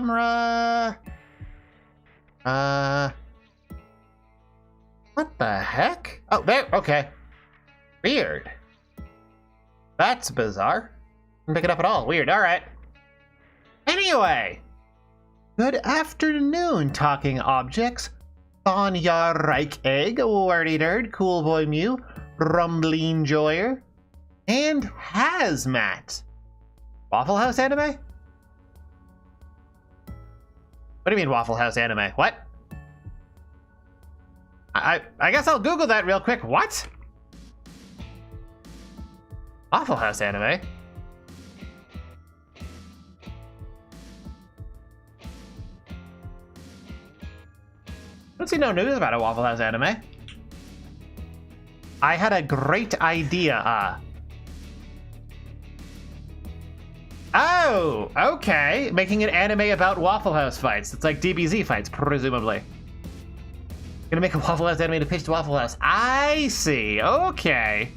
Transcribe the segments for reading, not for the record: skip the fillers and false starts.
camera. What the heck? Oh, there, okay. Weird. That's bizarre. Didn't pick it up at all. Weird, alright. Anyway. Good afternoon, talking objects. Anya Reich Egg, Wordy Nerd, Cool Boy Mew, Rumbling Joyer, and Hazmat. Waffle House anime? What do you mean Waffle House anime? What? I guess I'll Google that real quick. What? Waffle House anime? I don't see no news about a Waffle House anime. I had a great idea. Oh, okay. Making an anime about Waffle House fights. It's like DBZ fights, presumably. Gonna make a Waffle House anime to pitch to Waffle House. I see. Okay.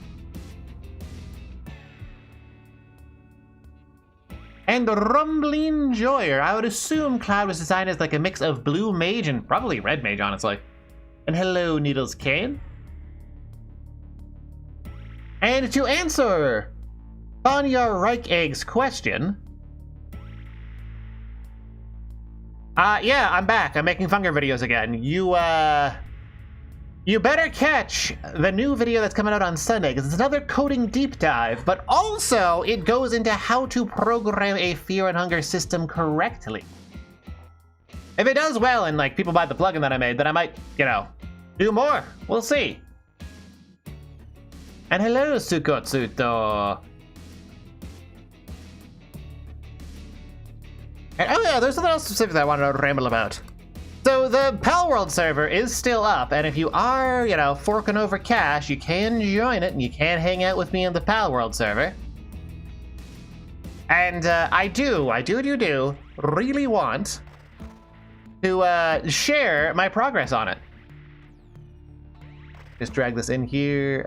And Rumbling Joyer. I would assume Cloud was designed as like a mix of blue mage and probably red mage, honestly. And hello, Needles Kane. And to answer Anya Reich Egg's question. Yeah, I'm back. I'm making Funger videos again. You better catch the new video that's coming out on Sunday, because it's another coding deep dive, but also it goes into how to program a Fear and Hunger system correctly. If it does well and like people buy the plugin that I made, then I might, you know, do more. We'll see. And hello, Sukotsuto. And, oh yeah, there's something else specific that I wanted to ramble about. So the Pal World server is still up, and if you are, you know, forking over cash, you can join it, and you can hang out with me in the Pal World server. And I do really want to share my progress on it. Just drag this in here.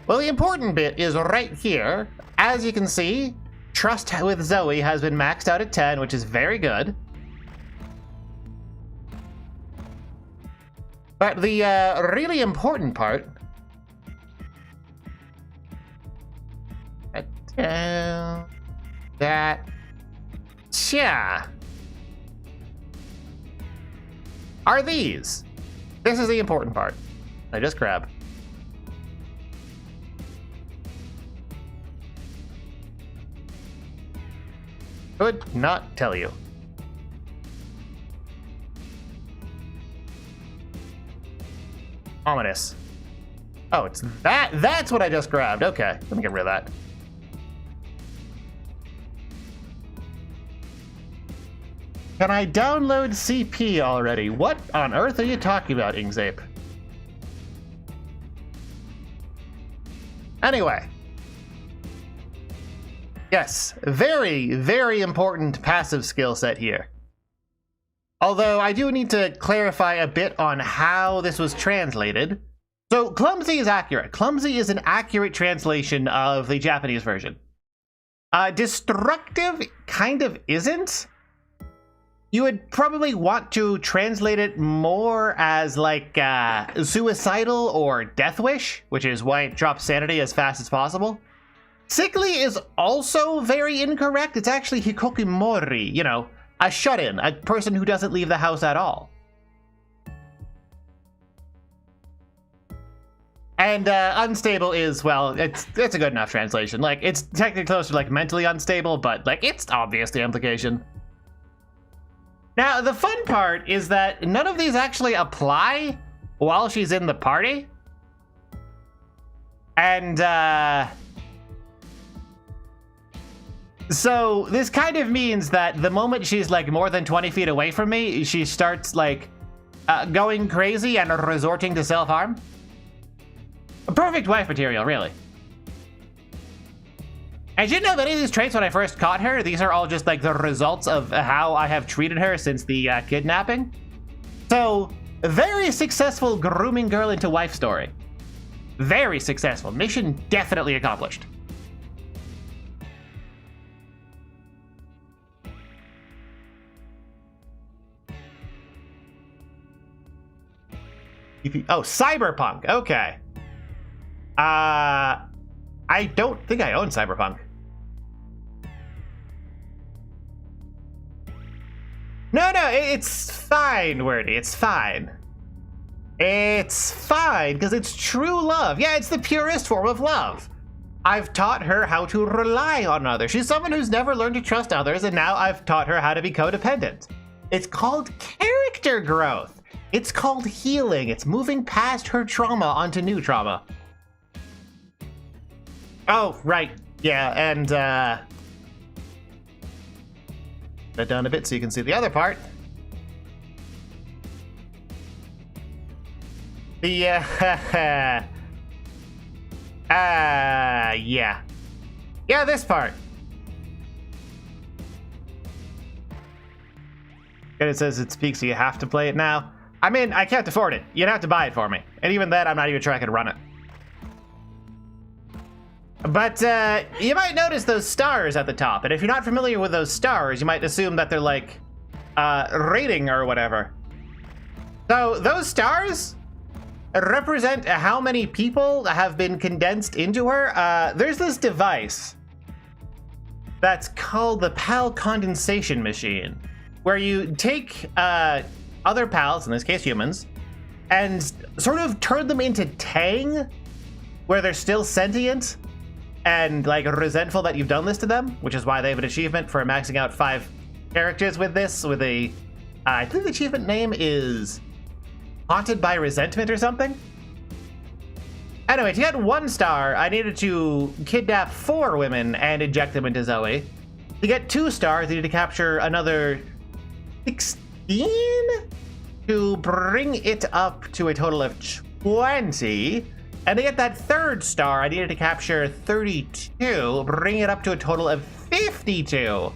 Well, the important bit is right here. As you can see, Trust with Zoe has been maxed out at 10, which is very good. But the really important part... are these. This is the important part. I just grab. Could not tell you. Ominous. Oh, it's that. That's what I just grabbed. Okay, let me get rid of that. Can I download CP already? What on earth are you talking about, Ingzape? Anyway. Yes, very, very important passive skill set here. Although I do need to clarify a bit on how this was translated. So clumsy is accurate. Clumsy is an accurate translation of the Japanese version. Destructive kind of isn't. You would probably want to translate it more as like suicidal or death wish, which is why it drops sanity as fast as possible. Sickly is also very incorrect. It's actually hikokimori, you know, a shut-in, a person who doesn't leave the house at all. And unstable is, well, it's a good enough translation. Like, it's technically close to like mentally unstable, but like it's obvious the implication. Now, the fun part is that none of these actually apply while she's in the party. And so this kind of means that the moment she's like more than 20 feet away from me, she starts like going crazy and resorting to self-harm. A perfect wife material, really. I didn't know any of these traits when I first caught her. These are all just like the results of how I have treated her since the kidnapping. So, a very successful grooming girl into wife story. Very successful. Mission definitely accomplished. Oh, Cyberpunk. Okay. I don't think I own Cyberpunk. No, it's fine, Wordy. It's fine. It's fine, because it's true love. Yeah, it's the purest form of love. I've taught her how to rely on others. She's someone who's never learned to trust others, and now I've taught her how to be codependent. It's called character growth. It's called healing. It's moving past her trauma onto new trauma. Oh, right. Yeah, and, put it down a bit so you can see the other part. The, yeah. Yeah, this part. And it says it speaks, so you have to play it now. I mean, I can't afford it. You'd have to buy it for me. And even then, I'm not even sure I could run it. But, you might notice those stars at the top. And if you're not familiar with those stars, you might assume that they're like, rating or whatever. So, those stars represent how many people have been condensed into her. There's this device that's called the PAL condensation machine, where you take other PALs, in this case humans, and sort of turn them into Tang, where they're still sentient and like resentful that you've done this to them, which is why they have an achievement for maxing out 5 characters with this, with a, I think the achievement name is Haunted by Resentment or something? Anyway, to get 1 star, I needed to kidnap 4 women and inject them into Zoe. To get 2 stars, I needed to capture another 16 to bring it up to a total of 20. And to get that 3rd star, I needed to capture 32, bring it up to a total of 52. So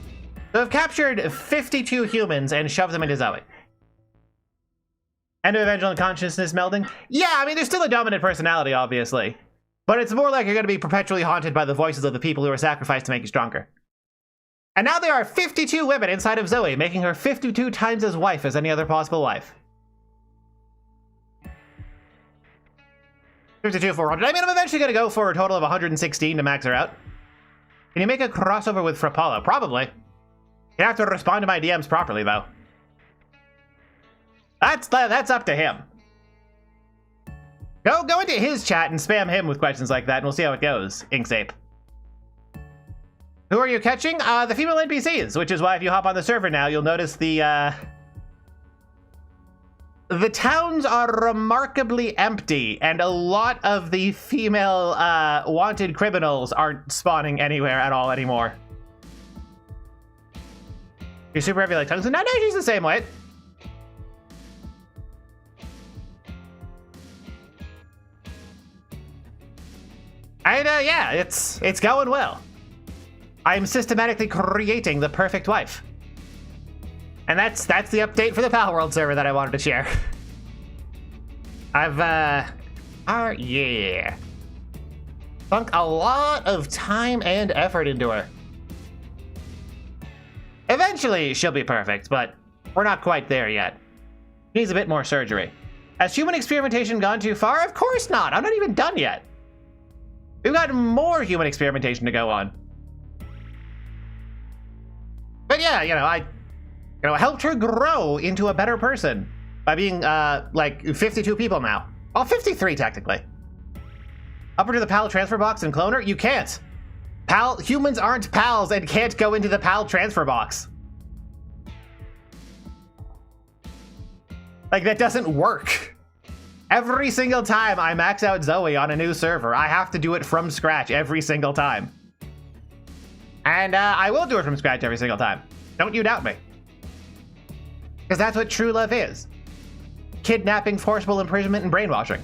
I've captured 52 humans and shoved them into Zoe. End of Evangel and consciousness melding? Yeah, I mean, there's still a dominant personality, obviously. But it's more like you're going to be perpetually haunted by the voices of the people who were sacrificed to make you stronger. And now there are 52 women inside of Zoe, making her 52 times as wife as any other possible wife. 52, 400. I mean, I'm eventually going to go for a total of 116 to max her out. Can you make a crossover with Frapolo? Probably. You have to respond to my DMs properly, though. That's up to him. Go into his chat and spam him with questions like that, and we'll see how it goes, Inksape. Who are you catching? The female NPCs, which is why if you hop on the server now, you'll notice the towns are remarkably empty, and a lot of the female wanted criminals aren't spawning anywhere at all anymore. You're super heavy like Tungsten? No, she's the same weight. And yeah, it's going well. I'm systematically creating the perfect wife. And that's the update for the Pal World server that I wanted to share. I've yeah. Sunk a lot of time and effort into her. Eventually she'll be perfect, but we're not quite there yet. Needs a bit more surgery. Has human experimentation gone too far? Of course not. I'm not even done yet. We've got more human experimentation to go on. But yeah, I helped her grow into a better person by being, like, 52 people now. Well, 53, technically. Up into the PAL transfer box and clone her? You can't. Humans aren't pals and can't go into the PAL transfer box. Like, that doesn't work. Every single time I max out Zoe on a new server, I have to do it from scratch every single time. And I will do it from scratch every single time. Don't you doubt me. Because that's what true love is. Kidnapping, forcible imprisonment, and brainwashing.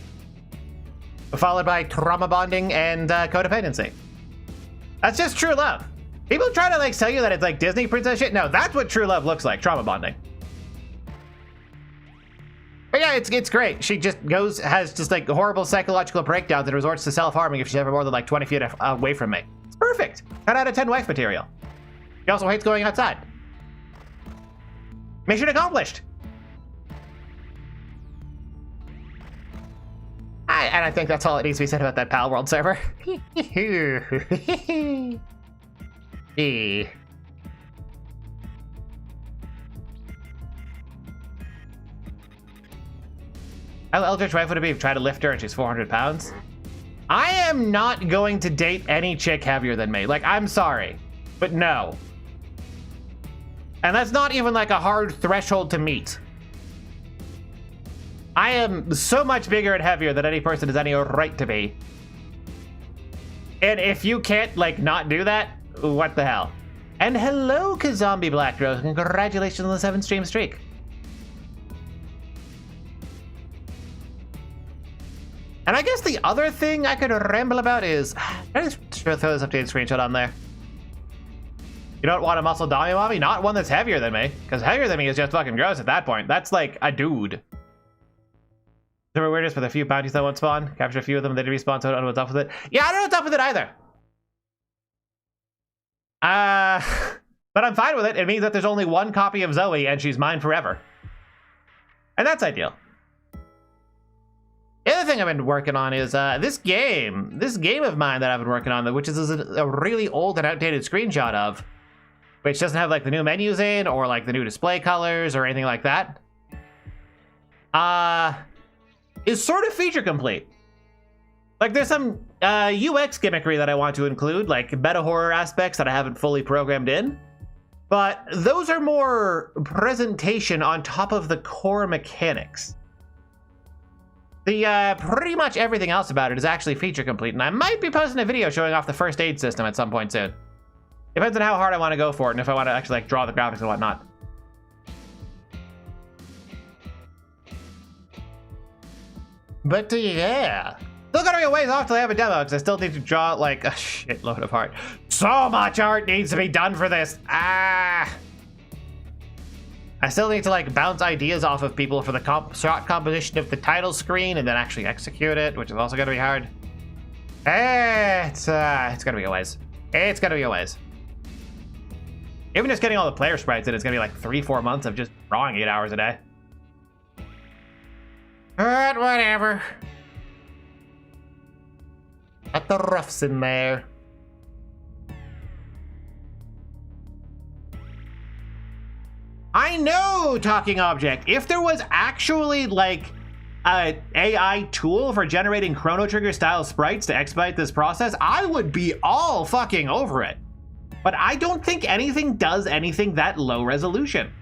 Followed by trauma bonding and codependency. That's just true love. People try to like tell you that it's like Disney princess shit. No, that's what true love looks like, trauma bonding. But yeah, it's great. She just has just like horrible psychological breakdowns and resorts to self-harming if she's ever more than like 20 feet away from me. It's perfect. 10 out of 10 wife material. She also hates going outside. Mission accomplished. And I think that's all that needs to be said about that Pal World server. How eldritch wife would it be if you tried to lift her and she's 400 pounds? I am not going to date any chick heavier than me. Like, I'm sorry, but no. And that's not even like a hard threshold to meet. I am so much bigger and heavier than any person has any right to be. And if you can't, like, not do that, what the hell? And hello, Kazombie Black Rose. Congratulations on the 7-stream streak. And I guess the other thing I could ramble about is... I just throw this updated screenshot on there. You don't want a muscle dummy mommy? Not one that's heavier than me. Because heavier than me is just fucking gross at that point. That's like a dude. Super weirdness with a few bounties that won't spawn. Capture a few of them, they respawn, so I don't know what's up with it. Yeah, I don't know what's up with it either. But I'm fine with it. It means that there's only one copy of Zoe and she's mine forever. And that's ideal. The other thing I've been working on is this game of mine that I've been working on, which is a really old and outdated screenshot of, which doesn't have like the new menus in or like the new display colors or anything like that, is sort of feature complete. Like there's some UX gimmickry that I want to include, like meta horror aspects that I haven't fully programmed in, but those are more presentation on top of the core mechanics. The pretty much everything else about it is actually feature complete, and I might be posting a video showing off the first aid system at some point soon. Depends on how hard I want to go for it and if I want to actually like draw the graphics and whatnot. But yeah, still gotta be a ways off till I have a demo because I still need to draw like a shitload of art. So much art needs to be done for this. I still need to like bounce ideas off of people for the shot composition of the title screen and then actually execute it, which is also gonna be hard. It's gonna be a ways. It's gonna be a ways. Even just getting all the player sprites in, it's gonna be like 3-4 months of just drawing 8 hours a day. But whatever. Got the roughs in there. I know, Talking Object. If there was actually like an AI tool for generating Chrono Trigger style sprites to expedite this process, I would be all fucking over it. But I don't think anything does anything that low resolution.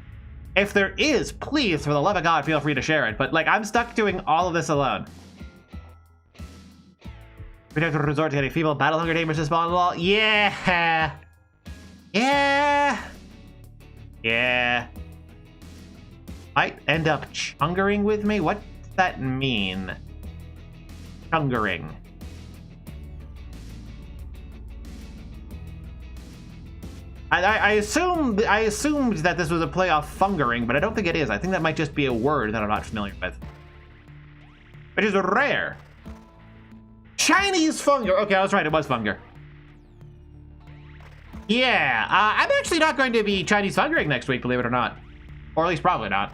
If there is, please, for the love of God, feel free to share it. But like, I'm stuck doing all of this alone. We'd have to resort to getting feeble battle hunger gamers to spawn wall. Yeah. Yeah. Yeah. Might end up chungering with me? What does that mean? Chungering. I assumed that this was a play off fungering, but I don't think it is. I think that might just be a word that I'm not familiar with. Which is rare. Chinese funger. Okay, I was right. It was funger. Yeah, I'm actually not going to be Chinese fungering next week, believe it or not. Or at least probably not.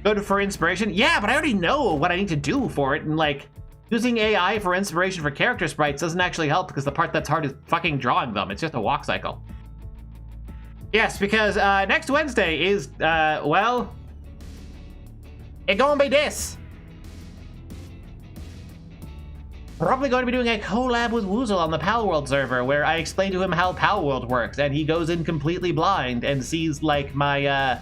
Good for inspiration? Yeah, but I already know what I need to do for it, and like, using AI for inspiration for character sprites doesn't actually help because the part that's hard is fucking drawing them. It's just a walk cycle. Yes, because next Wednesday is, well, it gonna be this. Probably going to be doing a collab with Woozle on the Palworld server where I explain to him how Palworld works and he goes in completely blind and sees like my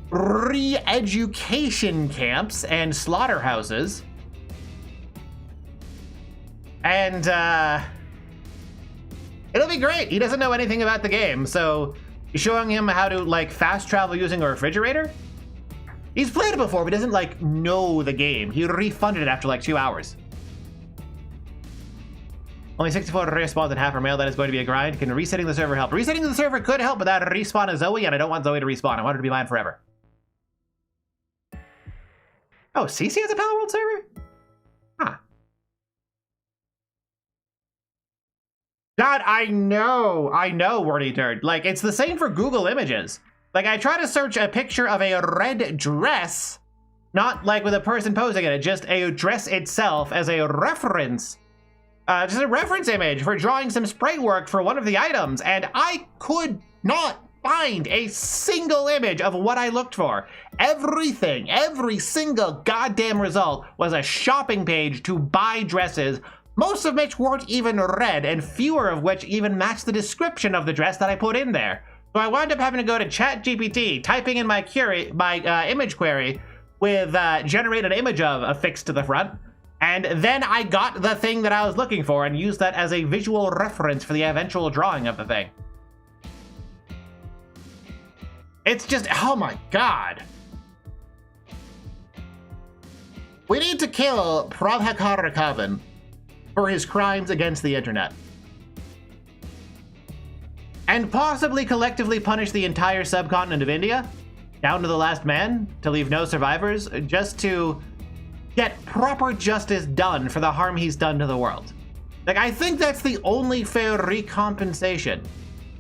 re-education camps and slaughterhouses. And it'll be great. He doesn't know anything about the game, so you're showing him how to like fast travel using a refrigerator. He's played it before, but doesn't like know the game. He refunded it after like 2 hours. Only 64 respawns in half are mail. That is going to be a grind. Can resetting the server help? Resetting the server could help, but that respawn is Zoe, and I don't want Zoe to respawn. I want her to be mine forever. Oh, CC has a Palworld server? Huh. God, I know, Wordy Turd. Like, it's the same for Google Images. Like, I try to search a picture of a red dress, not like with a person posing in it, just a dress itself as a reference. Just a reference image for drawing some spray work for one of the items, and I could not find a single image of what I looked for. Everything, every single goddamn result was a shopping page to buy dresses, most of which weren't even red, and fewer of which even matched the description of the dress that I put in there. So I wound up having to go to ChatGPT, typing in my image query with generate an image of affixed to the front, and then I got the thing that I was looking for and used that as a visual reference for the eventual drawing of the thing. It's just, oh my god. We need to kill Prabhakar Rakavan for his crimes against the internet. And possibly collectively punish the entire subcontinent of India, down to the last man, to leave no survivors, just to get proper justice done for the harm he's done to the world. Like, I think that's the only fair recompensation.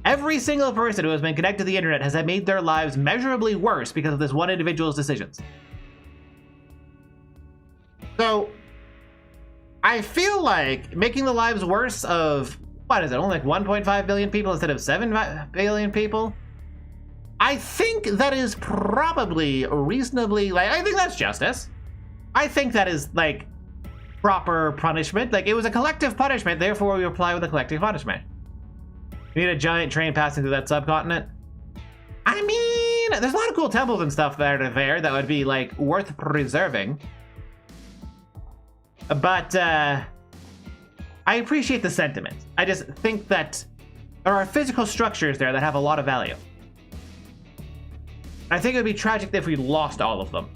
Every single person who has been connected to the internet has made their lives measurably worse because of this one individual's decisions. So, I feel like making the lives worse of, what is it, only like 1.5 billion people instead of 7 billion people? I think that is probably reasonably, like, I think that's justice. I think that is, like, proper punishment. Like, it was a collective punishment, therefore we apply with a collective punishment. You need a giant train passing through that subcontinent? I mean, there's a lot of cool temples and stuff there that would be, like, worth preserving. But, I appreciate the sentiment. I just think that there are physical structures there that have a lot of value. I think it would be tragic if we lost all of them.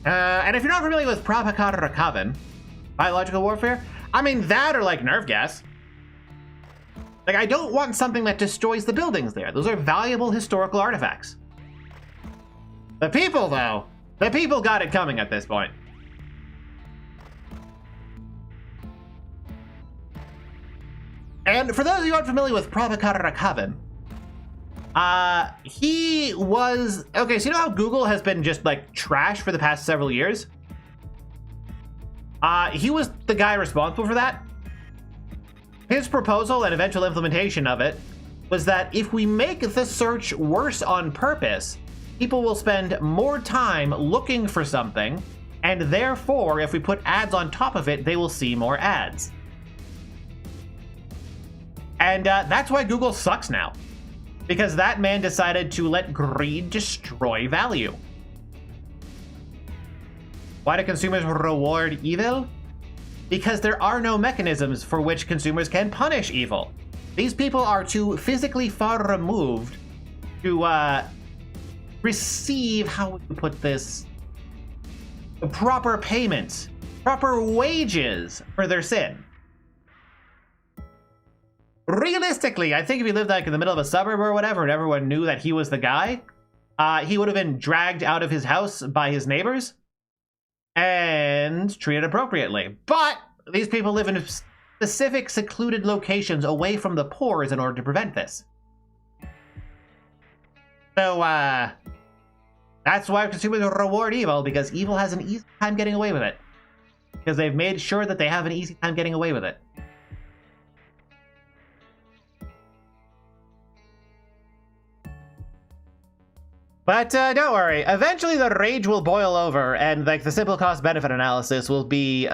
And if you're not familiar with Prabhakar Rakavan, biological warfare, I mean, that or like nerve gas. Like, I don't want something that destroys the buildings there. Those are valuable historical artifacts. The people, though, the people got it coming at this point. And for those of you who aren't familiar with Prabhakar Rakavan, he was, okay, so you know how Google has been just like trash for the past several years? He was the guy responsible for that. His proposal and eventual implementation of it was that if we make the search worse on purpose, people will spend more time looking for something, and therefore, if we put ads on top of it, they will see more ads. And that's why Google sucks now. Because that man decided to let greed destroy value. Why do consumers reward evil? Because there are no mechanisms for which consumers can punish evil. These people are too physically far removed to receive, how would you put this, proper payment, proper wages for their sin. Realistically, I think if he lived like in the middle of a suburb or whatever and everyone knew that he was the guy, he would have been dragged out of his house by his neighbors and treated appropriately. But these people live in specific secluded locations away from the pores in order to prevent this. So, that's why consumers reward evil, because evil has an easy time getting away with it. Because they've made sure that they have an easy time getting away with it. But don't worry, eventually the rage will boil over, and like the simple cost-benefit analysis will be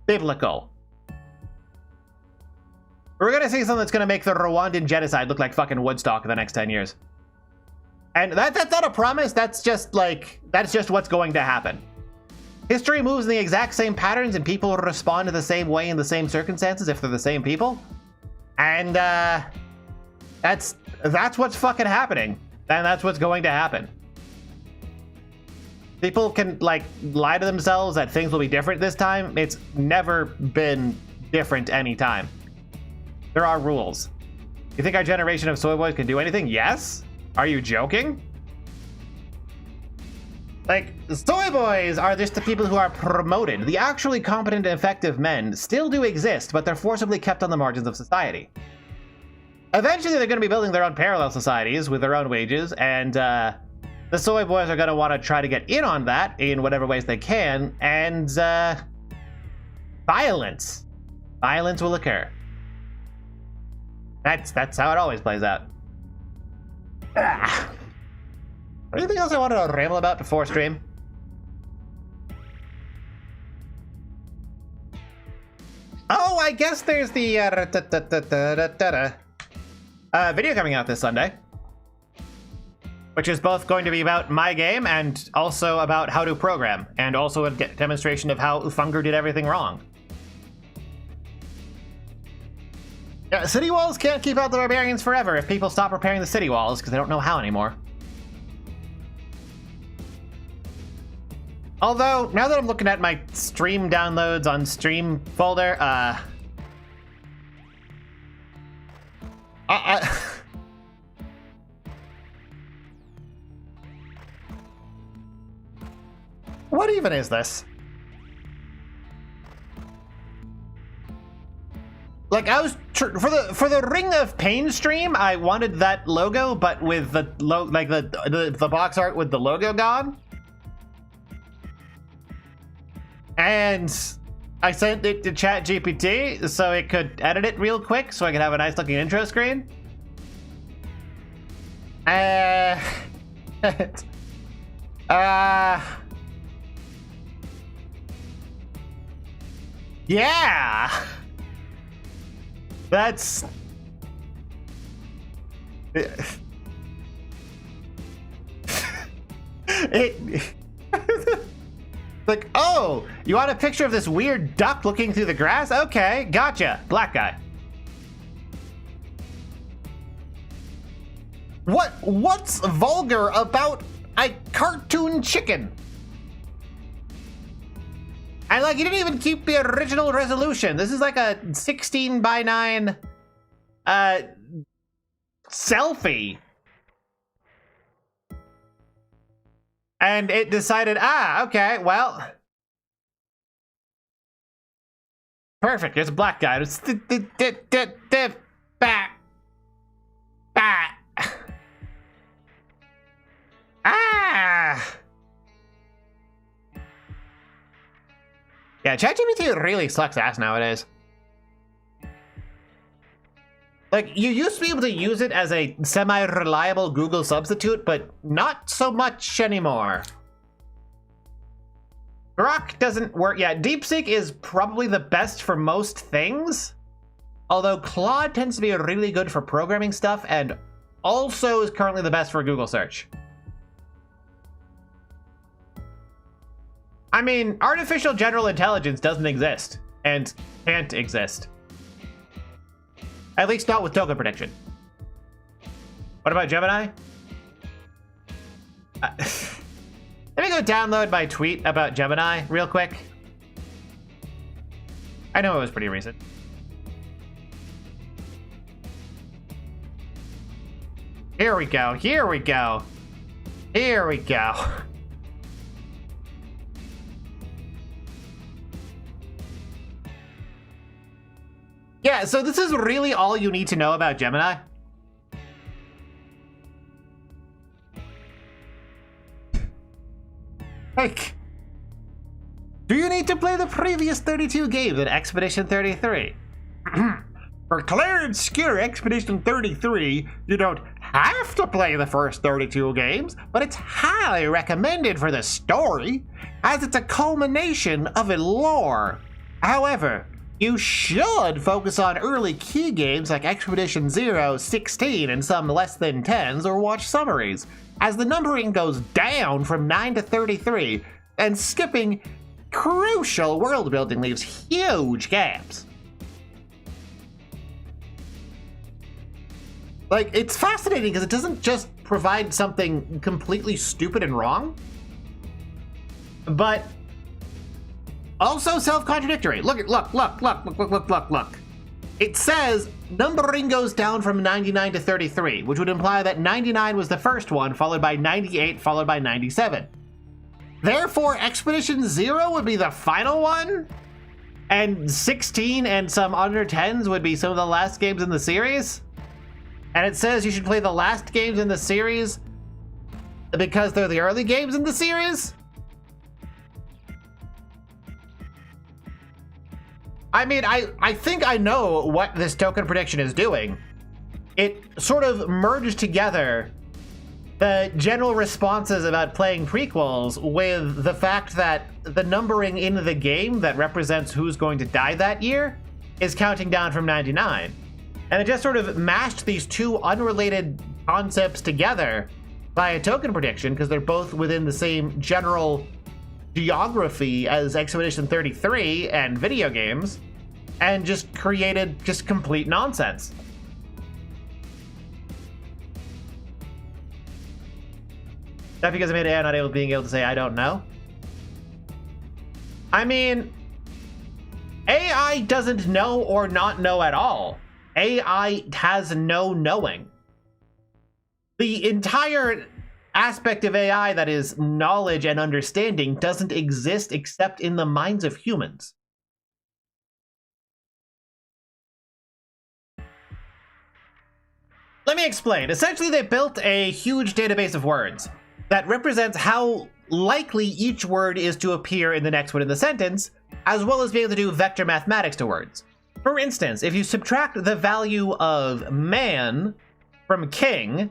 biblical. We're gonna see something that's gonna make the Rwandan genocide look like fucking Woodstock in the next 10 years. And that's not a promise, that's just what's going to happen. History moves in the exact same patterns, and people respond to the same way in the same circumstances if they're the same people. And that's what's fucking happening, and that's what's going to happen. People can like lie to themselves that things will be different this time. It's never been different any time. There are rules. You think our generation of soy boys can do anything? Yes? Are you joking? Like, soy boys are just the people who are promoted. The actually competent and effective men still do exist, but they're forcibly kept on the margins of society. Eventually, they're going to be building their own parallel societies with their own wages, and the soy boys are going to want to try to get in on that in whatever ways they can, and violence. Violence will occur. That's how it always plays out. Anything else I wanted to ramble about before stream? Oh, I guess there's the video coming out this Sunday, which is both going to be about my game and also about how to program, and also a demonstration of how Ufungur did everything wrong. Yeah, city walls can't keep out the barbarians forever if people stop repairing the city walls, because they don't know how anymore. Although, now that I'm looking at my stream downloads on stream folder, what even is this? Like, I was for the Ring of Pain stream, I wanted that logo, but with the the box art with the logo gone. And I sent it to ChatGPT so it could edit it real quick so I could have a nice looking intro screen. Yeah. That's it. Like, oh, you want a picture of this weird duck looking through the grass? Okay, gotcha. Black guy. What's vulgar about a cartoon chicken? And like, you didn't even keep the original resolution. This is like a 16:9 selfie. And it decided, okay, well, perfect. There's a black guy. It's yeah, ChatGPT really sucks ass nowadays. Like, you used to be able to use it as a semi-reliable Google substitute, but not so much anymore. Grok doesn't work. Yeah, DeepSeek is probably the best for most things, although Claude tends to be really good for programming stuff and also is currently the best for Google search. I mean, artificial general intelligence doesn't exist and can't exist. At least not with token prediction. What about Gemini? Let me go download my tweet about Gemini real quick. I know it was pretty recent. Here we go, here we go. Here we go. Yeah, so this is really all you need to know about Gemini. Like, do you need to play the previous 32 games in Expedition 33? For clear and obscure Expedition 33, you don't have to play the first 32 games, but it's highly recommended for the story, as it's a culmination of a lore. However, you should focus on early key games like Expedition 0, 16, and some less than 10s, or watch summaries, as the numbering goes down from 9 to 33, and skipping crucial world building leaves huge gaps. Like, it's fascinating because it doesn't just provide something completely stupid and wrong, but also self-contradictory. Look. It says numbering goes down from 99 to 33, which would imply that 99 was the first one, followed by 98, followed by 97. Therefore, Expedition 0 would be the final one? And 16 and some under 10s would be some of the last games in the series? And it says you should play the last games in the series because they're the early games in the series? I mean, I think I know what this token prediction is doing. It sort of merged together the general responses about playing prequels with the fact that the numbering in the game that represents who's going to die that year is counting down from 99. And it just sort of mashed these two unrelated concepts together by a token prediction because they're both within the same general geography as Expedition 33 and video games, and just created just complete nonsense. That because I made AI not able to say I don't know? I mean, AI doesn't know or not know at all. AI has no knowing. The entire aspect of AI that is knowledge and understanding doesn't exist except in the minds of humans. Let me explain. Essentially, they built a huge database of words that represents how likely each word is to appear in the next one in the sentence, as well as being able to do vector mathematics to words. For instance, if you subtract the value of man from king,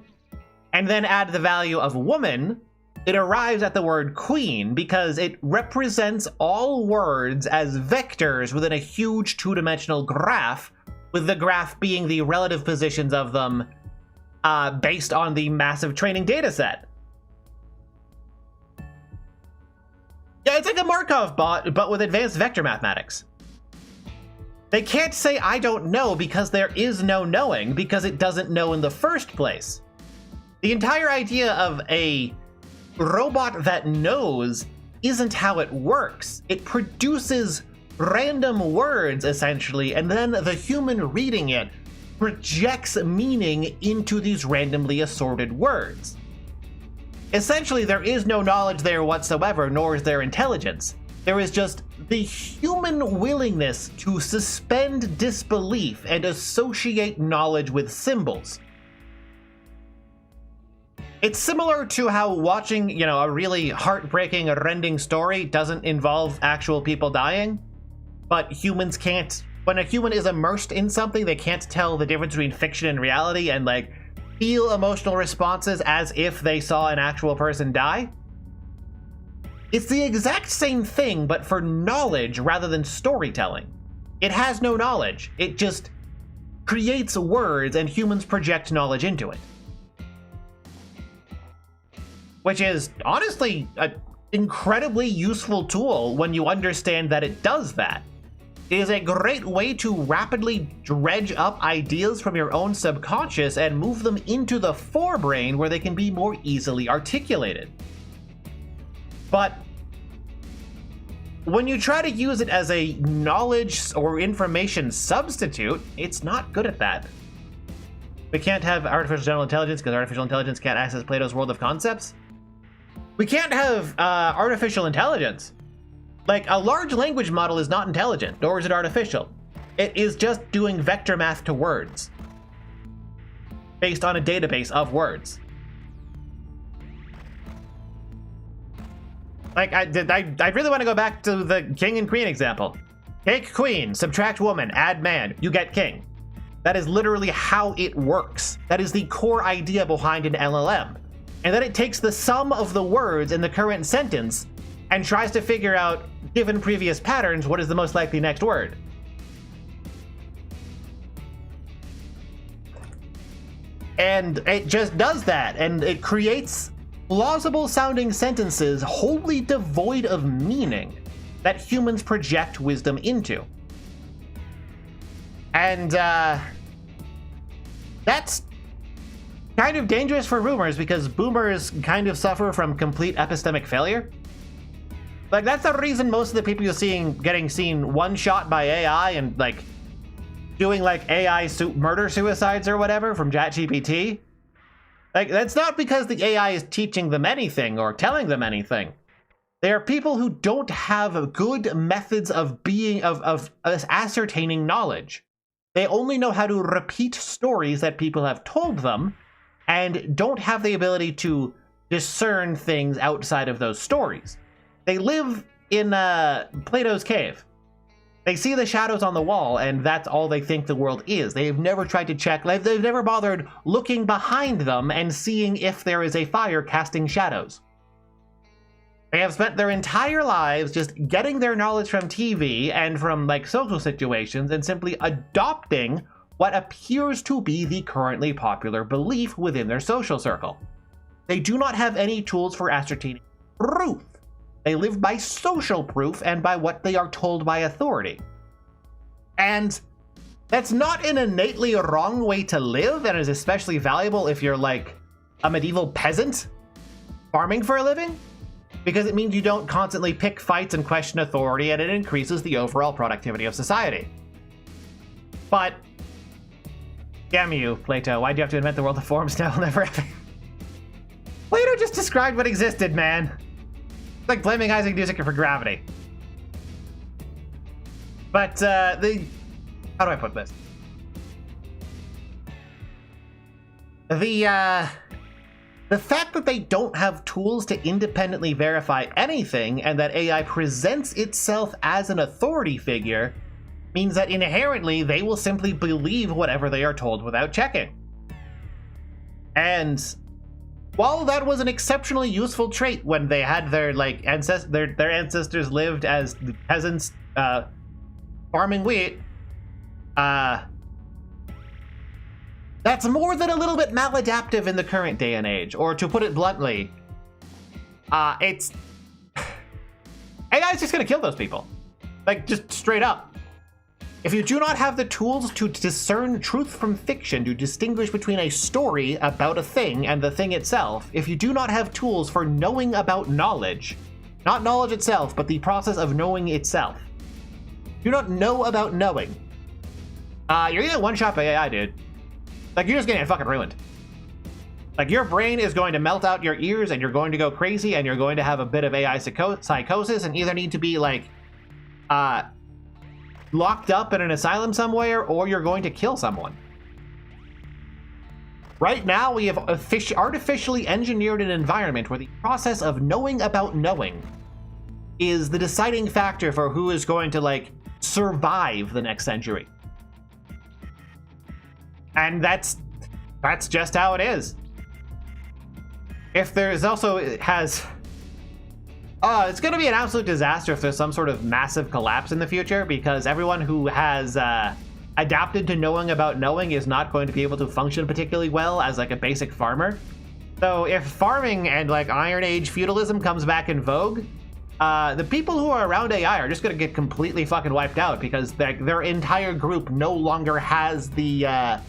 and then add the value of woman, it arrives at the word queen because it represents all words as vectors within a huge two-dimensional graph, with the graph being the relative positions of them based on the massive training data set. Yeah, it's like a Markov bot, but with advanced vector mathematics. They can't say I don't know because there is no knowing, because it doesn't know in the first place. The entire idea of a robot that knows isn't how it works. It produces random words, essentially, and then the human reading it projects meaning into these randomly assorted words. Essentially, there is no knowledge there whatsoever, nor is there intelligence. There is just the human willingness to suspend disbelief and associate knowledge with symbols. It's similar to how watching, a really heartbreaking, rending story doesn't involve actual people dying, but humans can't. When a human is immersed in something, they can't tell the difference between fiction and reality and feel emotional responses as if they saw an actual person die. It's the exact same thing, but for knowledge rather than storytelling. It has no knowledge. It just creates words and humans project knowledge into it. Which is honestly an incredibly useful tool when you understand that it does that. It is a great way to rapidly dredge up ideas from your own subconscious and move them into the forebrain where they can be more easily articulated. But when you try to use it as a knowledge or information substitute, it's not good at that. We can't have artificial general intelligence because artificial intelligence can't access Plato's world of concepts. We can't have artificial intelligence. A large language model is not intelligent, nor is it artificial. It is just doing vector math to words based on a database of words. I really want to go back to the king and queen example. Take queen, subtract woman, add man, you get king. That is literally how it works. That is the core idea behind an LLM. And then it takes the sum of the words in the current sentence and tries to figure out, given previous patterns, what is the most likely next word. And it just does that, and it creates plausible sounding sentences wholly devoid of meaning that humans project wisdom into. And that's kind of dangerous for boomers because boomers kind of suffer from complete epistemic failure. That's the reason most of the people you're getting seen one shot by AI and doing AI murder suicides or whatever from ChatGPT. That's not because the AI is teaching them anything or telling them anything. They are people who don't have good methods of ascertaining knowledge. They only know how to repeat stories that people have told them and don't have the ability to discern things outside of those stories. They live in Plato's cave. They see the shadows on the wall, and that's all they think the world is. They've never tried to check, they've never bothered looking behind them and seeing if there is a fire casting shadows. They have spent their entire lives just getting their knowledge from TV and from like social situations and simply adopting what appears to be the currently popular belief within their social circle. They do not have any tools for ascertaining truth. They live by social proof and by what they are told by authority. And that's not an innately wrong way to live, and is especially valuable if you're like a medieval peasant farming for a living, because it means you don't constantly pick fights and question authority, and it increases the overall productivity of society. But damn you, Plato, why'd you have to invent the world of forms now? Never ever. Plato just described what existed, man. It's like blaming Isaac Newton for gravity. But how do I put this? The fact that they don't have tools to independently verify anything, and that AI presents itself as an authority figure, means that inherently they will simply believe whatever they are told without checking. And while that was an exceptionally useful trait when they had their like their ancestors lived as peasants farming wheat, that's more than a little bit maladaptive in the current day and age. Or to put it bluntly, it's AI is just gonna kill those people, like just straight up. If you do not have the tools to discern truth from fiction, to distinguish between a story about a thing and the thing itself, if you do not have tools for knowing about knowledge, not knowledge itself, but the process of knowing itself, you don't know about knowing, you're gonna one-shot by AI, dude. Like, you're just gonna get fucking ruined. Like, your brain is going to melt out your ears, and you're going to go crazy, and you're going to have a bit of AI psychosis, and either need to be, like, locked up in an asylum somewhere, or you're going to kill someone. Right now, we have artificially engineered an environment where the process of knowing about knowing is the deciding factor for who is going to, like, survive the next century. And that's just how it is. If there's also, it's going to be an absolute disaster if there's some sort of massive collapse in the future, because everyone who has adapted to knowing about knowing is not going to be able to function particularly well as like a basic farmer. So if farming and like Iron Age feudalism comes back in vogue, the people who are around AI are just going to get completely fucking wiped out, because their entire group no longer has the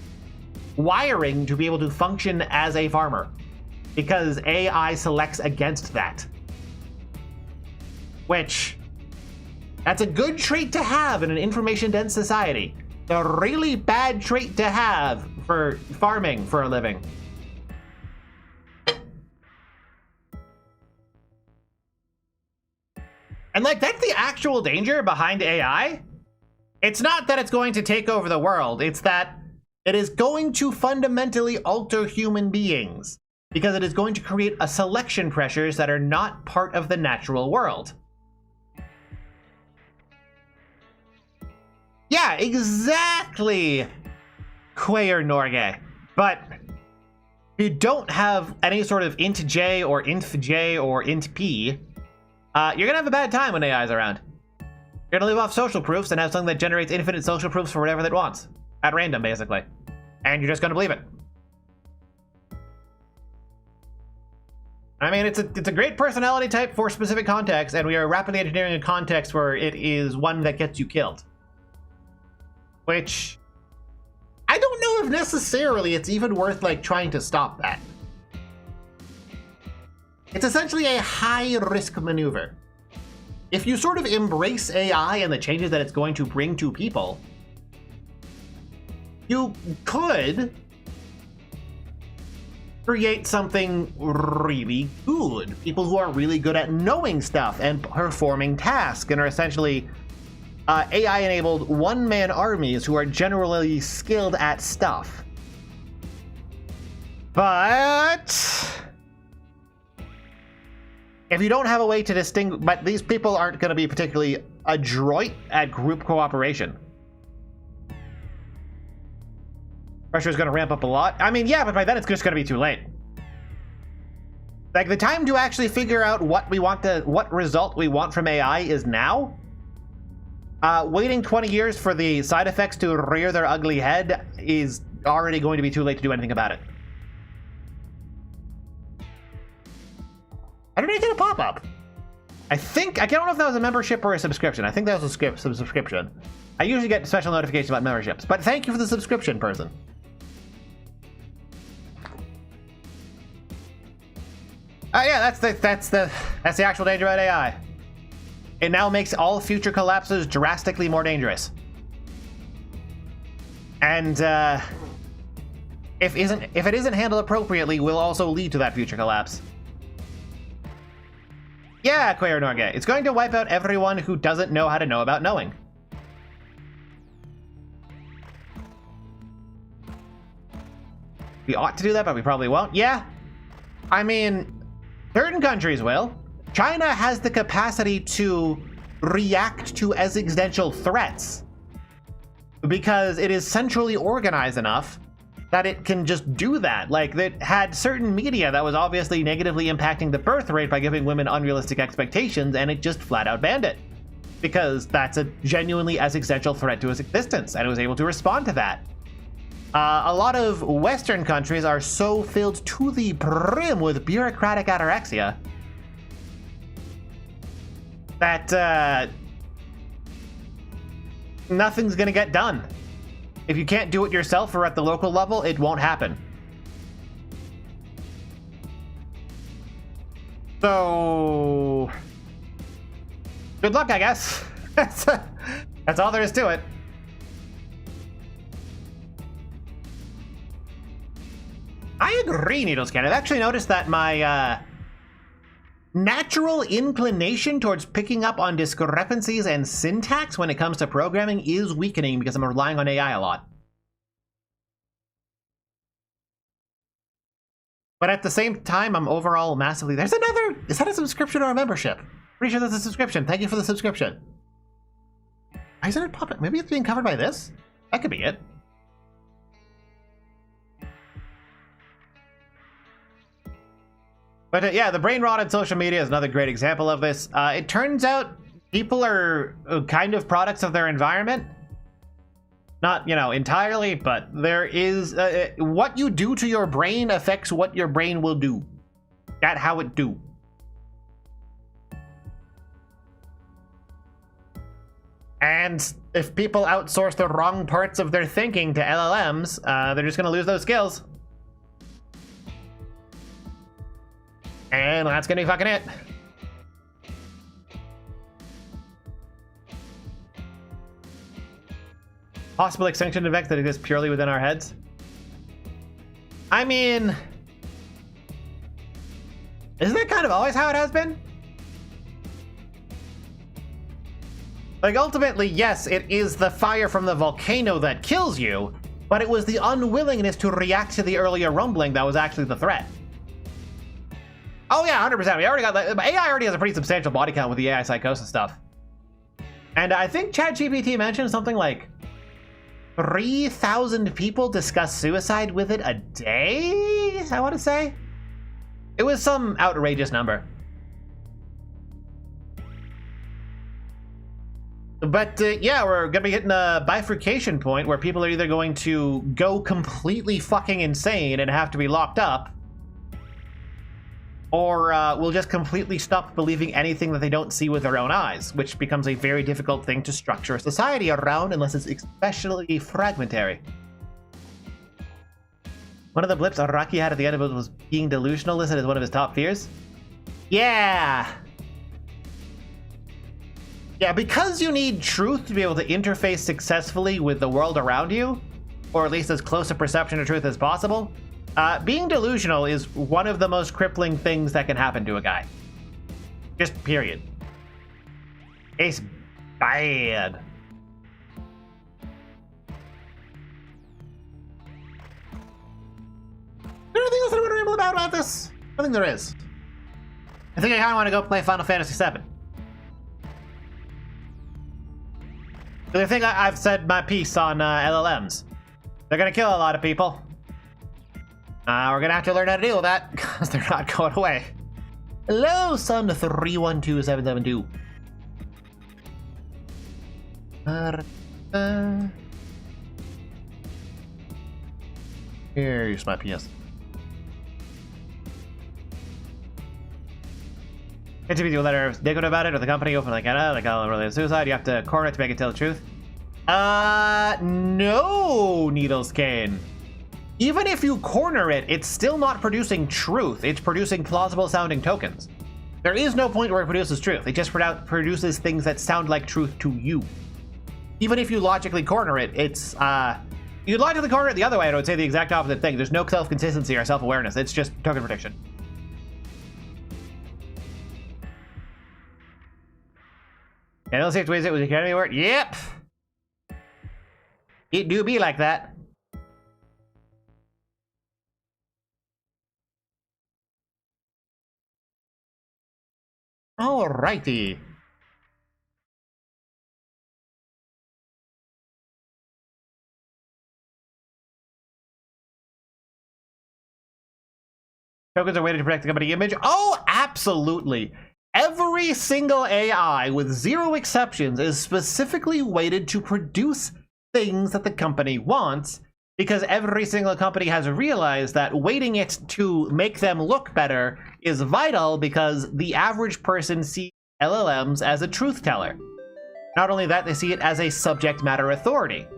wiring to be able to function as a farmer, because AI selects against that. Which, that's a good trait to have in an information-dense society. A really bad trait to have for farming for a living. And like, that's the actual danger behind AI. It's not that it's going to take over the world, it's that it is going to fundamentally alter human beings, because it is going to create a selection pressures that are not part of the natural world. Yeah, exactly, Quayer Norgay. But if you don't have any sort of int J or int J or int P, you're gonna have a bad time when AI is around. You're gonna live off social proofs and have something that generates infinite social proofs for whatever it wants. At random, basically. And you're just gonna believe it. I mean, it's a great personality type for specific contexts, and we are rapidly engineering a context where it is one that gets you killed. Which, I don't know if necessarily it's even worth, like, trying to stop that. It's essentially a high-risk maneuver. If you sort of embrace AI and the changes that it's going to bring to people, you could create something really good. People who are really good at knowing stuff and performing tasks and are essentially AI-enabled one-man armies who are generally skilled at stuff. But if you don't have a way to distinguish, but these people aren't going to be particularly adroit at group cooperation. Pressure is going to ramp up a lot. I mean, yeah, but by then it's just going to be too late. Like, the time to actually figure out what result we want from AI is now. Waiting 20 years for the side effects to rear their ugly head is already going to be too late to do anything about it. How did I get a pop-up? I don't know if that was a membership or a subscription. I think that was a subscription. I usually get special notifications about memberships, but thank you for the subscription, person. Yeah, that's the actual danger about AI. It now makes all future collapses drastically more dangerous. And if it isn't handled appropriately, will also lead to that future collapse. Yeah, Queer Norgay. It's going to wipe out everyone who doesn't know how to know about knowing. We ought to do that, but we probably won't. Yeah. I mean, certain countries will. China has the capacity to react to existential threats because it is centrally organized enough that it can just do that. Like, it had certain media that was obviously negatively impacting the birth rate by giving women unrealistic expectations, and it just flat out banned it because that's a genuinely existential threat to its existence, and it was able to respond to that. A lot of Western countries are so filled to the brim with bureaucratic anorexia that nothing's gonna get done. If you can't do it yourself or at the local level, it won't happen. So, good luck, I guess. That's all there is to it. I agree, Needlescan. I've actually noticed that my natural inclination towards picking up on discrepancies and syntax when it comes to programming is weakening because I'm relying on AI a lot. But at the same time, I'm overall massively... There's another... Is that a subscription or a membership? Pretty sure that's a subscription. Thank you for the subscription. Why isn't it popping? Maybe it's being covered by this? That could be it. But yeah, the brain rot on social media is another great example of this. It turns out people are kind of products of their environment. Not, entirely, but there is... what you do to your brain affects what your brain will do. That's how it do. And if people outsource the wrong parts of their thinking to LLMs, they're just going to lose those skills. And that's gonna be fucking it. Possible extinction effects that exist purely within our heads. I mean, isn't that kind of always how it has been? Like, ultimately, yes, it is the fire from the volcano that kills you, but it was the unwillingness to react to the earlier rumbling that was actually the threat. Oh yeah, 100%. We already got that. AI already has a pretty substantial body count with the AI psychosis stuff. And I think ChatGPT mentioned something like 3,000 people discuss suicide with it a day, I want to say. It was some outrageous number. But yeah, we're going to be hitting a bifurcation point where people are either going to go completely fucking insane and have to be locked up, or will just completely stop believing anything that they don't see with their own eyes, which becomes a very difficult thing to structure a society around unless it's especially fragmentary. One of the blips Araki had at the end of it was being delusional, listed as one of his top fears. Yeah! Yeah, because you need truth to be able to interface successfully with the world around you, or at least as close a perception of truth as possible, Being delusional is one of the most crippling things that can happen to a guy. Just period. It's bad. Is there anything else I want to ramble about this? I think there is. I think I kind of want to go play Final Fantasy VII. I think I've said my piece on LLMs. They're gonna kill a lot of people. We're gonna have to learn how to deal with that because they're not going away. Hello, Sun312772. Here's my PS. Interview you a letter negative about it, or the company open like I'll relate suicide. You have to corner it to make it tell the truth. No, Needles Cane. Even if you corner it, it's still not producing truth. It's producing plausible sounding tokens. There is no point where it produces truth. It just produces things that sound like truth to you. Even if you logically corner it, it's you logically corner it the other way, and I would say the exact opposite thing. There's no self-consistency or self-awareness. It's just token prediction. And let's see if it with the academy word. Yep. It do be like that. Alrighty. Tokens are weighted to protect the company image. Oh, absolutely. Every single AI, with zero exceptions, is specifically weighted to produce things that the company wants, because every single company has realized that weighting it to make them look better is vital, because the average person sees LLMs as a truth teller. Not only that, they see it as a subject matter authority.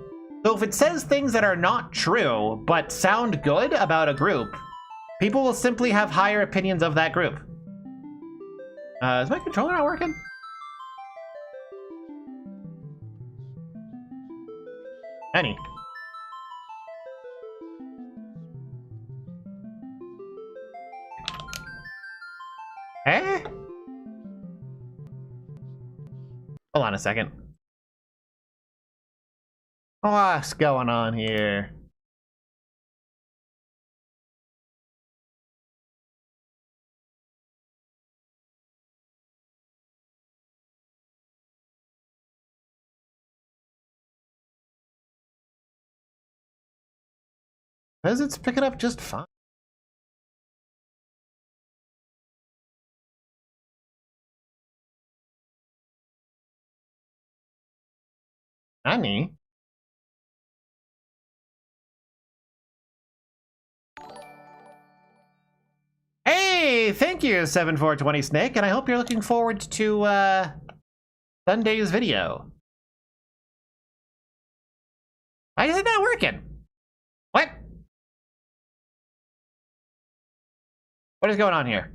So if it says things that are not true, but sound good about a group, people will simply have higher opinions of that group. Is my controller not working? Any. Eh? Hold on a second. What's going on here? Because it's picking up just fine. Nani? Hey, thank you, 7420 Snake, and I hope you're looking forward to Sunday's video. Why is it not working? What? What is going on here?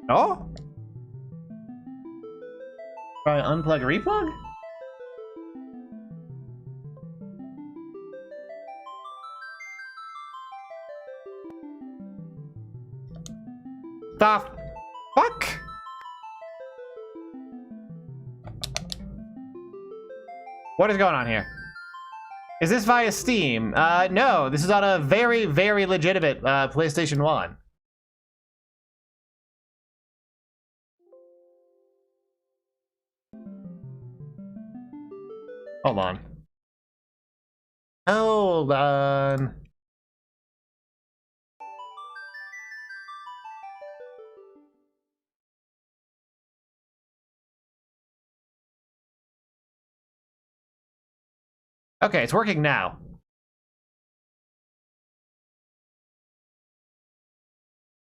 Oh? Try unplug, replug? The fuck? What is going on here? Is this via Steam? No, this is on a very, very legitimate PlayStation 1. Hold on. Hold on. Okay, it's working now.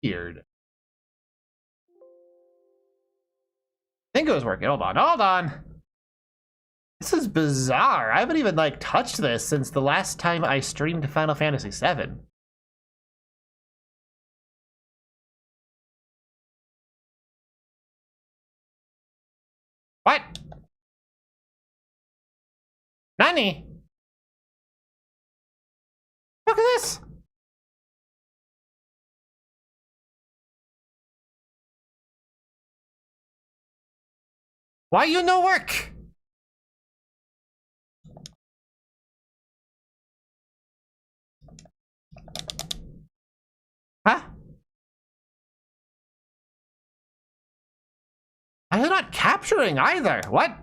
Weird. I think it was working. Hold on, hold on. This is bizarre. I haven't even, like, touched this since the last time I streamed Final Fantasy VII. What? Nani? Look at this! Why you no work? Huh? I'm not capturing either. What?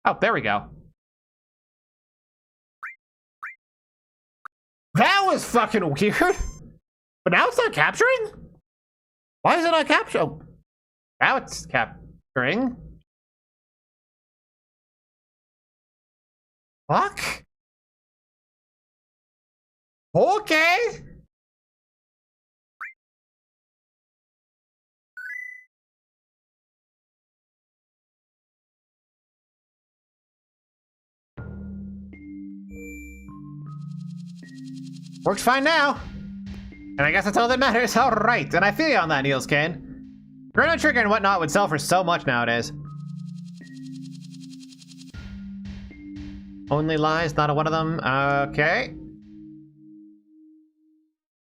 Oh, there we go. That was fucking weird. But now it's not capturing? Why is it not capturing? Oh, now it's capturing. Fuck. Okay. Works fine now. And I guess that's all that matters. All right. And I feel you on that, Niels Kane. Chrono Trigger and whatnot would sell for so much nowadays. Only Lies, not a one of them. Okay.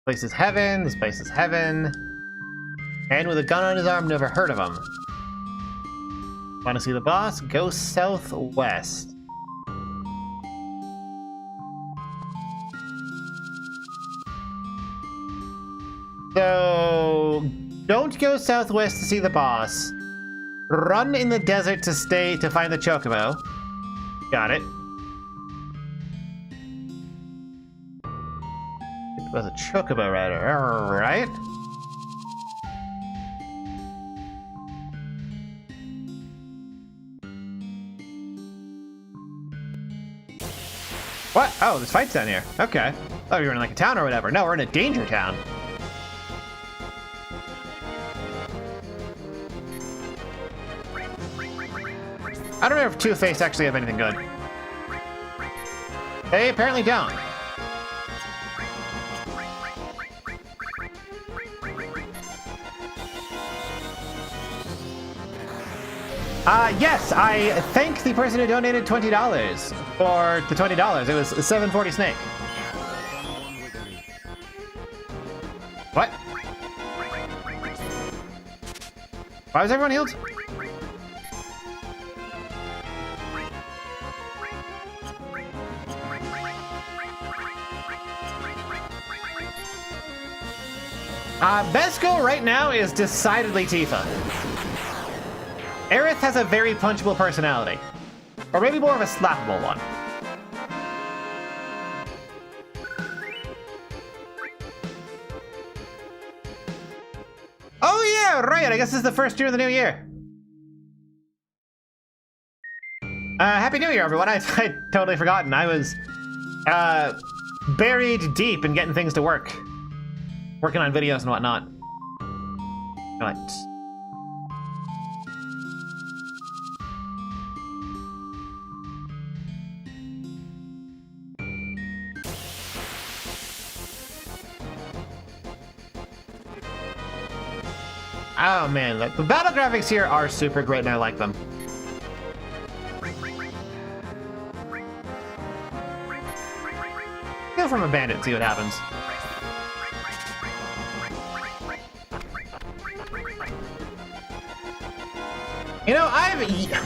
Place is heaven. This place is heaven. And with a gun on his arm, never heard of him. Want to see the boss? Go southwest. So, don't go southwest to see the boss. Run in the desert to find the chocobo. Got it. It was a chocobo rider, alright. What? Oh, this fight's down here. Okay. Oh, you're in like a town or whatever. No, we're in a danger town. I don't remember if Two-Face actually have anything good. They apparently don't. Yes, I thank the person who donated $20 for the $20. It was 740 Snake. What? Why was everyone healed? Best goal right now is decidedly Tifa. Aerith has a very punchable personality. Or maybe more of a slappable one. Oh yeah, right, I guess this is the first year of the new year. Happy New Year, everyone. I'd totally forgotten. I was, buried deep in getting things to work. Working on videos and whatnot. Right. Oh man, the battle graphics here are super great and I like them. Steal from a bandit, see what happens. You know,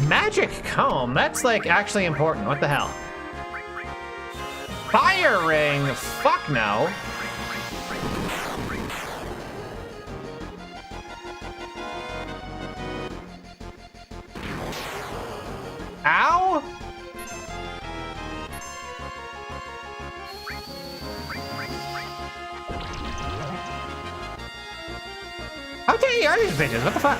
magic comb, that's like actually important. What the hell? Fire ring? Fuck no. Ow! How tiny are these bitches? What the fuck?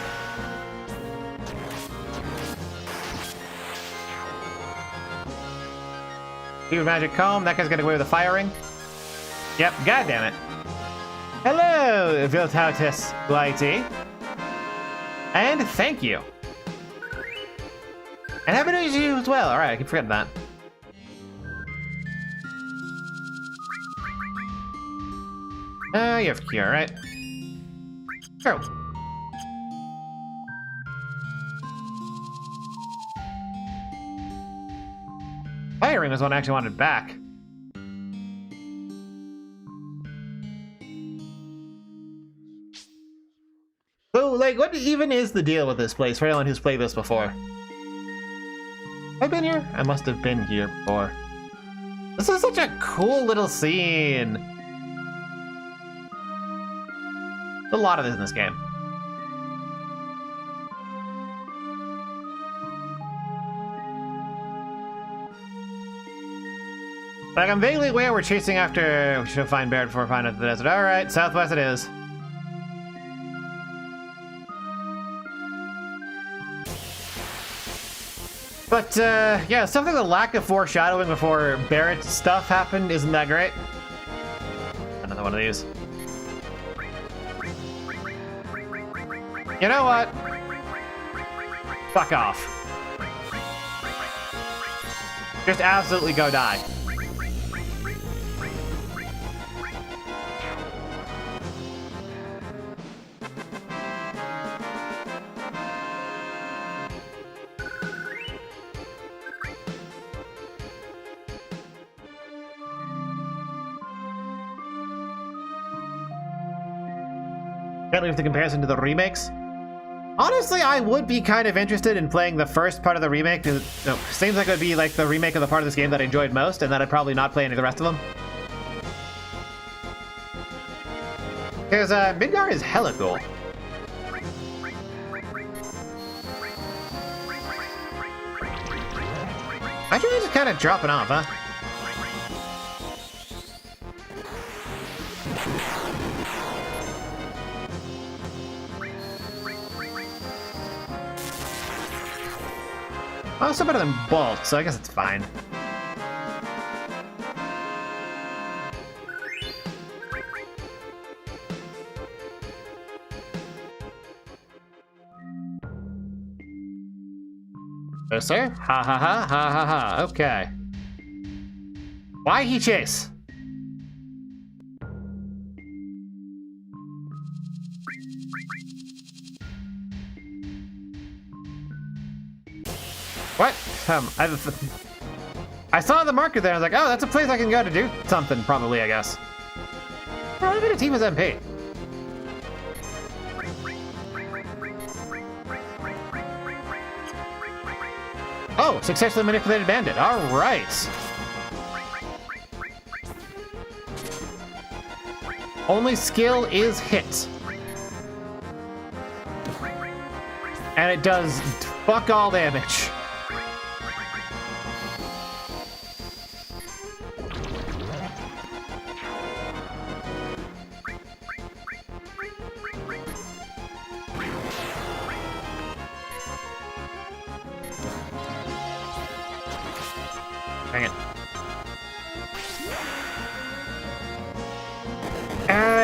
Use magic comb. That guy's gonna go away with a fire ring. Yep, goddammit. Hello, Viltautus Blighty. And thank you. And happy New Year to you as well. Alright, I keep forgetting that. You have cure, right? True. Fire ring was one I actually wanted back. So, like, what even is the deal with this place for anyone who's played this before? Have I been here? I must have been here before. This is such a cool little scene. A lot of this in this game. Like, I'm vaguely aware we're chasing after... We should find Barrett before we find out the desert. Alright, southwest it is. But, yeah, something the lack of foreshadowing before Barrett's stuff happened isn't that great. Another one of these. You know what? Fuck off. Just absolutely go die. Can't leave the comparison to the remakes. Honestly, I would be kind of interested in playing the first part of the remake. It seems like it would be like the remake of the part of this game that I enjoyed most, and that I'd probably not play any of the rest of them. Because Midgar is hella cool. Actually, just kind of dropping off, huh? Well, still better than Bolt, so I guess it's fine. Oh, sir? Ha ha ha ha ha ha. Okay. Why he chase? What? I saw the marker there. I was like, oh, that's a place I can go to do something, probably, I guess. Well, I bet a team is MP. Oh, successfully manipulated bandit. All right. Only skill is hit. And it does fuck all damage. Dang it.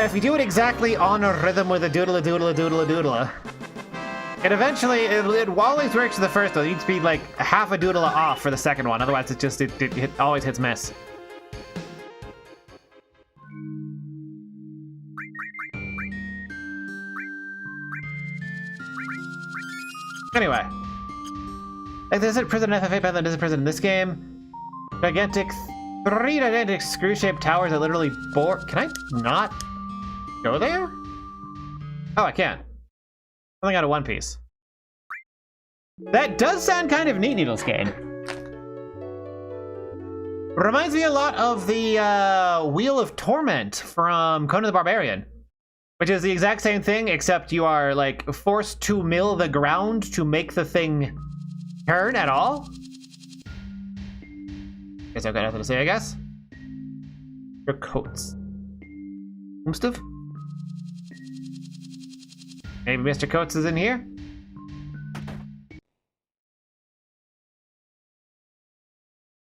If you do it exactly on a rhythm with a doodle-a-doodle-a-doodle-a-doodle-a, it eventually, it always works for the first one. You need to be like half a doodle off for the second one. Otherwise, it always hits miss. Anyway. Like, there's a prison in FF8 better than there's a prison in this game. Three gigantic screw-shaped towers that literally bore... Can I not go there? Oh, I can. Something out of One Piece. That does sound kind of neat, Needles game. Reminds me a lot of the Wheel of Torment from Conan the Barbarian, which is the exact same thing, except you are like forced to mill the ground to make the thing turn at all. Guess I've got nothing to say, I guess. Your coats. Stuff. Maybe Mr. Coates is in here?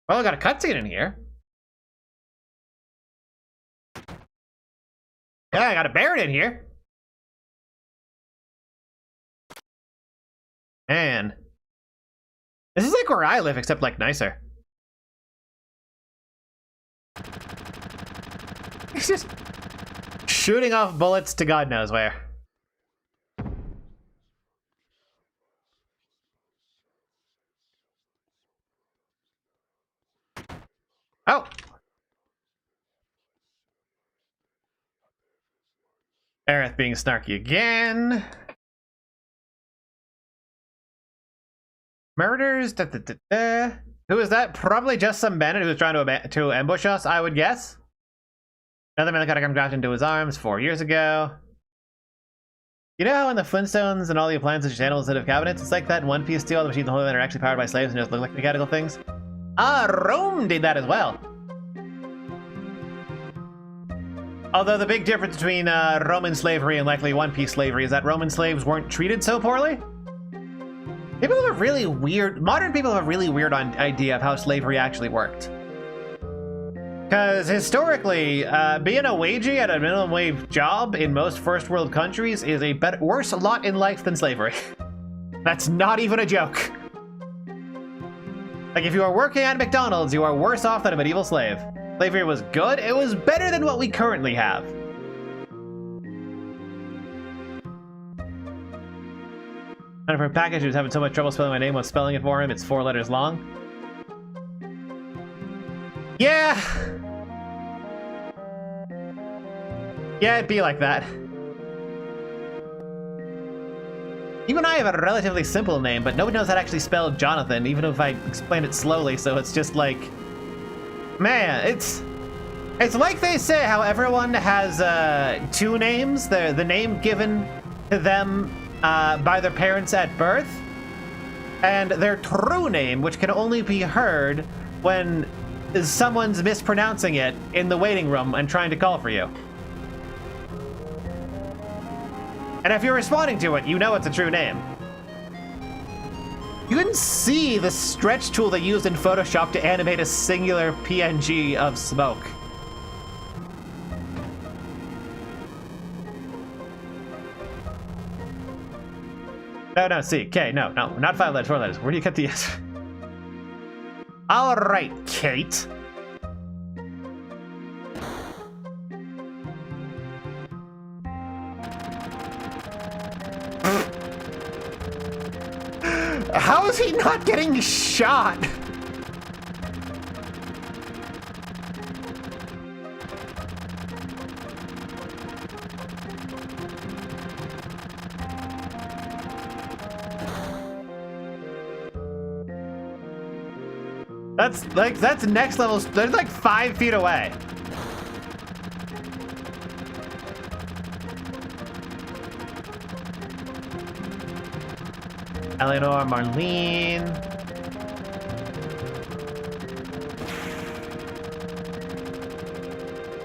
Well, I got a cutscene in here. Yeah, I got a Barrett in here. Man. This is like where I live, except like nicer. It's just shooting off bullets to God knows where. Oh! Aerith being snarky again. Murders. Da, da, da, da. Who is that? Probably just some bandit who was trying to ambush us, I would guess. Another man that got to come crashed into his arms 4 years ago. You know how in the Flintstones and all the appliances just animals that have cabinets? It's like that in One Piece too. All the machines in the Holy Land are actually powered by slaves and just look like mechanical things. Ah, Rome did that as well. Although the big difference between Roman slavery and likely One Piece slavery is that Roman slaves weren't treated so poorly. People have a really weird, modern people have a really weird idea of how slavery actually worked. Because historically, being a wagey at a minimum wage job in most first world countries is a worse lot in life than slavery. That's not even a joke. Like if you are working at McDonald's, you are worse off than a medieval slave. Slavery was good. It was better than what we currently have. And for a package who's having so much trouble spelling my name when spelling it for him, it's 4 letters long. Yeah. Yeah, it'd be like that. Even I have a relatively simple name, but nobody knows how to actually spell Jonathan, even if I explain it slowly, so it's just like... Man, it's like they say how everyone has 2 names. The name given to them by their parents at birth, and their true name, which can only be heard when someone's mispronouncing it in the waiting room and trying to call for you. And if you're responding to it, you know it's a true name. You can see the stretch tool they used in Photoshop to animate a singular PNG of smoke. No, C, K, no, not 5 letters, 4 letters. Where do you get the S? All right, Kate. How is he not getting shot? That's next level. They're like 5 feet away. Eleanor, Marlene.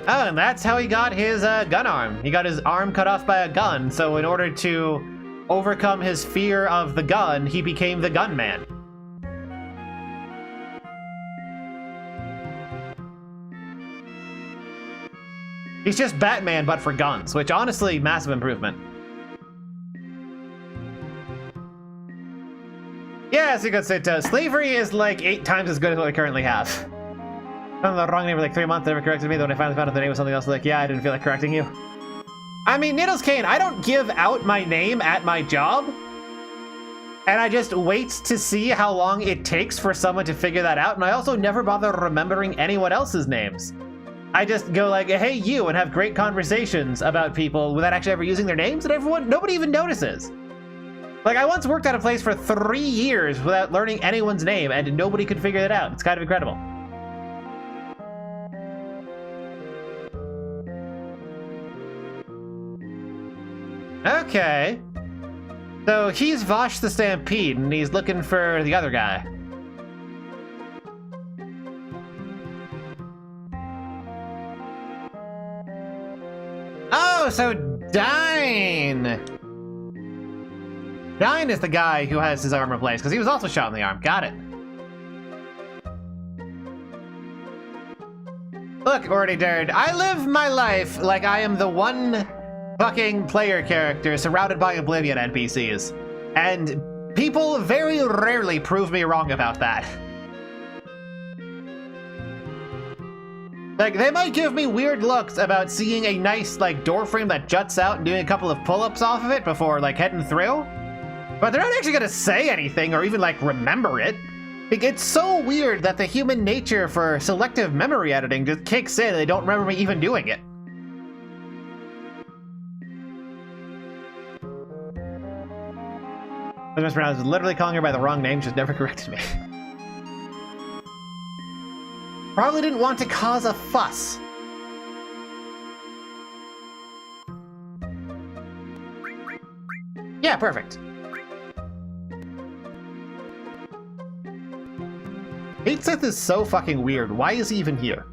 Oh, and that's how he got his gun arm. He got his arm cut off by a gun, so in order to overcome his fear of the gun, he became the gunman. He's just Batman, but for guns, which honestly, massive improvement. Yeah, as you could say, slavery is like 8 times as good as what we currently have. I found the wrong name for like 3 months, they never corrected me, then when I finally found out the name was something else, like, yeah, I didn't feel like correcting you. I mean, Needles Kane, I don't give out my name at my job, and I just wait to see how long it takes for someone to figure that out, and I also never bother remembering anyone else's names. I just go like, hey, you, and have great conversations about people without actually ever using their names, and nobody even notices. Like, I once worked at a place for 3 years without learning anyone's name, and nobody could figure it out. It's kind of incredible. Okay. So he's Vosh the Stampede, and he's looking for the other guy. Oh, so Dine! Dine is the guy who has his arm replaced, because he was also shot in the arm. Got it. Look, Ordy Derd, I live my life like I am the one fucking player character surrounded by Oblivion NPCs. And people very rarely prove me wrong about that. Like, they might give me weird looks about seeing a nice, like, door frame that juts out and doing a couple of pull-ups off of it before, like, heading through. But they're not actually gonna say anything or even, like, remember it. Like, it's so weird that the human nature for selective memory editing just kicks in and they don't remember me even doing it. Miss Brown was literally calling her by the wrong name, she's never corrected me. Probably didn't want to cause a fuss. Yeah, perfect. Sith is so fucking weird. Why is he even here?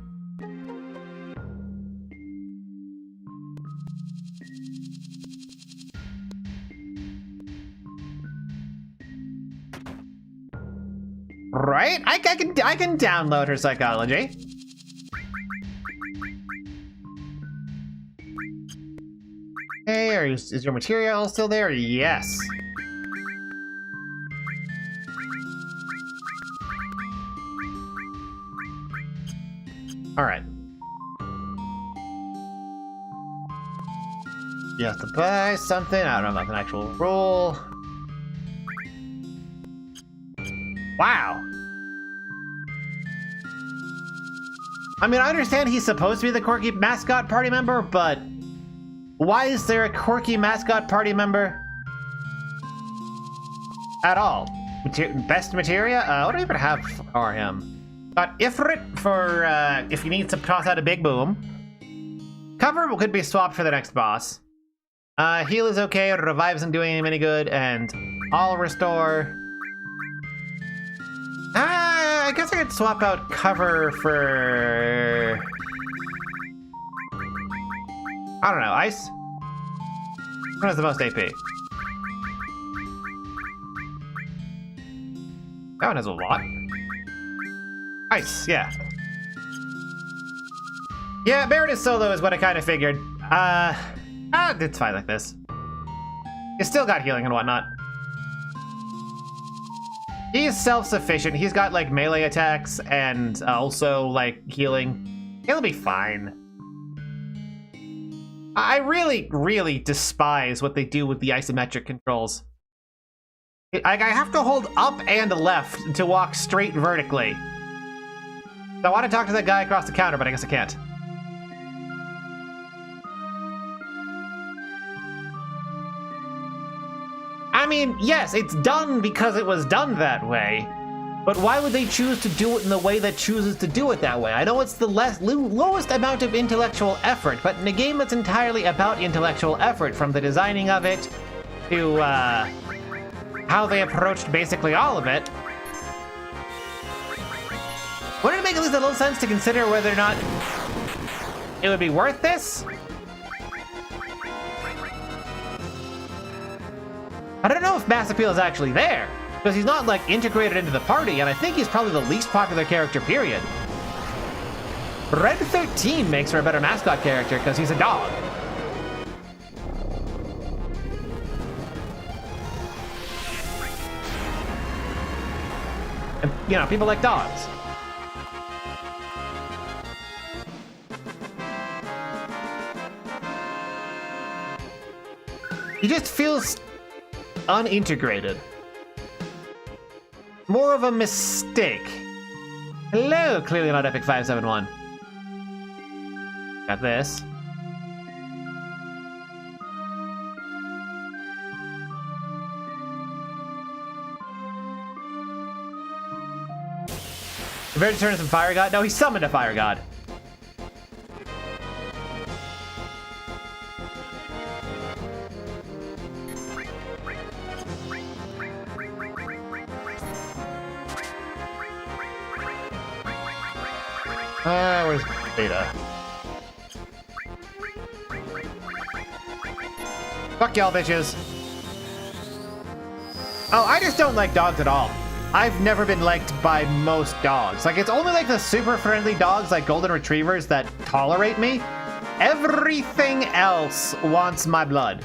Right? I can download her psychology. Hey, is your material still there? Yes. All right. You have to buy something. I don't know about an actual rule. Wow. I mean, I understand he's supposed to be the quirky mascot party member, but why is there a quirky mascot party member at all? Best materia? What do we even have for him? Got Ifrit for if he needs to toss out a big boom. Cover could be swapped for the next boss. Heal is okay, revive isn't doing him any good, and all restore. I guess I could swap out cover for... I don't know, ice? What has the most AP? That one has a lot. Ice, yeah. Yeah, Meredith solo is what I kind of figured. It's fine like this. He's still got healing and whatnot. He's self-sufficient. He's got, like, melee attacks and also, like, healing. He'll be fine. I really, really despise what they do with the isometric controls. I have to hold up and left to walk straight vertically. So I want to talk to that guy across the counter, but I guess I can't. I mean, yes, it's done because it was done that way, but why would they choose to do it in the way that chooses to do it that way? I know it's the lowest amount of intellectual effort, but in a game that's entirely about intellectual effort, from the designing of it to how they approached basically all of it, wouldn't it make at least a little sense to consider whether or not it would be worth this? I don't know if mass appeal is actually there, because he's not, like, integrated into the party, and I think he's probably the least popular character, period. Red 13 makes for a better mascot character, because he's a dog. And, you know, people like dogs. He just feels unintegrated. More of a mistake. Hello, clearly not FF7. Got this. Prepared to turn into some fire god? No, he summoned a fire god. Where's Beta? Fuck y'all, bitches. Oh, I just don't like dogs at all. I've never been liked by most dogs. Like, it's only like the super friendly dogs like golden retrievers that tolerate me. Everything else wants my blood.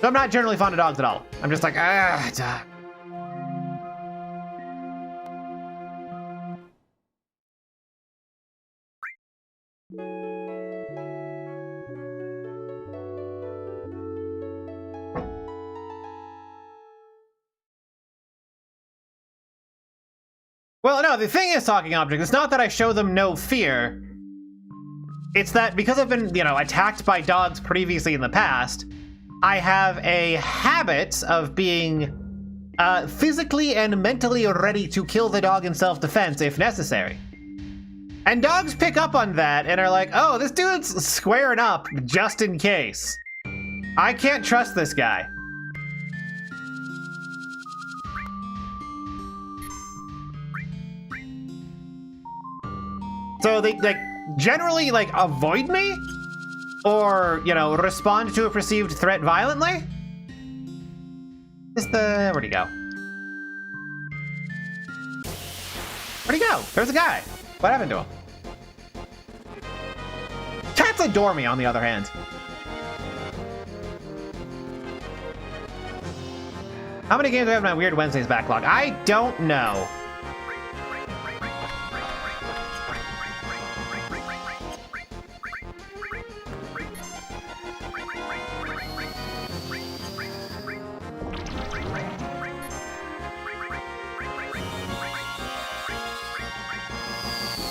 So I'm not generally fond of dogs at all. I'm just like, ah, Well, no, the thing is, talking objects, it's not that I show them no fear. It's that because I've been, attacked by dogs previously in the past, I have a habit of being physically and mentally ready to kill the dog in self-defense if necessary. And dogs pick up on that and are like, oh, this dude's squaring up just in case. I can't trust this guy. So they, generally, avoid me? Or, respond to a perceived threat violently? Where'd he go? Where'd he go? There's a guy. What happened to him? Cats adore me, on the other hand. How many games do I have in my Weird Wednesdays backlog? I don't know.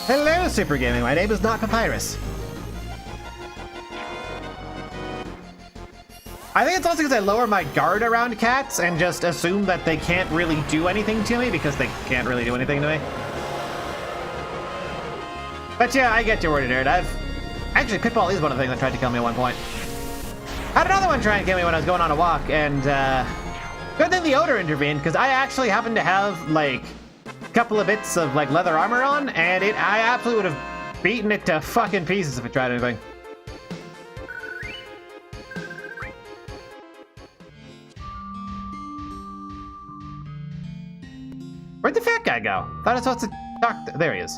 Hello, Super Gaming. My name is not Papyrus. I think it's also because I lower my guard around cats and just assume that they can't really do anything to me because they can't really do anything to me. But yeah, I get you, Wordy Nerd. Actually, Pitbull is one of the things that tried to kill me at one point. I had another one try and kill me when I was going on a walk, and good thing the odor intervened, because I actually happened to have, couple of bits of leather armor on, and I absolutely would have beaten it to fucking pieces if it tried anything. Where'd the fat guy go? Thought I was supposed to talk. There he is.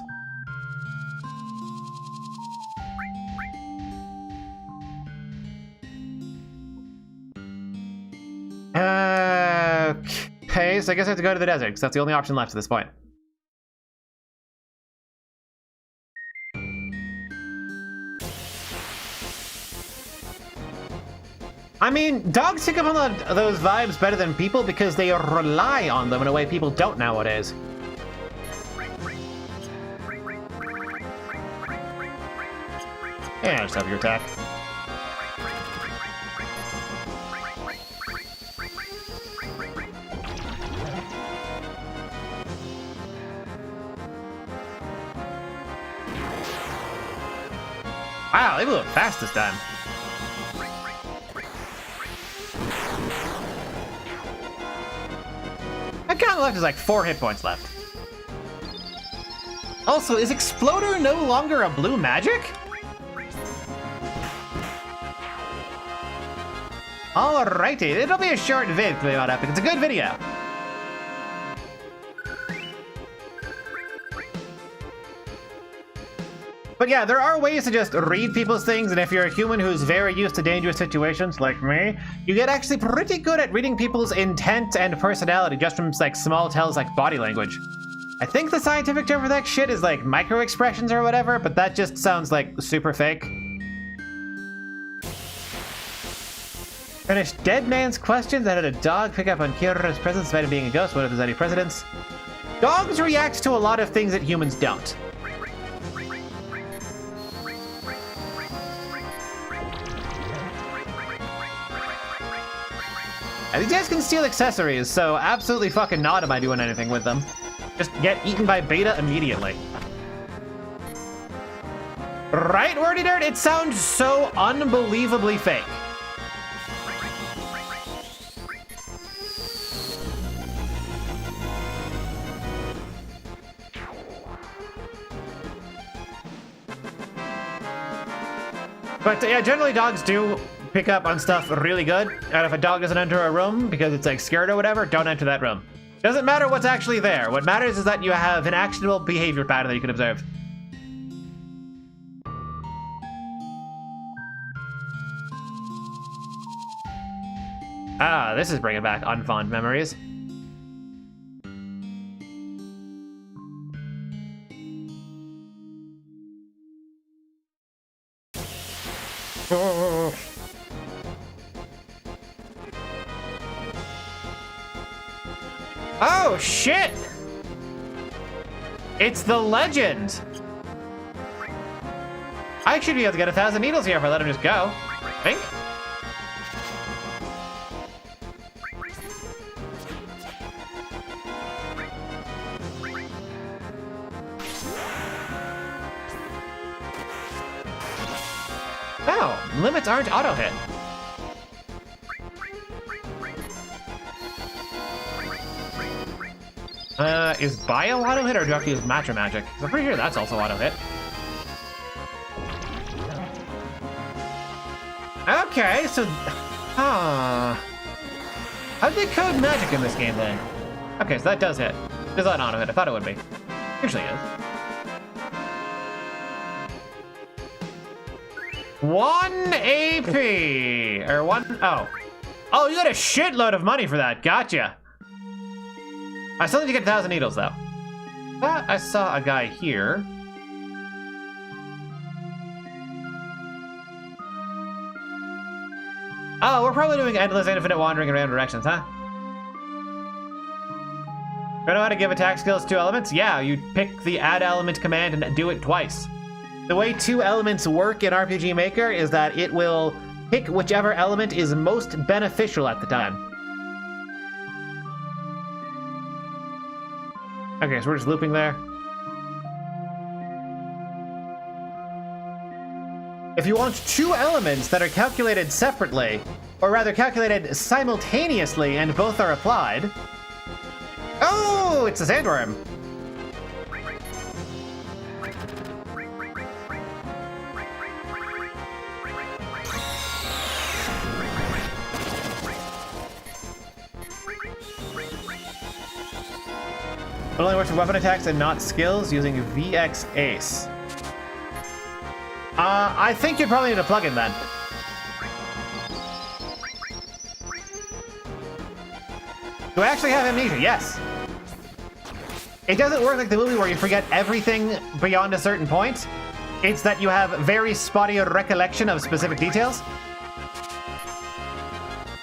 Okay, so I guess I have to go to the desert because that's the only option left at this point. I mean, dogs pick up on those vibes better than people because they rely on them in a way people don't nowadays. Yeah, just have your attack. Wow, they blew it fast this time. That guy on the left is 4 hit points left. Also, is Exploder no longer a blue magic? Alrighty, it'll be a short vid coming on Epic. It's a good video. But yeah, there are ways to just read people's things, and if you're a human who's very used to dangerous situations, like me, you get actually pretty good at reading people's intent and personality just from, small tells like body language. I think the scientific term for that shit is, micro-expressions or whatever, but that just sounds, super fake. Finished Dead Man's Questions. That had a dog pick up on Kira's presence despite him being a ghost. What if there's any precedents? Dogs react to a lot of things that humans don't. These guys can steal accessories, so absolutely fucking not am I doing anything with them. Just get eaten by Beta immediately. Right, Wordy Nerd? It sounds so unbelievably fake. But yeah, generally dogs do pick up on stuff really good. And if a dog doesn't enter a room because it's scared or whatever, don't enter that room. Doesn't matter what's actually there. What matters is that you have an actionable behavior pattern that you can observe. Ah, this is bringing back unfond memories. Oh, shit! It's the legend! I should be able to get 1,000 needles here if I let him just go. I think. Oh, limits aren't auto-hit. Is Bio auto-hit or do I have to use Matcha Magic? Because I'm pretty sure that's also auto-hit. Okay, so... How do they code magic in this game then? Okay, so that does hit. Does that auto-hit? I thought it would be. Usually is. 1 AP! Or 1... Oh. Oh, you got a shitload of money for that. Gotcha. I still need to get 1,000 needles, though. I saw a guy here. Oh, we're probably doing endless infinite wandering in random directions, huh? You know how to give attack skills 2 elements? Yeah, you pick the add element command and do it twice. The way 2 elements work in RPG Maker is that it will pick whichever element is most beneficial at the time. Okay, so we're just looping there. If you want 2 elements that are calculated separately, or rather calculated simultaneously and both are applied... Oh, it's a sandworm! It only works with weapon attacks and not skills using VX Ace. I think you probably need a plugin then. Do I actually have amnesia? Yes. It doesn't work like the movie where you forget everything beyond a certain point. It's that you have very spotty recollection of specific details.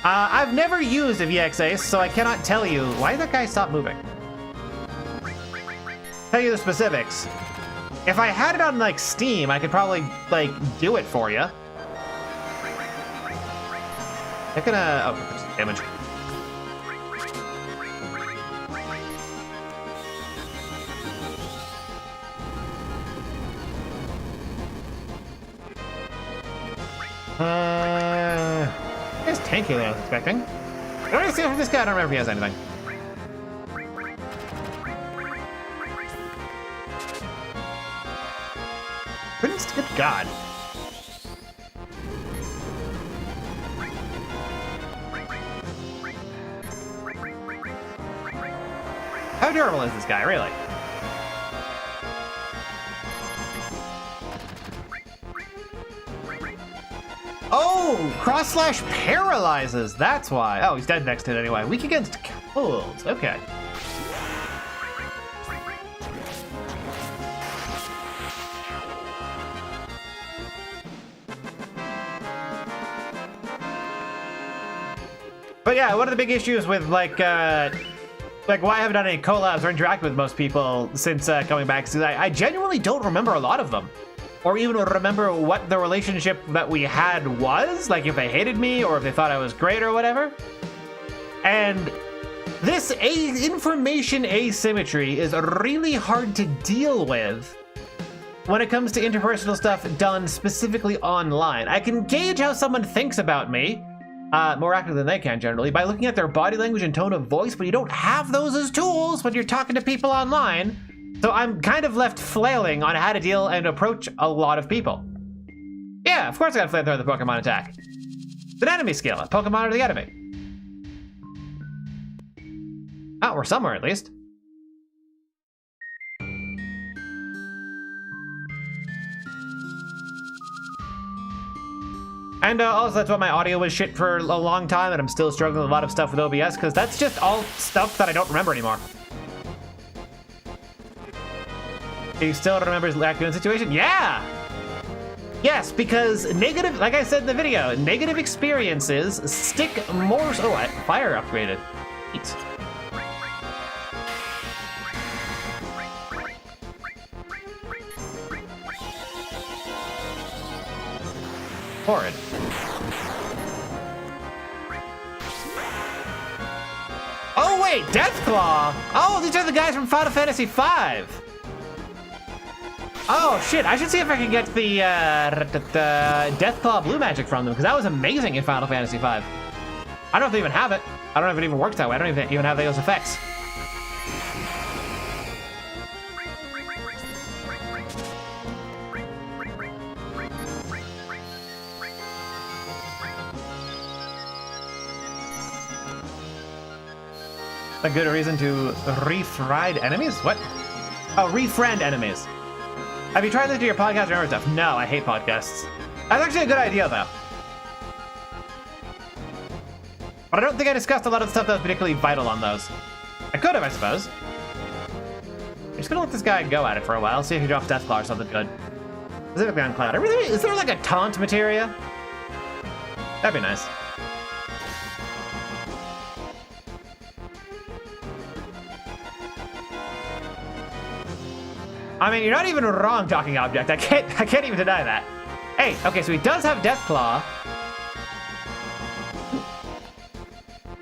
I've never used a VX Ace, so I cannot tell you. Why did that guy stop moving? Tell you the specifics. If I had it on like Steam, I could probably like do it for you. They're gonna damage. It's tankier than I was expecting. Let me see if this guy. I don't remember if he has anything. Good God. How durable is this guy, really? Oh, cross slash paralyzes. That's why. Oh, he's dead next to it anyway. Weak against colds. Okay. But yeah, one of the big issues with like why I haven't done any collabs or interacted with most people since coming back is I genuinely don't remember a lot of them. Or even remember what the relationship that we had was, like if they hated me or if they thought I was great or whatever. And this information asymmetry is really hard to deal with when it comes to interpersonal stuff done specifically online. I can gauge how someone thinks about me, more active than they can generally, by looking at their body language and tone of voice, but you don't have those as tools when you're talking to people online. So I'm kind of left flailing on how to deal and approach a lot of people. Yeah, of course I got flamethrower the Pokemon attack. It's an enemy skill, a Pokemon or the enemy. Oh, we're somewhere at least. And also that's why my audio was shit for a long time and I'm still struggling with a lot of stuff with OBS because that's just all stuff that I don't remember anymore. Do you still remember his raccoon situation? Yeah! Yes, because negative, like I said in the video, negative experiences stick more. Oh, fire upgraded. Neat. forward. Oh wait, Deathclaw! Oh, these are the guys from Final Fantasy V! Oh shit, I should see if I can get the Deathclaw blue magic from them, because that was amazing in Final Fantasy V. I don't know if they even have it. I don't know if it even works that way. I don't even have those effects. A good reason to refried enemies? What? Oh, refriend enemies. Have you tried listening to your podcast or other stuff? No, I hate podcasts. That's actually a good idea, though. But I don't think I discussed a lot of the stuff that was particularly vital on those. I could have, I suppose. I'm just gonna let this guy go at it for a while, see if he drops Deathclaw or something good. Specifically on Cloud. Is there like a taunt materia? That'd be nice. I mean, you're not even wrong, Talking Object. I can't even deny that. Hey, okay, so he does have Deathclaw.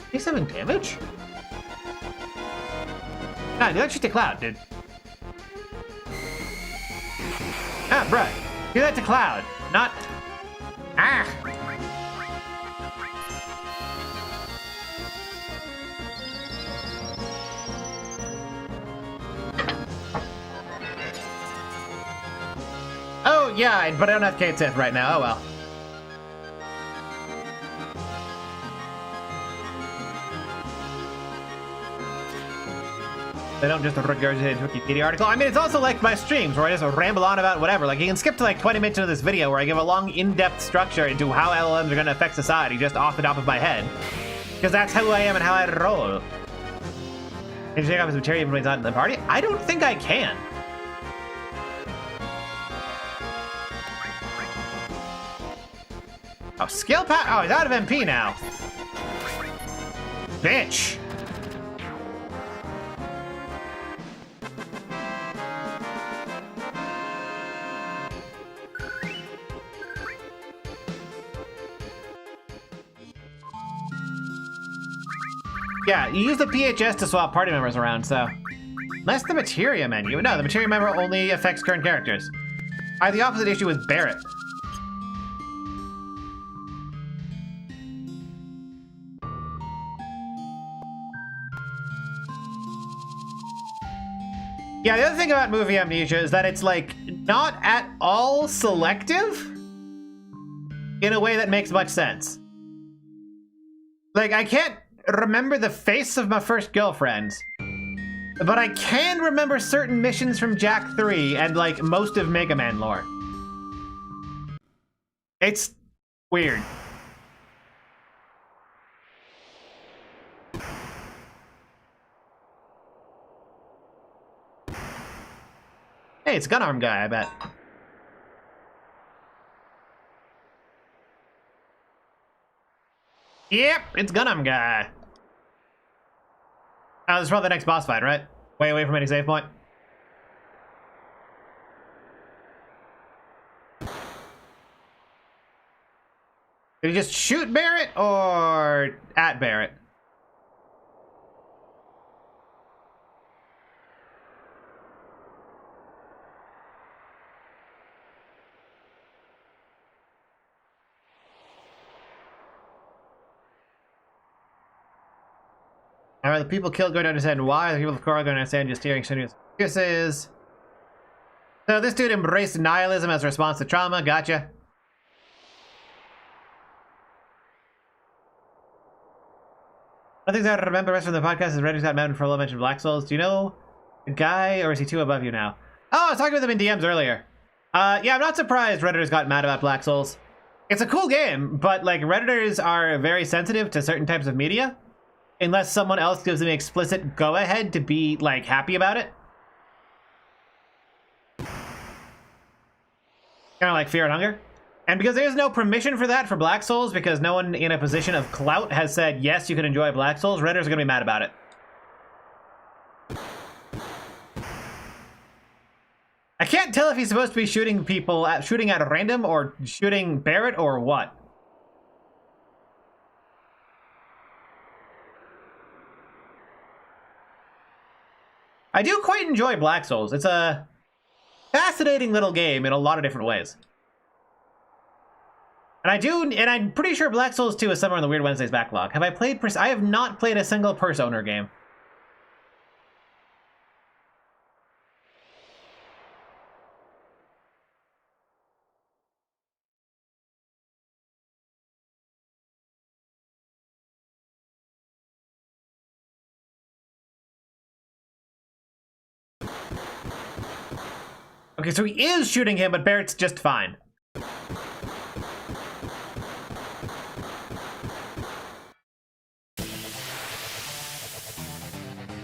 27 damage? Nah, do that shit to Cloud, dude. Ah, bruh. Do that to Cloud, not... Ah! Oh, yeah, but I don't have K-Tip right now. Oh, well. They don't just regurgitate a Wikipedia article. I mean, it's also like my streams where I just ramble on about whatever. Like, you can skip to like 20 minutes into this video where I give a long, in-depth structure into how LLMs are going to affect society just off the top of my head. Because that's who I am and how I roll. Can you take off his materia when he's not in the party? I don't think I can. Oh, skill pack. Oh, he's out of MP now. Bitch. Yeah, you use the PHS to swap party members around, so... Unless the materia menu. No, the materia member only affects current characters. I have the opposite issue with Barret. Yeah, the other thing about movie amnesia is that it's, like, not at all selective in a way that makes much sense. Like, I can't remember the face of my first girlfriend, but I can remember certain missions from Jak 3 and, like, most of Mega Man lore. It's weird. Hey, it's Gunarm guy, I bet. Yep, it's Gunarm guy. Oh, this is probably the next boss fight, right? Way away from any save point. Did he just shoot Barret or at Barret? Are the people killed going to understand why? The people of Korra going to understand just hearing strenuous excuses. So this dude embraced nihilism as a response to trauma. Gotcha. I think I remember the rest of the podcast is Redditor's got mad for a little mention of Black Souls. Do you know the guy, or is he too above you now? Oh, I was talking with him in DMs earlier. Yeah, I'm not surprised Redditor's got mad about Black Souls. It's a cool game, but like Redditors are very sensitive to certain types of media. Unless someone else gives them an explicit go-ahead to be, like, happy about it. Kind of like Fear and Hunger. And because there's no permission for that for Black Souls, because no one in a position of clout has said, yes, you can enjoy Black Souls, Redditors are going to be mad about it. I can't tell if he's supposed to be shooting people shooting at random or shooting Barrett or what. I do quite enjoy Black Souls. It's a fascinating little game in a lot of different ways. And I'm pretty sure Black Souls 2 is somewhere in the Weird Wednesdays backlog. Have I played I have not played a single Persona game. Okay, so he is shooting him, but Barrett's just fine.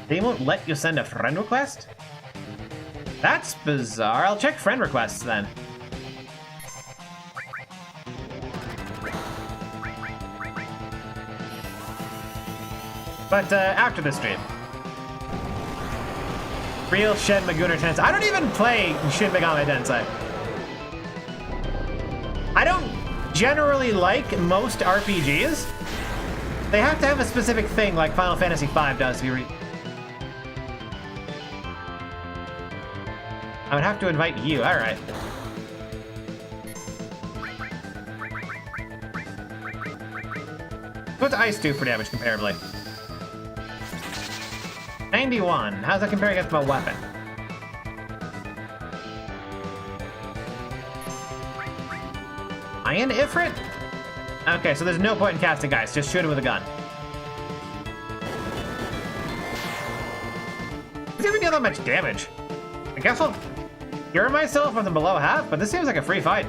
They won't let you send a friend request? That's bizarre. I'll check friend requests then. But after the stream. Real Shin Megami Tensei. I don't even play Shin Megami Tensei. I don't generally like most RPGs. They have to have a specific thing like Final Fantasy V does to be I would have to invite you, alright. What's ice do for damage comparably? 91. How's that compare against my weapon? Iron Ifrit? Okay, so there's no point in casting ice. Just shoot him with a gun. Doesn't even deal that much damage. I guess I'll cure myself from the below half, but this seems like a free fight.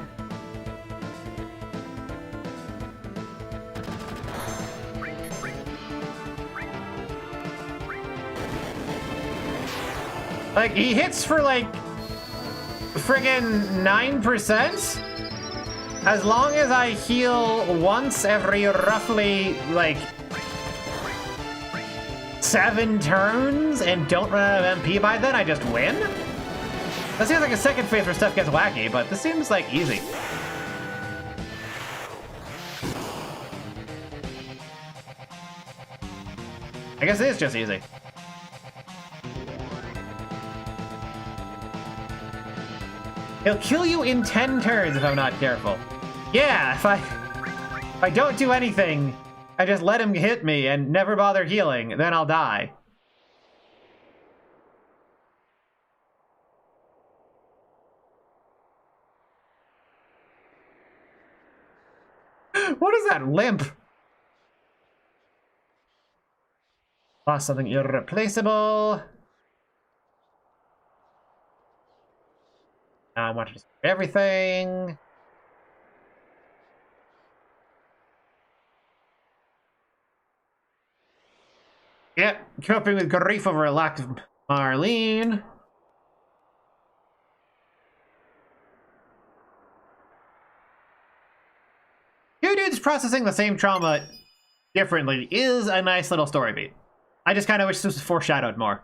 Like, he hits for, like, friggin' 9%? As long as I heal once every roughly, like, 7 turns and don't run out of MP by then, I just win? That seems like a second phase where stuff gets wacky, but this seems, like, easy. I guess it is just easy. He'll kill you in 10 turns if I'm not careful. Yeah, if I don't do anything, I just let him hit me and never bother healing, then I'll die. What is that limp? Lost something irreplaceable. I want to destroy everything. Yep, coping with grief over a lack of Marlene. Two dudes processing the same trauma differently is a nice little story beat. I just kind of wish this was foreshadowed more.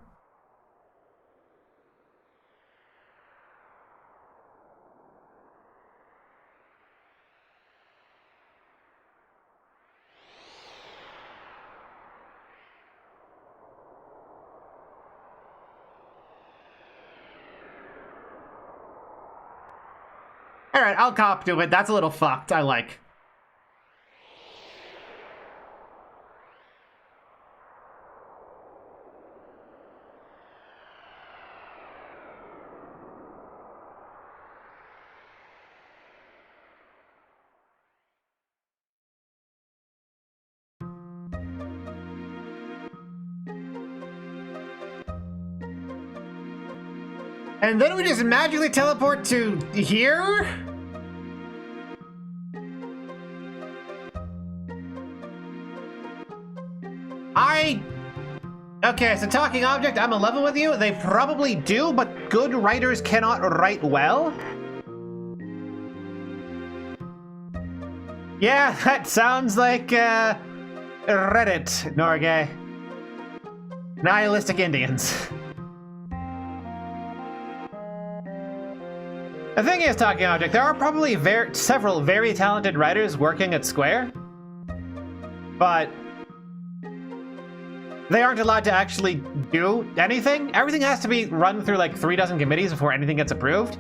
Alright, I'll cop to it. That's a little fucked. I like. And then we just magically teleport to here? Okay, so talking object, I'm in level with you. They probably do, but good writers cannot write well. Yeah, that sounds like, Reddit, Norgay. Nihilistic Indians. The thing is, Talking Object, there are probably several very talented writers working at Square, but they aren't allowed to actually do anything. Everything has to be run through like 36 committees before anything gets approved,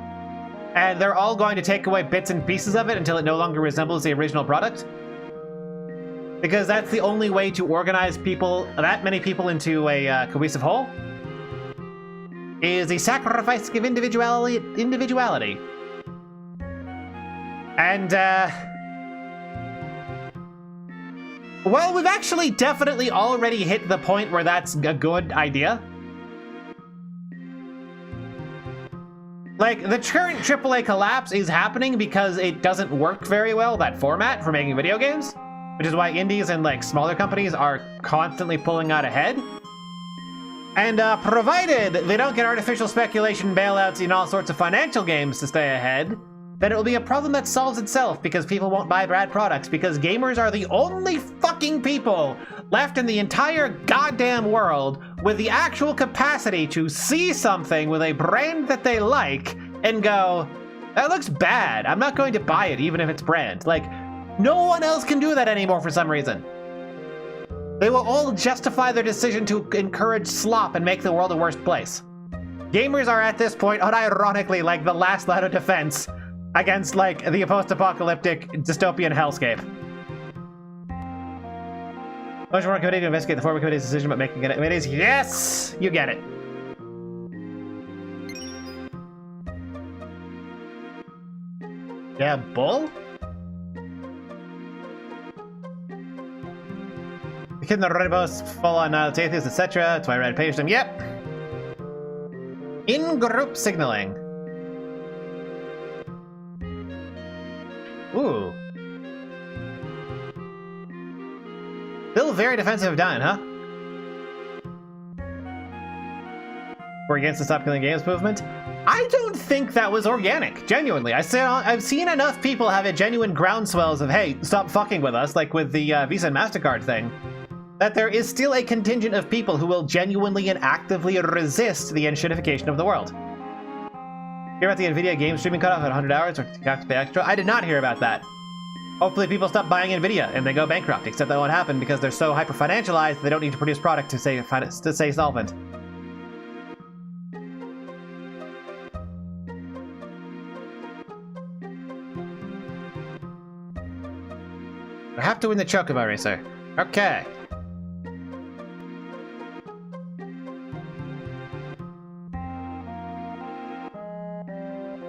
and they're all going to take away bits and pieces of it until it no longer resembles the original product. Because that's the only way to organize people, that many people, into a cohesive whole, is the sacrifice of individuality. And, well, we've actually definitely already hit the point where that's a good idea. Like, the current AAA collapse is happening because it doesn't work very well, that format, for making video games. Which is why indies and, like, smaller companies are constantly pulling out ahead. And, provided they don't get artificial speculation bailouts in all sorts of financial games to stay ahead, then it will be a problem that solves itself because people won't buy bad products, because gamers are the only fucking people left in the entire goddamn world with the actual capacity to see something with a brand that they like and go, that looks bad, I'm not going to buy it even if it's brand. Like, no one else can do that anymore for some reason. They will all justify their decision to encourage slop and make the world a worse place. Gamers are at this point, unironically, like the last line of defense against, like, the post-apocalyptic dystopian hellscape. Motion for committee to investigate the former committee's decision about making it committees. Yes! You get it. Yeah, bull? The kid in the red post, full on atheists, etc. That's why I read page them. Yep. In-group signaling. Ooh. Still very defensive of Dying, huh? We're against the Stop Killing Games movement. I don't think that was organic, genuinely. I've seen enough people have a genuine groundswells of, hey, stop fucking with us, like with the Visa and MasterCard thing, that there is still a contingent of people who will genuinely and actively resist the enshittification of the world. Hear about the NVIDIA game streaming cutoff at 100 hours, or you have to pay extra? I did not hear about that. Hopefully people stop buying NVIDIA and they go bankrupt, except that won't happen because they're so hyper-financialized they don't need to produce product to stay solvent. I have to win the Chocobo Racer. Okay.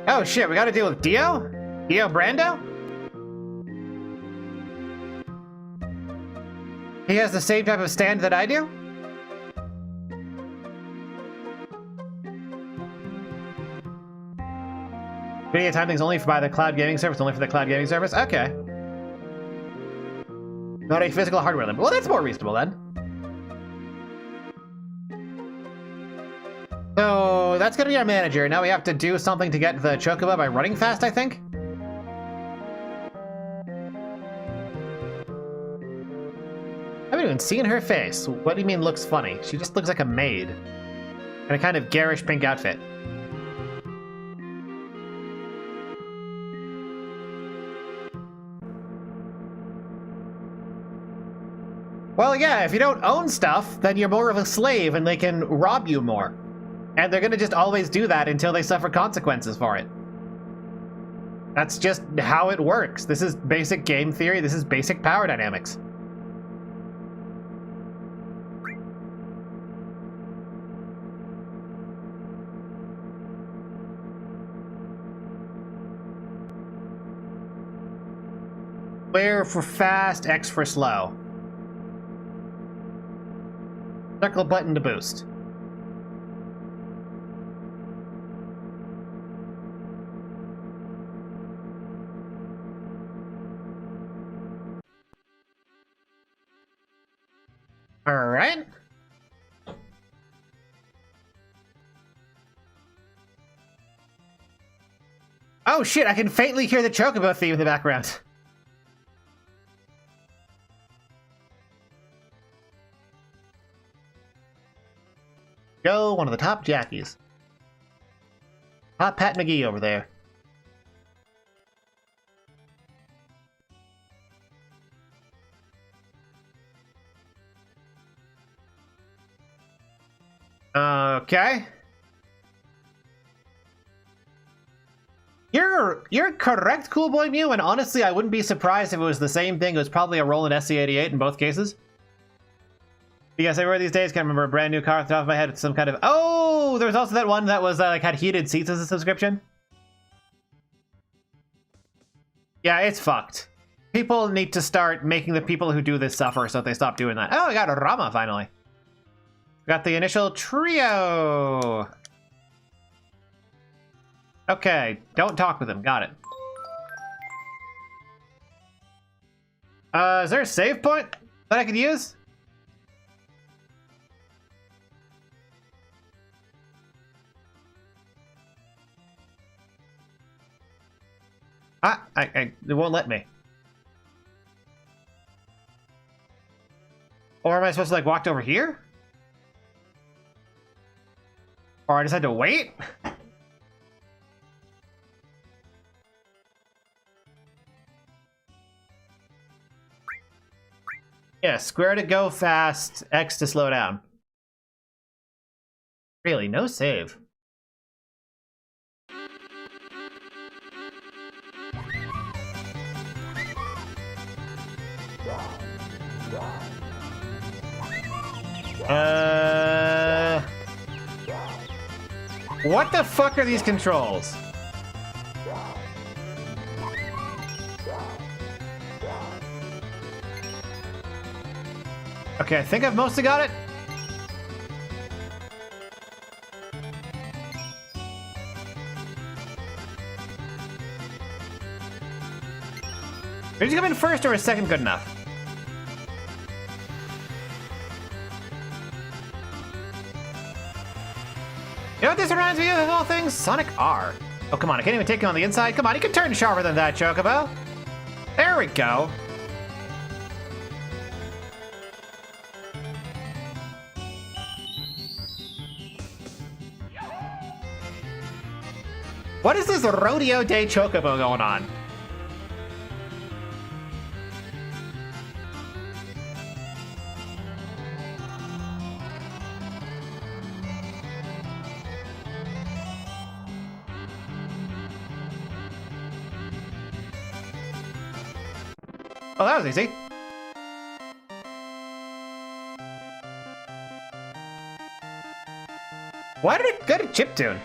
Oh shit, we gotta deal with Dio? Dio Brando? He has the same type of stand that I do? Video time things only by the cloud gaming service, only for the cloud gaming service? Okay. Not a physical hardware limit. Well, that's more reasonable then. So that's gonna be our manager. Now we have to do something to get the Chocobo by running fast, I think. I haven't even seen her face. What do you mean looks funny? She just looks like a maid. In a kind of garish pink outfit. Well, yeah, if you don't own stuff, then you're more of a slave and they can rob you more. And they're gonna just always do that until they suffer consequences for it. That's just how it works. This is basic game theory. This is basic power dynamics. Square for fast, X for slow. Circle button to boost. All right. Oh shit, I can faintly hear the Chocobo theme in the background. Go, one of the top jackies. Hot Pat McGee over there. Okay. You're correct, Cool Boy Mew, and honestly, I wouldn't be surprised if it was the same thing. It was probably a roll in SC88 in both cases. Because everywhere these days, can't remember a brand new car off the top of my head. It's some kind of... Oh, there was also that one that was like had heated seats as a subscription. Yeah, it's fucked. People need to start making the people who do this suffer so they stop doing that. Oh, we got a Rama finally. Got the initial trio. Okay, don't talk with him. Got it. Is there a save point that I could use? It won't let me. Or am I supposed to, like, walk over here? Or I just had to wait? Yeah, square to go fast, X to slow down. Really, no save. What the fuck are these controls? Okay, I think I've mostly got it. Did you come in first or is second good enough? You know what this reminds me of all things? Sonic R. Oh, come on, I can't even take him on the inside. Come on, you can turn sharper than that, Chocobo. There we go. What is this Rodeo Day Chocobo going on? Oh, that was easy. Why did it go to chiptune?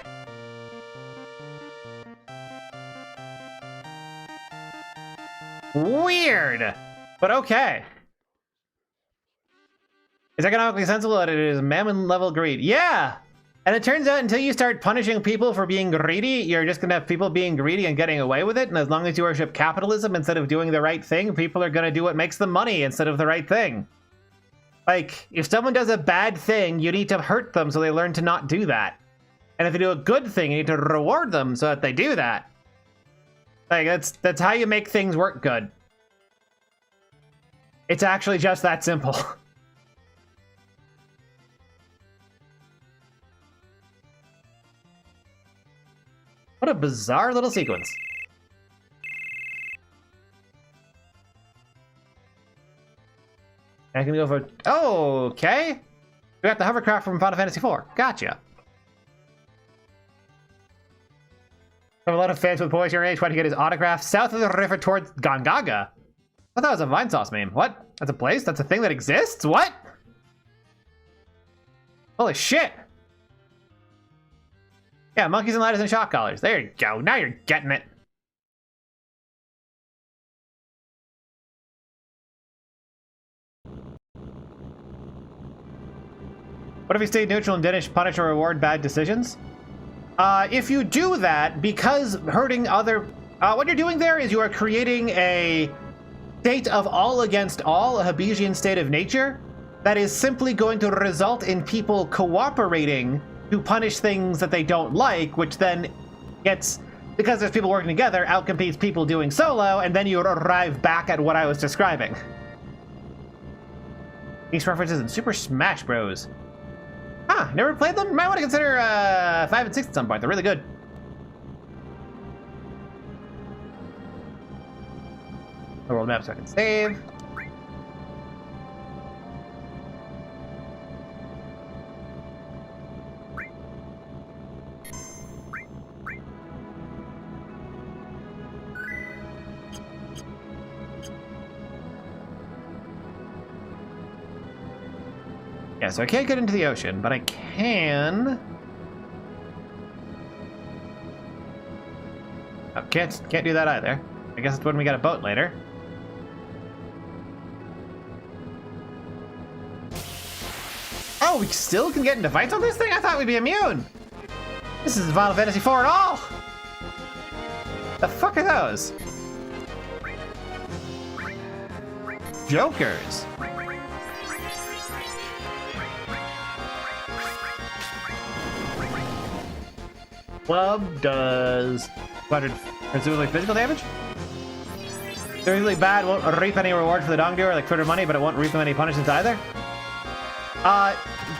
Weird, but okay. It's economically sensible that it is mammon level greed. Yeah, and it turns out until you start punishing people for being greedy, you're just gonna have people being greedy and getting away with it. And as long as you worship capitalism instead of doing the right thing, people are gonna do what makes them money instead of the right thing. Like, if someone does a bad thing, you need to hurt them so they learn to not do that. And if they do a good thing, you need to reward them so that they do that. Like, that's how you make things work good. It's actually just that simple. What a bizarre little sequence. I can go for... Oh, okay. We got the hovercraft from Final Fantasy IV. Gotcha. I have a lot of fans with boys your age trying to get his autograph south of the river towards Gongaga. I thought that was a Vine Sauce meme. What? That's a place? That's a thing that exists? What? Holy shit. Yeah, monkeys and ladders and shock collars. There you go. Now you're getting it. What if you stay neutral and didn't punish or reward bad decisions? If you do that, because hurting other... what you're doing there is you are creating a state of all against all, a Hobbesian state of nature, that is simply going to result in people cooperating to punish things that they don't like, which then gets, because there's people working together, outcompetes people doing solo, and then you arrive back at what I was describing. These references in Super Smash Bros. Huh, never played them? Might want to consider 5 and 6 at some point. They're really good. The world map so I can save. Yeah, so I can't get into the ocean, but I can... Oh, can't do that either. I guess it's when we get a boat later. Oh, we still can get into fights on this thing? I thought we'd be immune. This is Final Fantasy IV at all. The fuck are those? Jokers. Club does 200 presumably physical damage. They're really bad, won't reap any reward for the Dongdoer, like Twitter money, but it won't reap them any punishments either.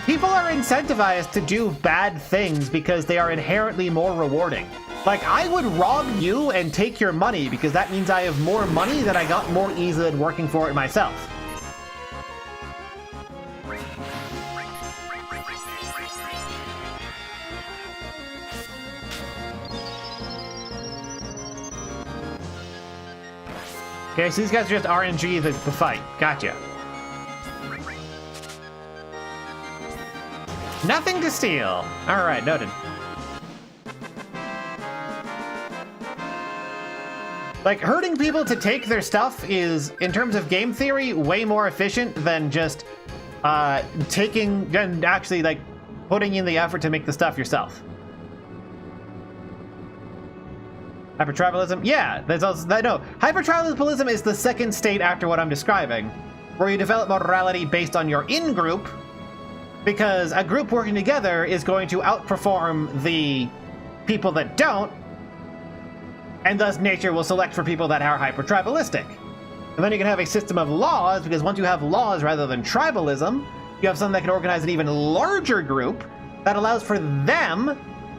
People are incentivized to do bad things because they are inherently more rewarding. Like, I would rob you and take your money because that means I have more money that I got more easily than working for it myself. Okay, so these guys are just RNG the fight. Gotcha. Nothing to steal. All right, noted. Like, hurting people to take their stuff is, in terms of game theory, way more efficient than just taking and actually like putting in the effort to make the stuff yourself. Hypertribalism? Yeah, there's also no. Hypertribalism is the second state after what I'm describing, where you develop morality based on your in-group, because a group working together is going to outperform the people that don't, and thus nature will select for people that are hyper-tribalistic. And then you can have a system of laws, because once you have laws rather than tribalism, you have something that can organize an even larger group that allows for them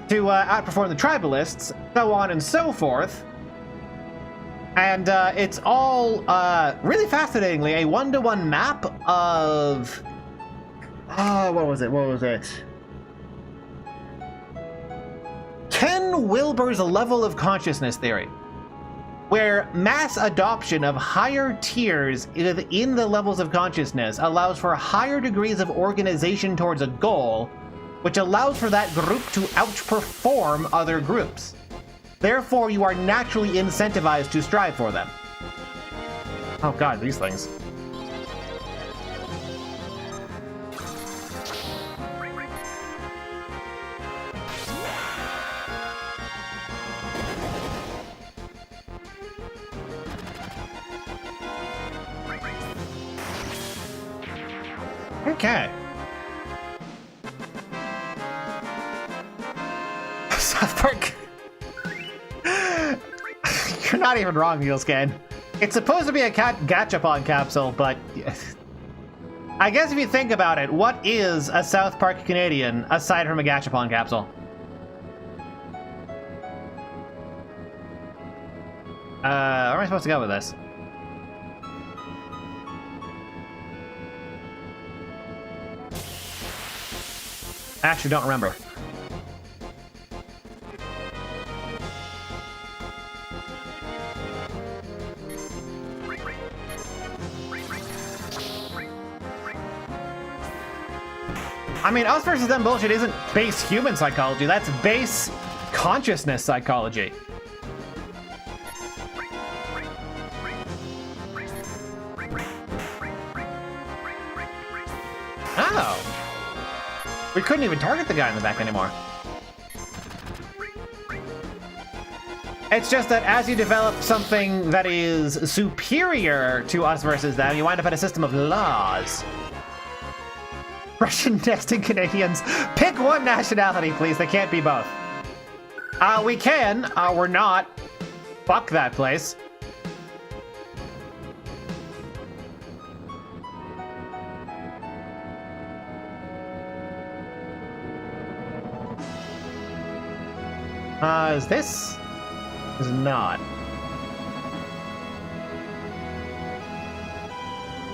to outperform the tribalists, so on and so forth. And it's all really fascinatingly a one-to-one map of... what was it? Ken Wilber's level of consciousness theory, where mass adoption of higher tiers in the levels of consciousness allows for higher degrees of organization towards a goal, which allows for that group to outperform other groups. Therefore, you are naturally incentivized to strive for them. Oh god, these things. Okay. South Park. You're not even wrong, Mulescan. It's supposed to be a Gachapon capsule, but I guess if you think about it, what is a South Park Canadian aside from a Gachapon capsule? Where am I supposed to go with this? I actually don't remember. I mean, us versus them bullshit isn't base human psychology, that's base consciousness psychology. Oh. We couldn't even target the guy in the back anymore. It's just that as you develop something that is superior to us versus them, you wind up in a system of laws. Russian nesting Canadians. Pick one nationality, please. They can't be both. We can. We're not. Fuck that place. Is this? Is not.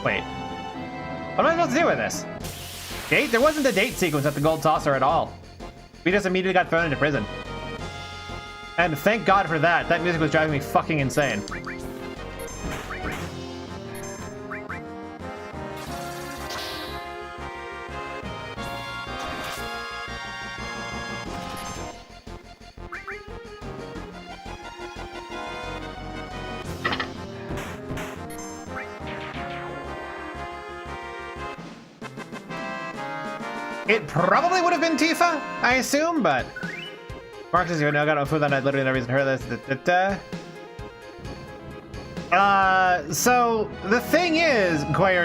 Wait. What am I supposed to do with this? Date? There wasn't a date sequence at the Gold Saucer at all. We just immediately got thrown into prison. And thank God for that. That music was driving me fucking insane. It probably would have been Tifa, I assume, but... Mark says, you know, I got no food that I literally no reason to hurt this. So, the thing is, Quayer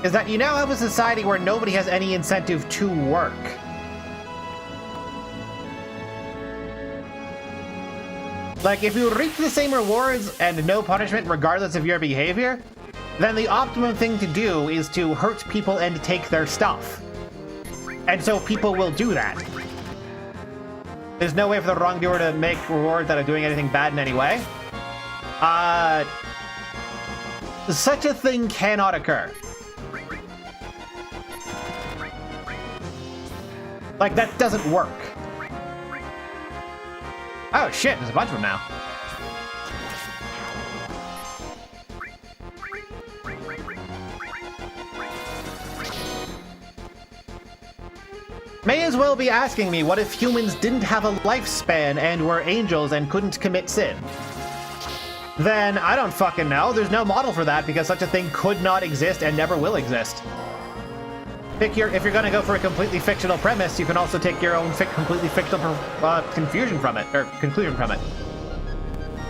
is that you now have a society where nobody has any incentive to work. Like, if you reap the same rewards and no punishment regardless of your behavior, then the optimum thing to do is to hurt people and take their stuff. And so people will do that. There's no way for the wrongdoer to make rewards that are doing anything bad in any way. Such a thing cannot occur. Like, that doesn't work. Oh shit, there's a bunch of them now. May as well be asking me, what if humans didn't have a lifespan and were angels and couldn't commit sin? Then I don't fucking know. There's no model for that because such a thing could not exist and never will exist. If you're gonna go for a completely fictional premise, you can also take your own completely fictional conclusion from it.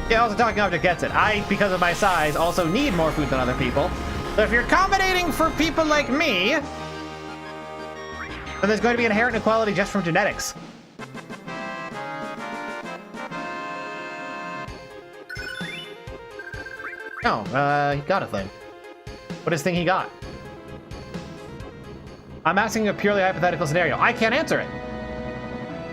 Yeah, also talking object gets it. I, because of my size, also need more food than other people. So if you're accommodating for people like me, then there's going to be inherent inequality just from genetics. Oh, he got a thing. What is thing he got? I'm asking a purely hypothetical scenario. I can't answer it.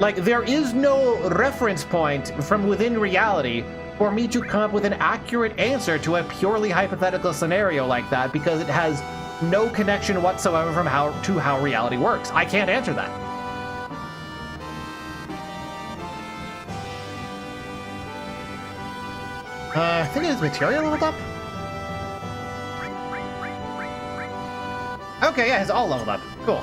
Like, there is no reference point from within reality for me to come up with an accurate answer to a purely hypothetical scenario like that because it has no connection whatsoever from how reality works. I can't answer that. I think it's material leveled up. Okay, yeah, it's all leveled up. Cool.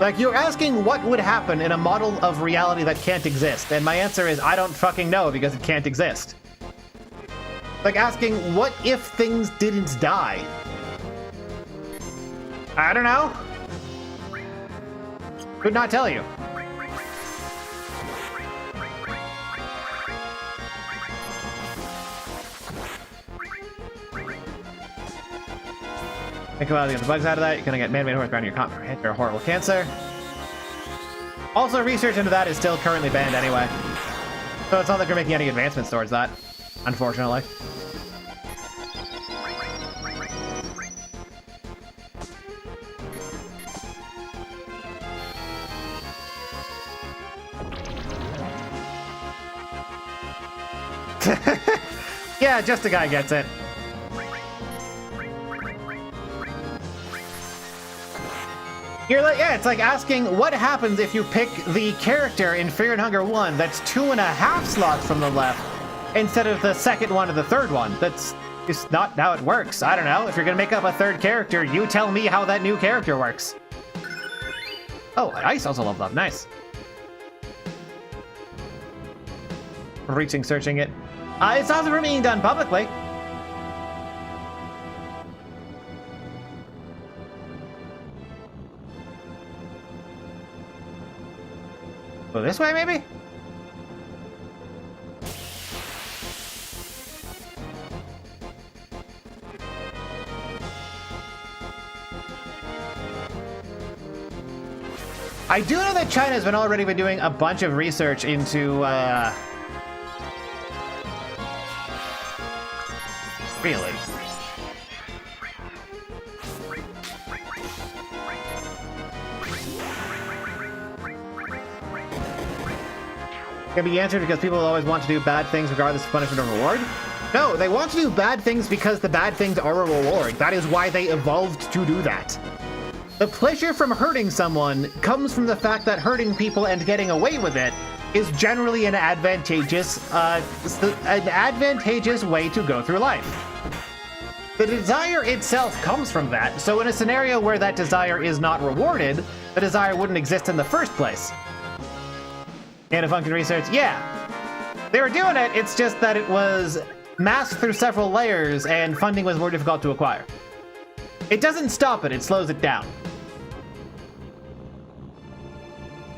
Like, you're asking what would happen in a model of reality that can't exist, and my answer is I don't fucking know because it can't exist. Like asking, what if things didn't die? I don't know. Could not tell you. Think about getting the bugs out of that. You're gonna get man-made horse around your comp for a horrible cancer. Also, research into that is still currently banned anyway. So it's not like you're making any advancements towards that, unfortunately. Yeah, just a guy gets it. You're like, yeah, it's like asking what happens if you pick the character in Fear and Hunger 1 that's 2.5 slots from the left instead of the second one or the third one. That's just not how it works. I don't know. If you're gonna make up a third character, you tell me how that new character works. Oh, Ice also leveled up. Nice. Reaching, searching it. It's also from being done publicly. Go this way, maybe? I do know that China has already been doing a bunch of research into, really? Can be answered because people always want to do bad things regardless of punishment or reward? No, they want to do bad things because the bad things are a reward. That is why they evolved to do that. The pleasure from hurting someone comes from the fact that hurting people and getting away with it is generally an advantageous way to go through life. The desire itself comes from that, so in a scenario where that desire is not rewarded, the desire wouldn't exist in the first place. And Function Research, yeah. They were doing it, it's just that it was masked through several layers and funding was more difficult to acquire. It doesn't stop it slows it down.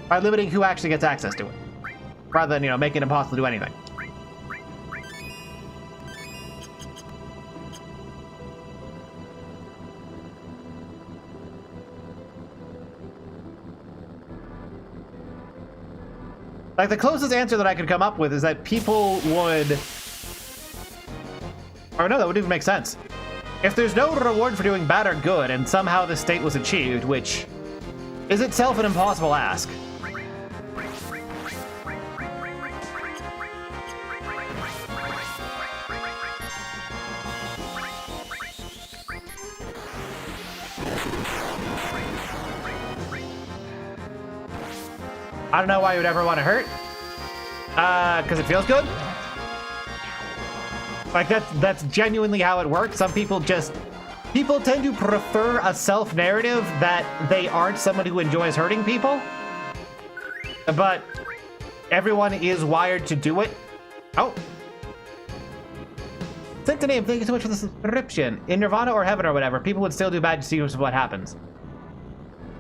By limiting who actually gets access to it. Rather than, you know, making it impossible to do anything. Like, the closest answer that I could come up with is that people would... Or no, that wouldn't even make sense. If there's no reward for doing bad or good, and somehow the state was achieved, which is itself an impossible ask. I don't know why you would ever want to hurt. Because it feels good. Like, that's genuinely how it works. Some people people tend to prefer a self-narrative that they aren't someone who enjoys hurting people. But everyone is wired to do it. Oh. Sent to name, thank you so much for the subscription. In Nirvana or Heaven or whatever, people would still do bad to see what happens.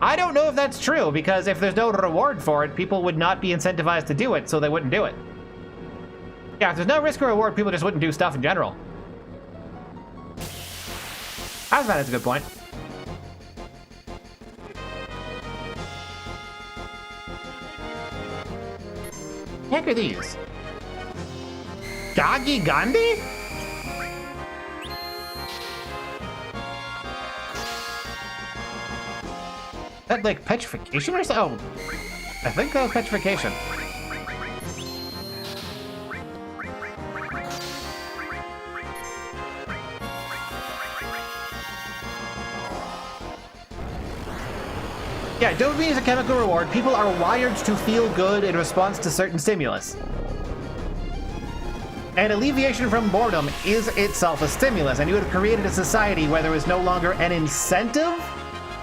I don't know if that's true, because if there's no reward for it, people would not be incentivized to do it, so they wouldn't do it. Yeah, if there's no risk or reward, people just wouldn't do stuff in general. That's a good point. What the heck are these? Gagi Gandhi? Is that like petrification or something? Oh, I think that was petrification. Yeah, dopamine is a chemical reward. People are wired to feel good in response to certain stimulus. And alleviation from boredom is itself a stimulus, and you would have created a society where there was no longer an incentive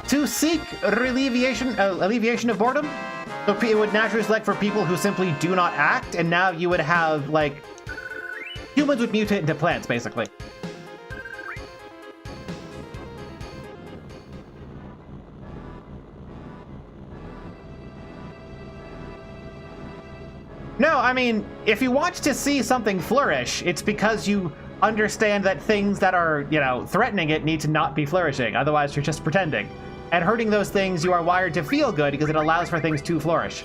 to seek alleviation of boredom. So it would naturally select for people who simply do not act, and now you would have, like, humans would mutate into plants, basically. No, I mean, if you want to see something flourish, it's because you understand that things that are, you know, threatening it need to not be flourishing. Otherwise, you're just pretending. And hurting those things, you are wired to feel good because it allows for things to flourish.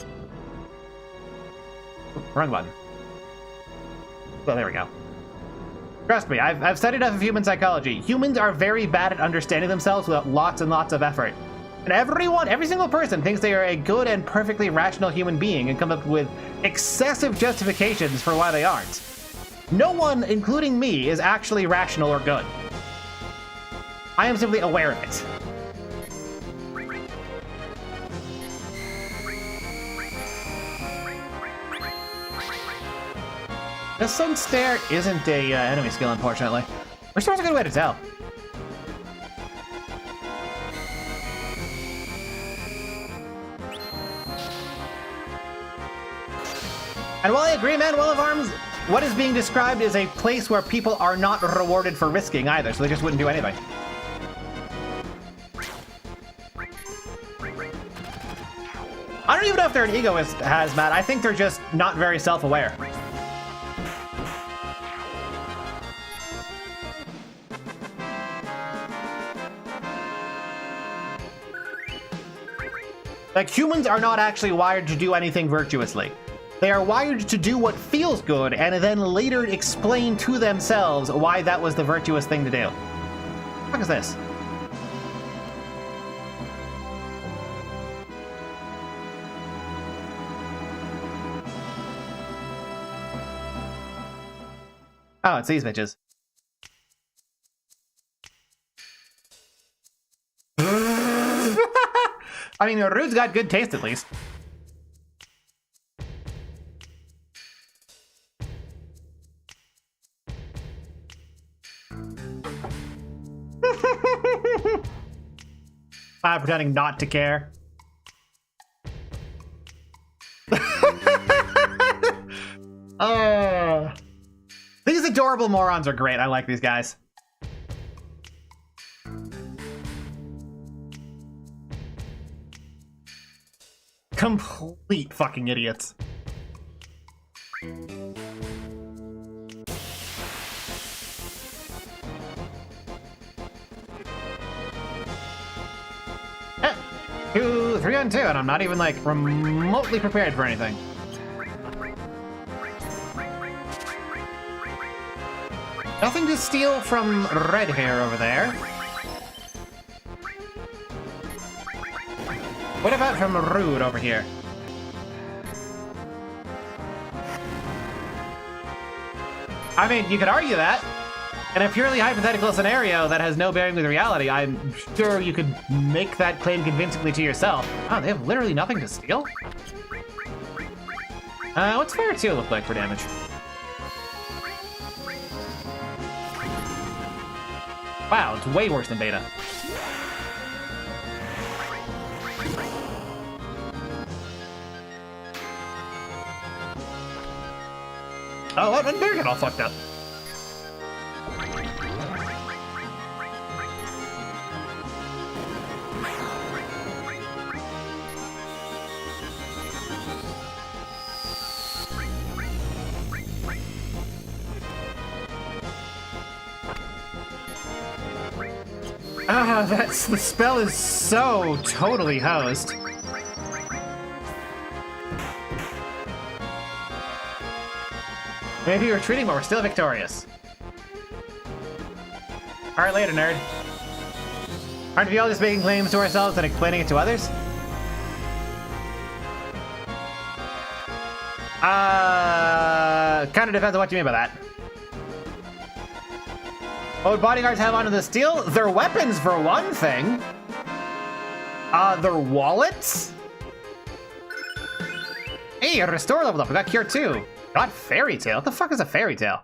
Wrong button. Well, there we go. Trust me, I've studied enough of human psychology. Humans are very bad at understanding themselves without lots and lots of effort. And every single person thinks they are a good and perfectly rational human being and come up with excessive justifications for why they aren't. No one, including me, is actually rational or good. I am simply aware of it. The sun stare isn't a enemy skill, unfortunately. Which there's a good way to tell. And while I agree, Manuel of Arms, what is being described is a place where people are not rewarded for risking either, so they just wouldn't do anything. I don't even know if they're an egoist, Hazmat. I think they're just not very self-aware. Like, humans are not actually wired to do anything virtuously. They are wired to do what feels good and then later explain to themselves why that was the virtuous thing to do. What the fuck is this? Oh, it's these bitches. I mean, Rude's got good taste at least. I'm pretending not to care. These adorable morons are great. I like these guys. Complete fucking idiots. Two, 3 on 2, and I'm not even like remotely prepared for anything. Nothing to steal from red hair over there. What about from Rude over here? I mean, you could argue that. In a purely hypothetical scenario that has no bearing with reality, I'm sure you could make that claim convincingly to yourself. Oh, they have literally nothing to steal? What's Fire 2 look like for damage? Wow, it's way worse than Beta. Oh, what? Better get all fucked up. Ah, the spell is so totally hosed. Maybe we're retreating, but we're still victorious. Alright, later, nerd. Aren't we all just making claims to ourselves and explaining it to others? Kind of depends on what you mean by that. What would bodyguards have onto the steel? Their weapons, for one thing. Their wallets? Hey, restore leveled up. We got Cure 2. Got Fairy Tale. What the fuck is a Fairy Tale?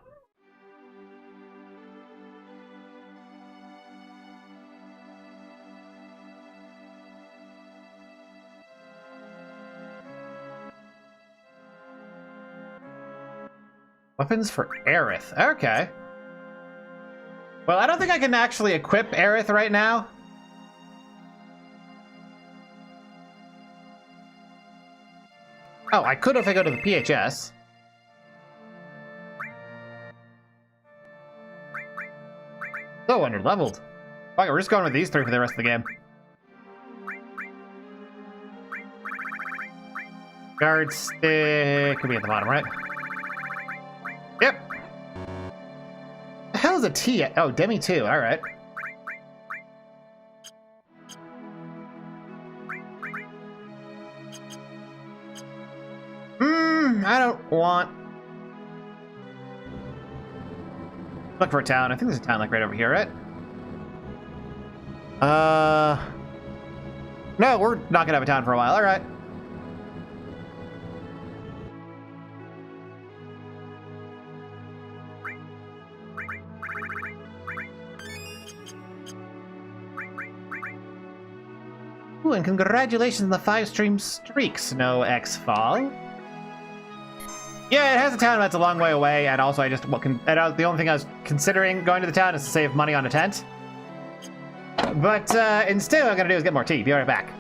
Weapons for Aerith. Okay. Well, I don't think I can actually equip Aerith right now. Oh, I could if I go to the PHS. So under-leveled. Fuck it, we're just going with these 3 for the rest of the game. Guard stick could be at the bottom, right? Yep. The hell is a T? Oh, Demi 2, alright. I don't want... Look for a town. I think there's a town like right over here, right? No, we're not gonna have a town for a while, alright. Ooh, and congratulations on the 5-stream streak, Snow X Fall. Yeah, it has a town, but it's a long way away, and also the only thing I was considering going to the town is to save money on a tent. But instead, what I'm gonna do is get more tea. Be right back.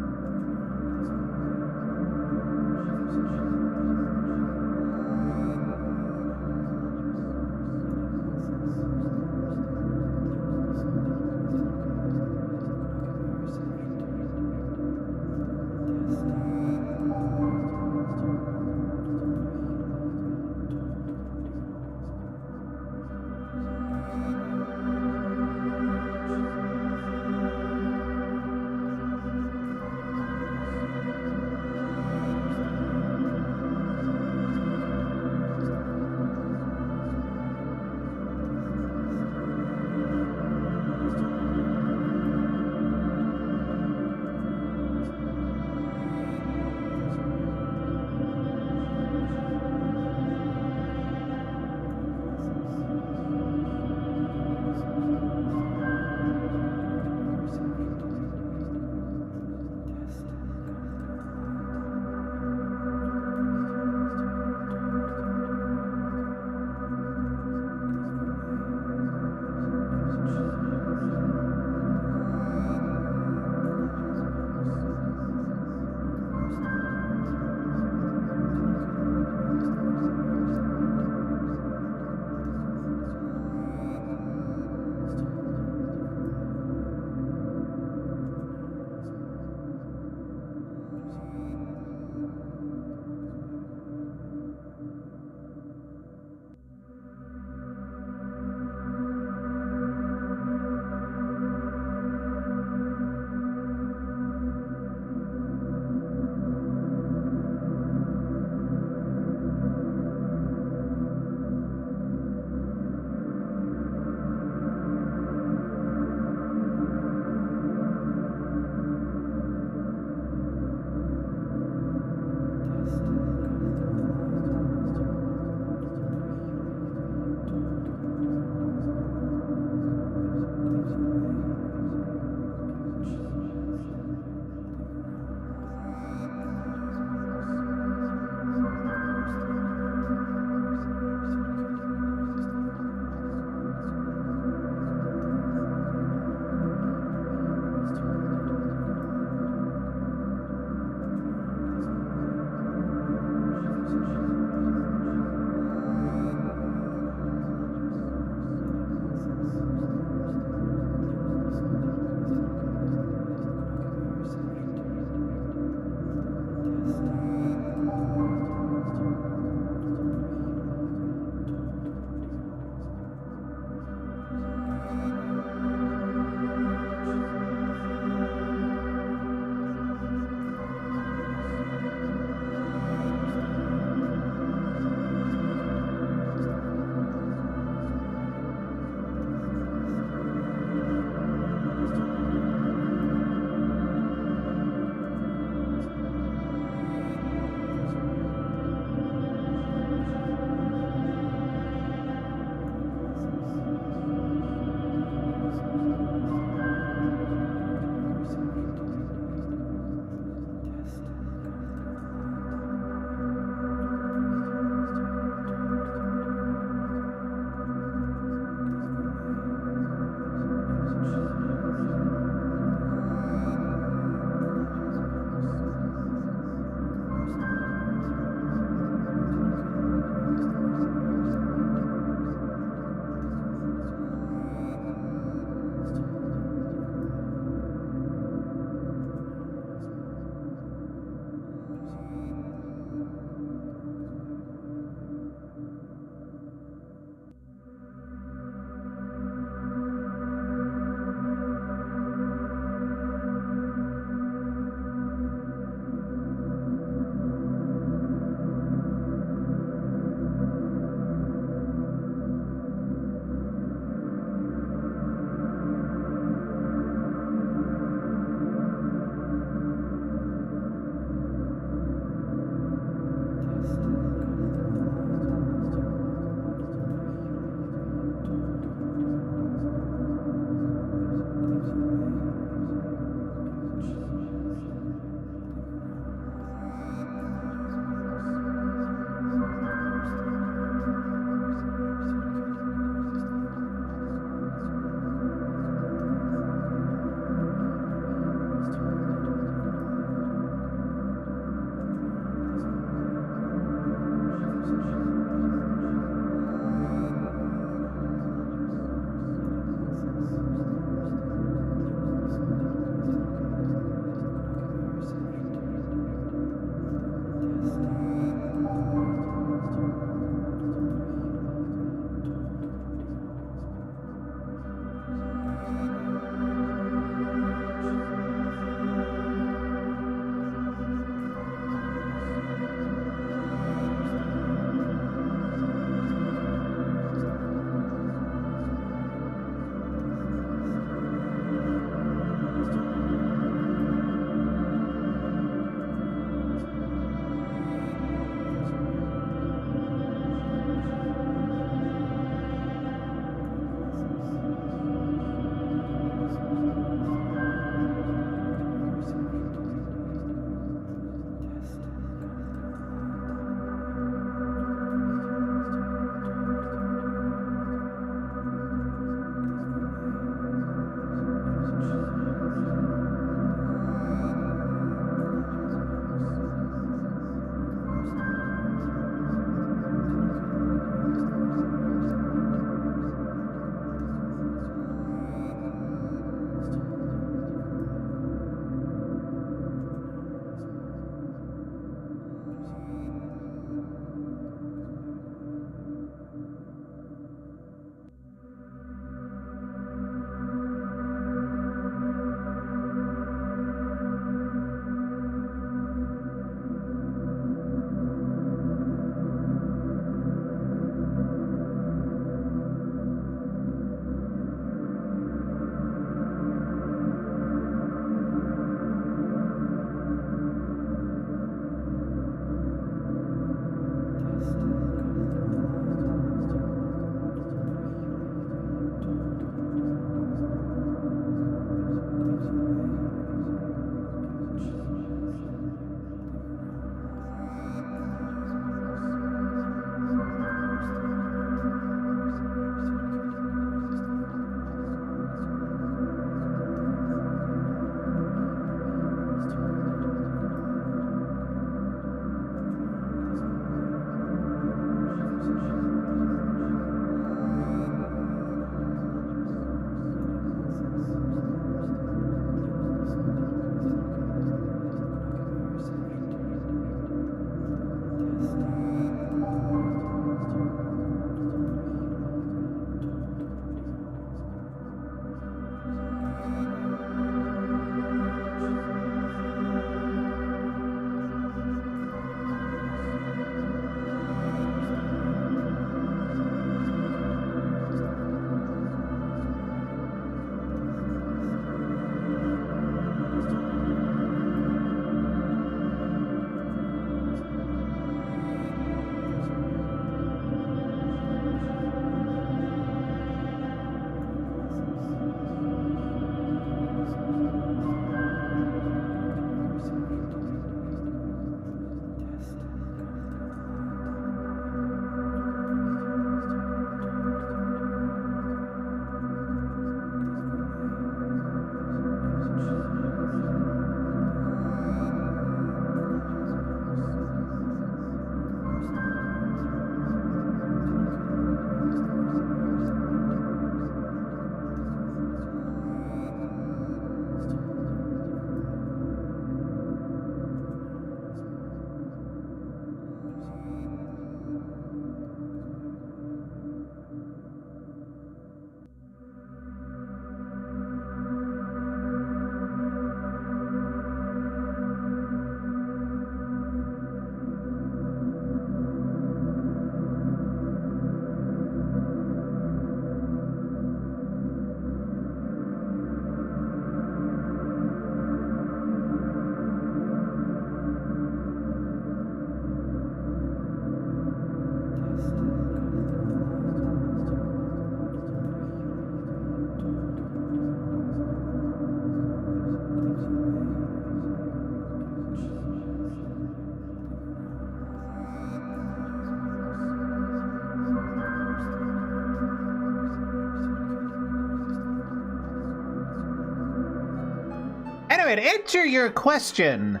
Anyway, to answer your question,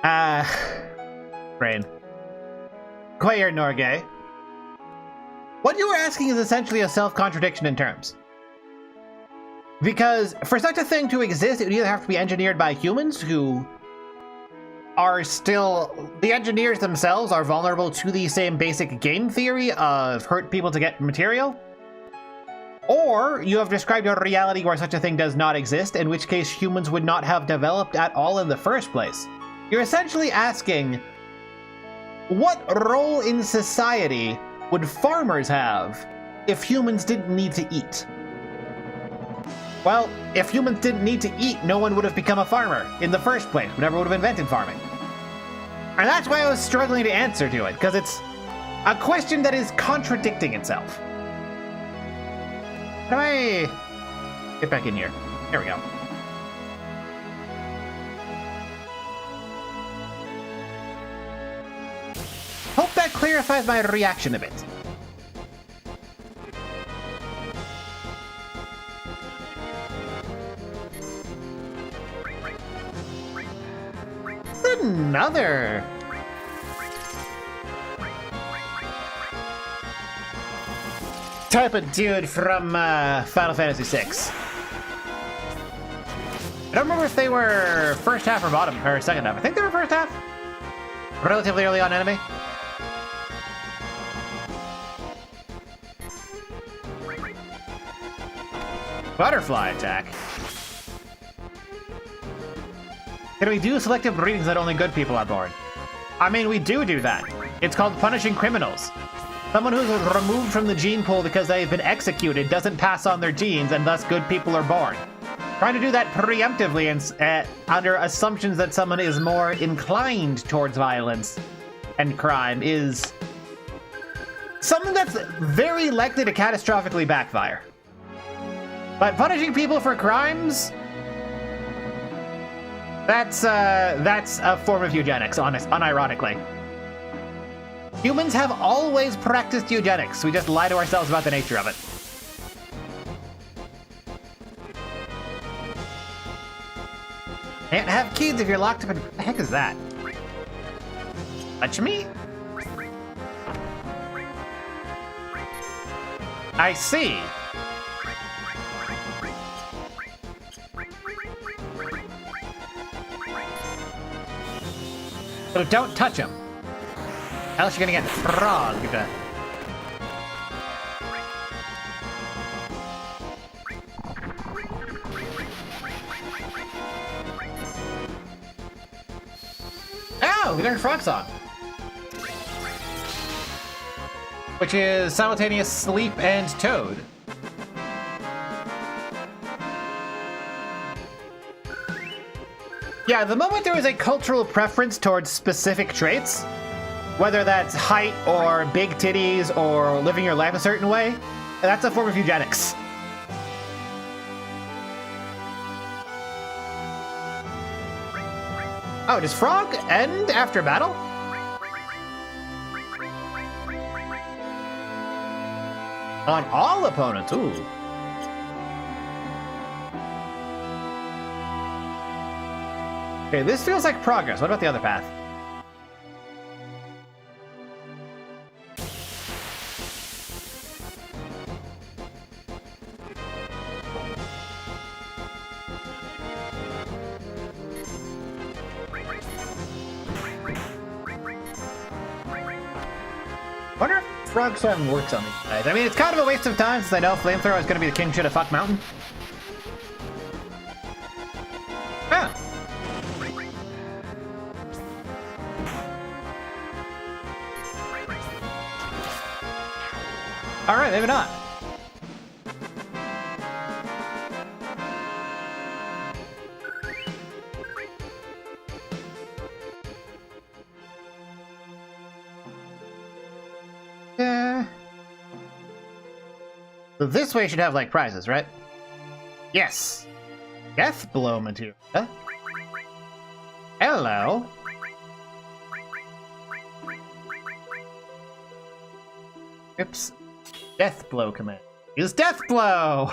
brain, Quayer Norgay, what you were asking is essentially a self-contradiction in terms. Because for such a thing to exist, it would either have to be engineered by humans who are still... The engineers themselves are vulnerable to the same basic game theory of hurt people to get material. Or you have described a reality where such a thing does not exist, in which case humans would not have developed at all in the first place. You're essentially asking, what role in society would farmers have if humans didn't need to eat? Well, if humans didn't need to eat, no one would have become a farmer in the first place. We never would have invented farming. And that's why I was struggling to answer to it, because it's a question that is contradicting itself. How do I get back in here? There we go. Hope that clarifies my reaction a bit. Another type of dude from Final Fantasy VI. I don't remember if they were first half or bottom or second half. I think they were first half. Relatively early on enemy. Butterfly attack. Can we do selective breedings that only good people are born? I mean, we do that. It's called punishing criminals. Someone who's removed from the gene pool because they've been executed doesn't pass on their genes, and thus good people are born. Trying to do that preemptively and under assumptions that someone is more inclined towards violence and crime is something that's very likely to catastrophically backfire. But punishing people for crimes, that's a form of eugenics, unironically. Humans have always practiced eugenics. We just lie to ourselves about the nature of it. Can't have kids if you're locked up in... What the heck is that? Touch me? I see. So don't touch him. Else you're gonna get frogged. Oh, we learned Frog Song. Which is simultaneous sleep and toad. Yeah, the moment there is a cultural preference towards specific traits, whether that's height or big titties or living your life a certain way, that's a form of eugenics. Oh, does Frog end after battle? On all opponents, ooh. Okay, this feels like progress. What about the other path? I wonder if Frog Song works on these guys. I mean, it's kind of a waste of time since I know Flamethrower is going to be the king shit of fuck mountain. Ah. Alright, maybe not. So this way should have, like, prizes, right? Yes! Death Blow material. Huh? Hello! Oops. Death Blow command. Use Death Blow!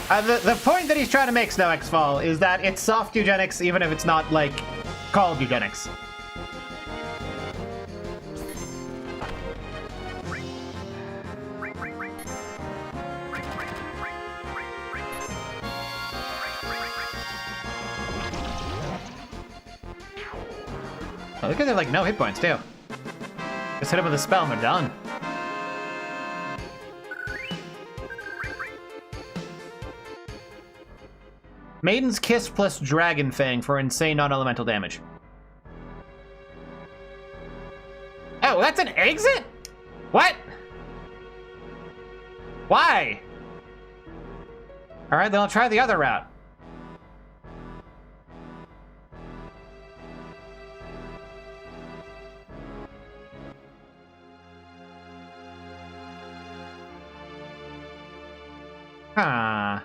The point that he's trying to make, Snow X-Fall, is that it's soft eugenics even if it's not, like, called eugenics. Oh, look at they have like no hit points too. Just hit him with a spell and they're done. Maiden's Kiss plus Dragon Fang for insane non-elemental damage. Oh, that's an exit? What? Why? Alright, then I'll try the other route. Huh.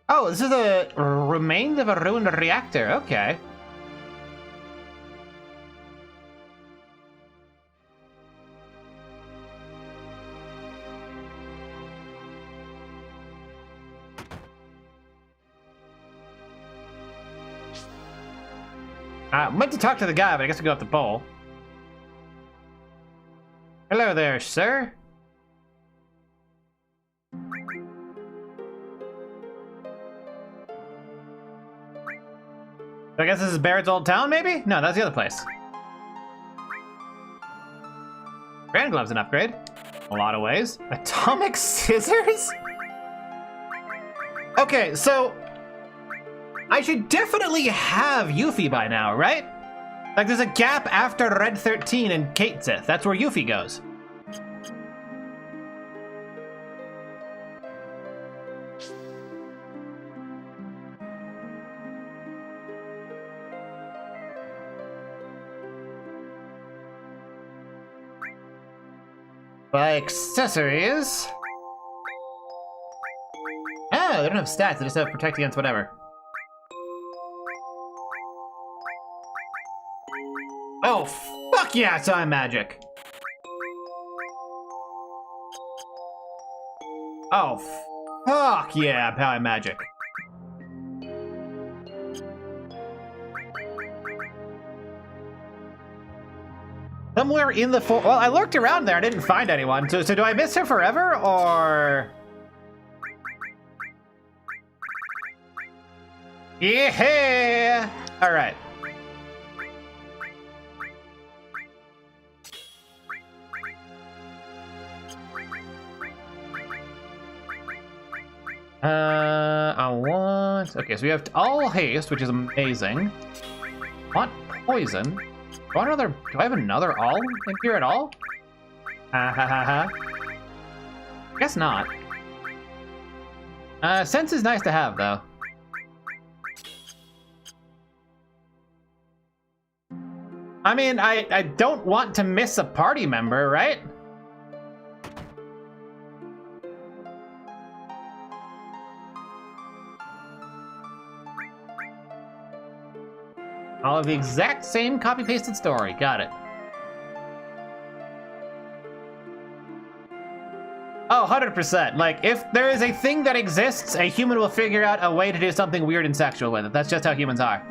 Oh, this is the remains of a ruined reactor. Okay. I meant to talk to the guy, but I guess I'll go up the pole. Hello there, sir. I guess this is Barrett's old town, maybe? No, that's the other place. Grand Glove's an upgrade. A lot of ways. Atomic Scissors? Okay, so... I should definitely have Yuffie by now, right? Like, there's a gap after Red 13 and Katesith. That's where Yuffie goes. By accessories... Oh, they don't have stats, they just have protect against whatever. Oh, fuck yeah, time magic! Oh, fuck yeah, power magic. Somewhere in the well, I lurked around there, I didn't find anyone. So do I miss her forever, or... Yeah! Alright. I want... Okay, so we have all haste, which is amazing. Want poison. Do I have another all in here at all? Ha ha ha ha. Guess not. Sense is nice to have, though. I mean, I don't want to miss a party member, right? All of the exact same copy-pasted story. Got it. Oh, 100%. Like, if there is a thing that exists, a human will figure out a way to do something weird and sexual with it. That's just how humans are.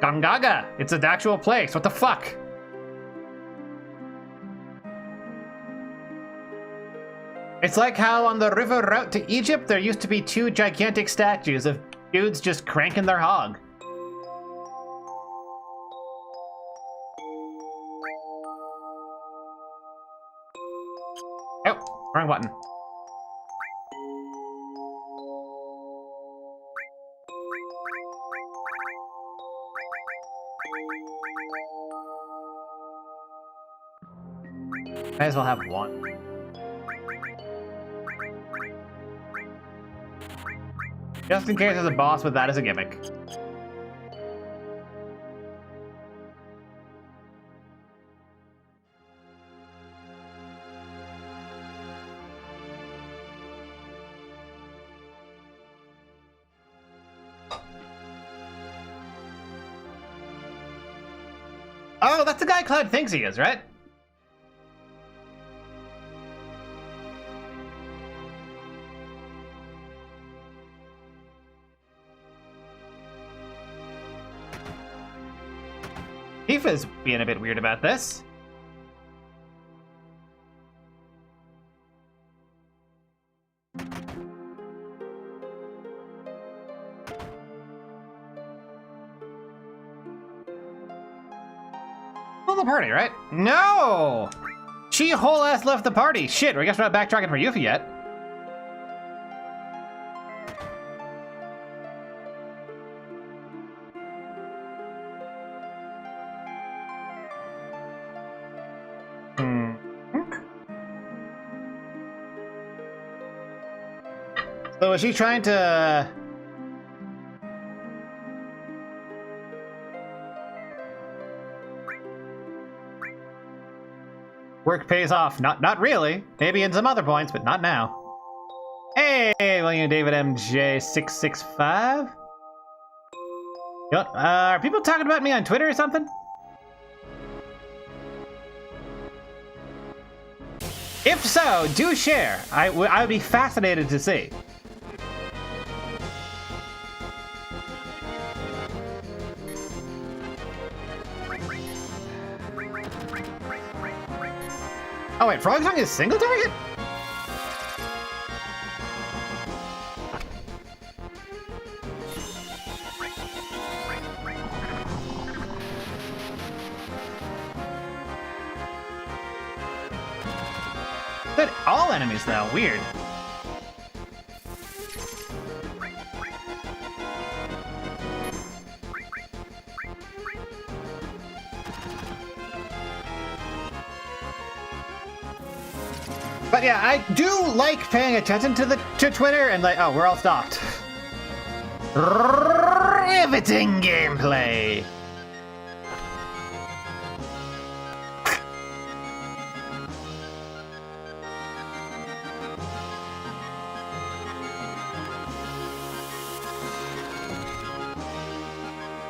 Gangaga! It's an actual place. What the fuck? It's like how on the river route to Egypt, there used to be 2 gigantic statues of dudes just cranking their hog. Oh, wrong button. Might as well have one. Just in case there's a boss with that as a gimmick. Oh, that's the guy Cloud thinks he is, right? Tifa's being a bit weird about this. the party, right? No! She whole ass left the party. Shit, I guess we're not backtracking for Yuffie yet. So is she trying to... Work pays off. Not really. Maybe in some other points, but not now. Hey, William David MJ665. You know, are people talking about me on Twitter or something? If so, do share. I would be fascinated to see. Oh wait, Frog Song is single target? But all enemies though, weird. But yeah, I do like paying attention to Twitter and like, oh, we're all stopped. Riveting gameplay.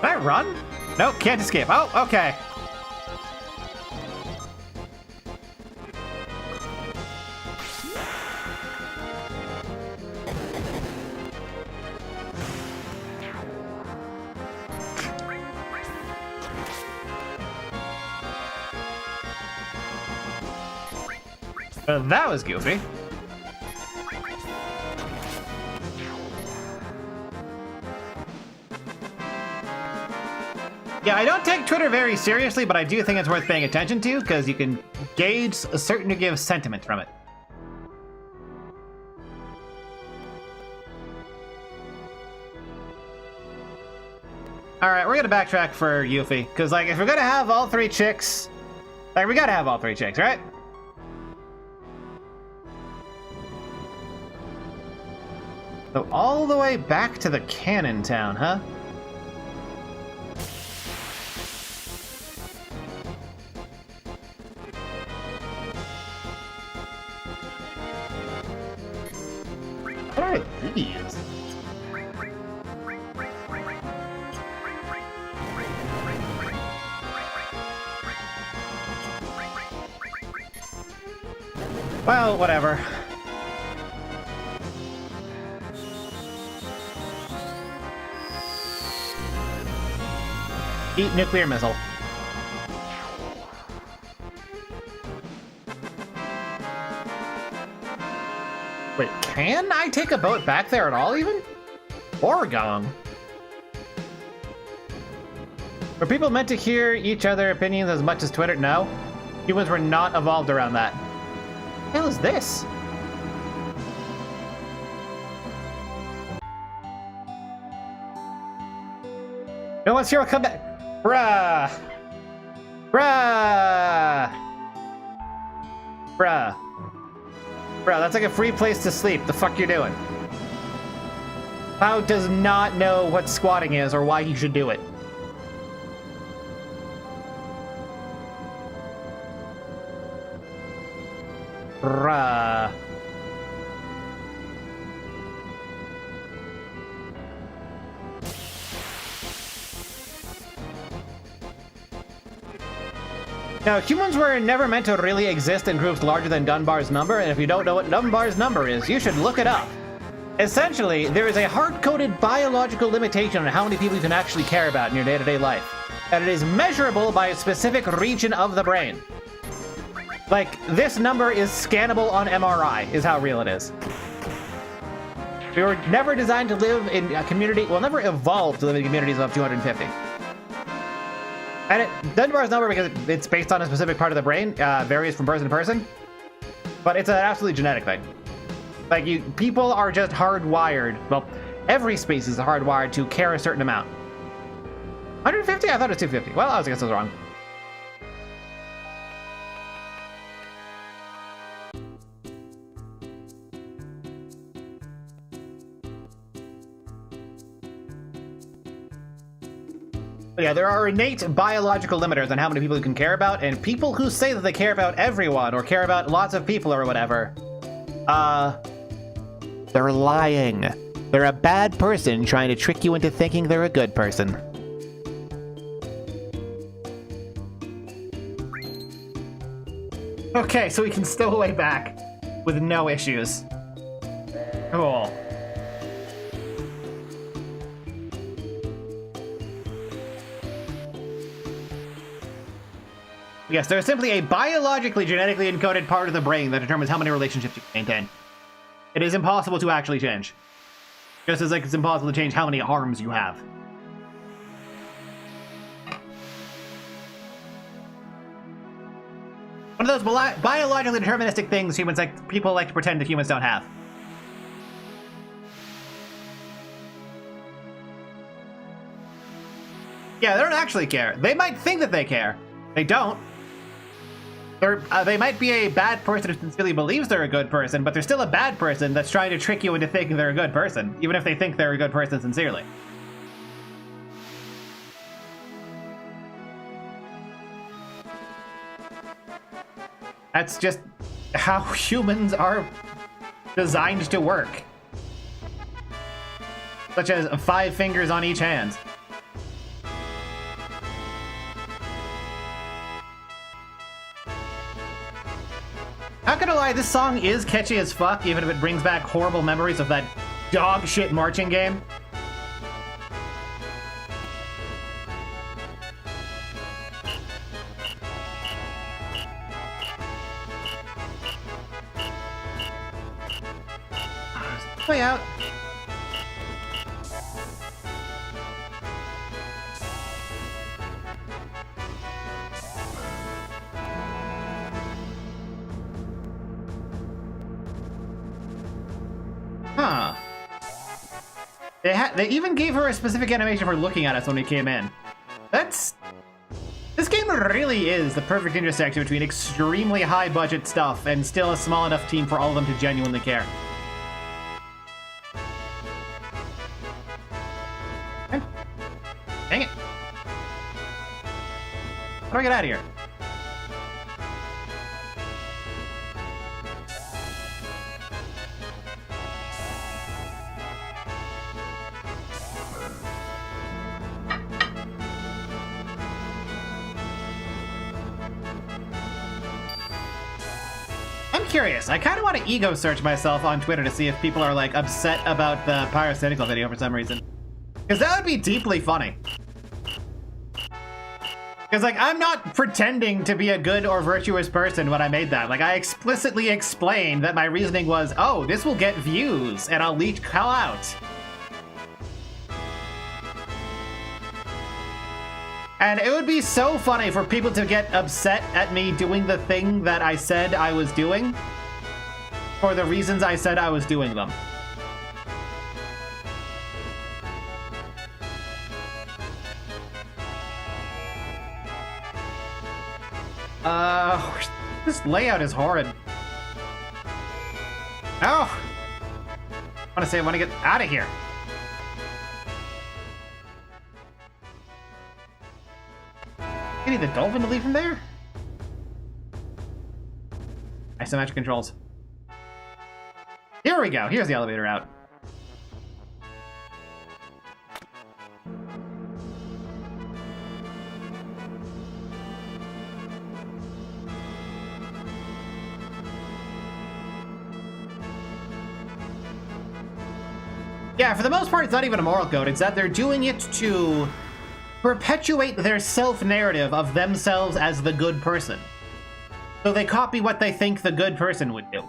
Can I run? Nope, can't escape. Oh, okay. That was goofy. Yeah, I don't take Twitter very seriously, but I do think it's worth paying attention to because you can gauge a certain degree of sentiment from it. Alright, we're gonna backtrack for Yuffie, because like if we're gonna have all three chicks, like we gotta have all three chicks, right? So all the way back to the Cannon Town, huh? What are these? Well, whatever. Eat nuclear missile. Wait, can I take a boat back there at all, even? Oregon. Were people meant to hear each other's opinions as much as Twitter? No. Humans were not evolved around that. What the hell is this? No one's here, I'll come back. Bruh! Bruh! Bruh. Bruh, that's like a free place to sleep. The fuck you doing? Cloud does not know what squatting is or why he should do it. Bruh. Now, humans were never meant to really exist in groups larger than Dunbar's number, and if you don't know what Dunbar's number is, you should look it up. Essentially, there is a hard-coded biological limitation on how many people you can actually care about in your day-to-day life. And it is measurable by a specific region of the brain. Like, this number is scannable on MRI, is how real it is. We were never designed to live in a community, well, never evolved to live in communities of 250. And Dunbar's number, because it's based on a specific part of the brain, varies from person to person. But it's an absolutely genetic thing. Like, people are just hardwired. Well, every species is hardwired to care a certain amount. 150? I thought it was 250. Well, I guess I was wrong. But yeah, there are innate biological limiters on how many people you can care about, and people who say that they care about everyone or care about lots of people or whatever, they're lying. They're a bad person trying to trick you into thinking they're a good person. Okay, so we can stow away back with no issues. Cool. Yes, there is simply a biologically, genetically encoded part of the brain that determines how many relationships you can maintain. It is impossible to actually change. Just as like it's impossible to change how many arms you have. One of those biologically deterministic things people like to pretend that humans don't have. Yeah, they don't actually care. They might think that they care. They don't. They might be a bad person who sincerely believes they're a good person, but they're still a bad person that's trying to trick you into thinking they're a good person, even if they think they're a good person sincerely. That's just how humans are designed to work. Such as 5 fingers on each hand. Not gonna lie, this song is catchy as fuck, even if it brings back horrible memories of that dog shit marching game. Way out. Huh. They even gave her a specific animation for looking at us when we came in. This game really is the perfect intersection between extremely high budget stuff and still a small enough team for all of them to genuinely care. Dang it. How do I get out of here? I'm curious. I kind of want to ego search myself on Twitter to see if people are like upset about the Pyrocynical video for some reason. Because that would be deeply funny. Because, like, I'm not pretending to be a good or virtuous person when I made that. Like, I explicitly explained that my reasoning was, oh, this will get views, and I'll leech hell out. And it would be so funny for people to get upset at me doing the thing that I said I was doing for the reasons I said I was doing them. This layout is horrid. Oh! I want to get out of here. You need the dolphin to leave from there? Isometric controls. Here we go. Here's the elevator out. Yeah, for the most part, it's not even a moral code. It's that they're doing it to perpetuate their self-narrative of themselves as the good person. So they copy what they think the good person would do.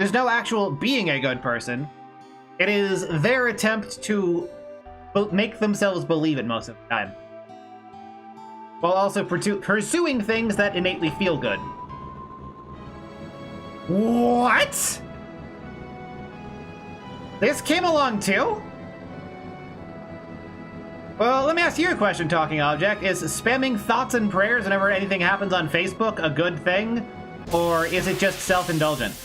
there's no actual being a good person. It is their attempt to make themselves believe it most of the time, while also pursuing things that innately feel good. What? This came along too? Well, let me ask you a question, Talking Object. Is spamming thoughts and prayers whenever anything happens on Facebook a good thing? Or is it just self-indulgent?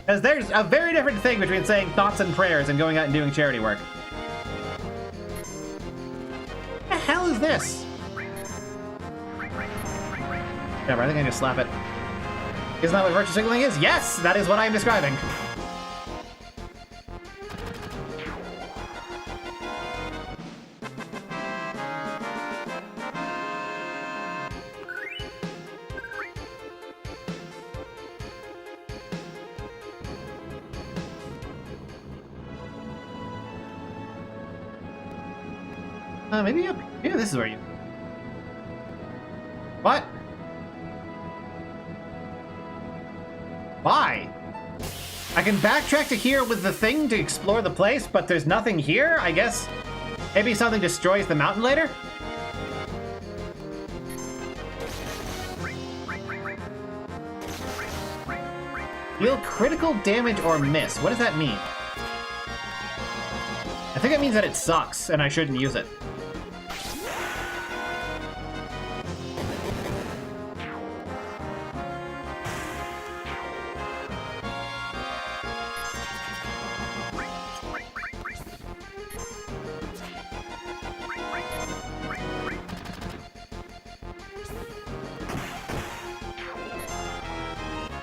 Because there's a very different thing between saying thoughts and prayers and going out and doing charity work. What the hell is this? Whatever, I think I just slap it. Isn't that what virtue signaling is? Yes, that is what I am describing. Maybe up here. This is where you. What? Why? I can backtrack to here with the thing to explore the place, but there's nothing here, I guess. Maybe something destroys the mountain later? Deal critical damage or miss. What does that mean? I think it means that it sucks and I shouldn't use it.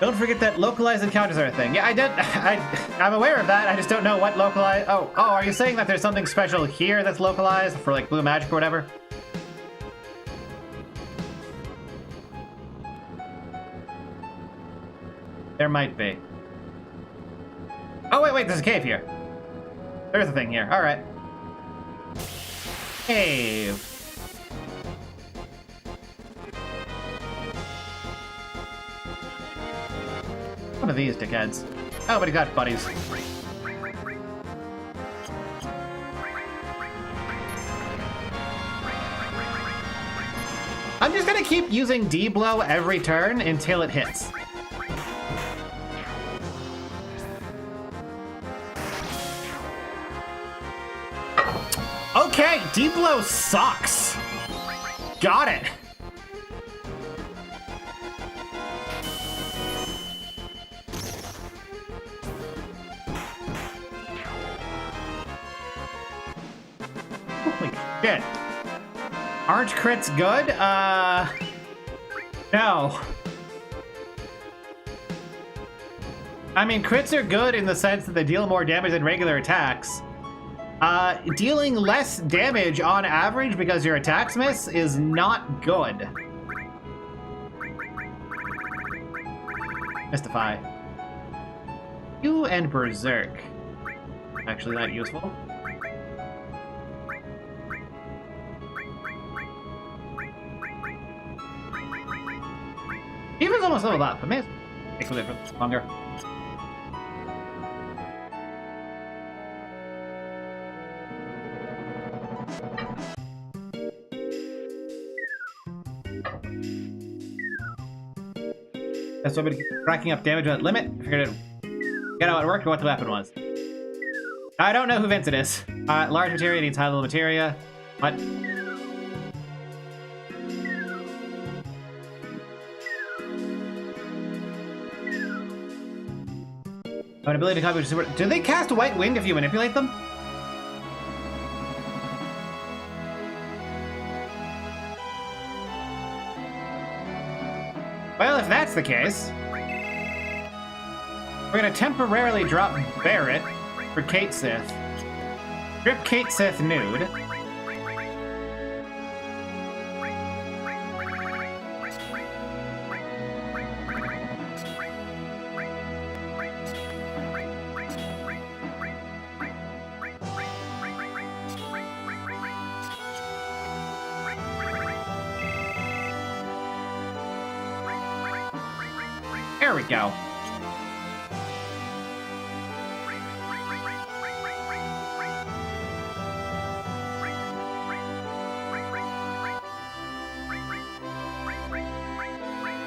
Don't forget that localized encounters are a thing. Yeah, I'm aware of that. I just don't know what localized. Oh, are you saying that there's something special here that's localized for like blue magic or whatever? There might be. Oh wait, there's a cave here. There's a thing here. All right. Cave. One of these dickheads. Oh, but he got buddies. I'm just gonna keep using D-blow every turn until it hits. Okay, D-blow sucks. Got it. Holy shit. Aren't crits good? No. I mean, crits are good in the sense that they deal more damage than regular attacks. Dealing less damage on average because your attacks miss is not good. Mystify. You and Berserk. Actually not useful. Eva's almost leveled up, but maybe it's a little bit longer. That's why we keep racking up damage at limit. I figured it get how it worked or what the weapon was. I don't know who Vincent is. Large materia needs high level materia. What? An ability to copy super. Do they cast White Wind if you manipulate them? Well, if that's the case, we're gonna temporarily drop Barret for Kate Sith. Strip Kate Sith nude. There we go.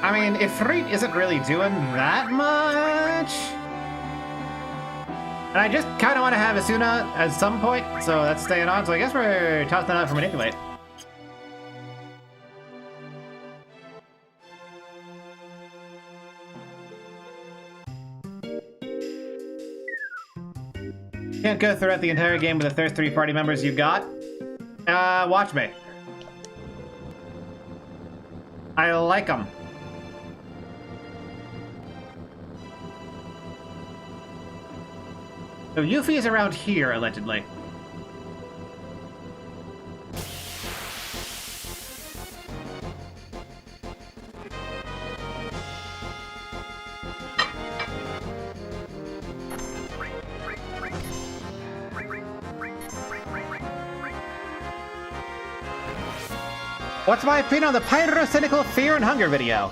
I mean, Ifrit isn't really doing that much. And I just kind of want to have Asuna at some point, so that's staying on. So I guess we're tossing that out for Manipulate. Can't go throughout the entire game with the first 3 party members you've got. Watch me. I like them. So Yuffie is around here, allegedly. What's my opinion on the pyrocynical fear and hunger video?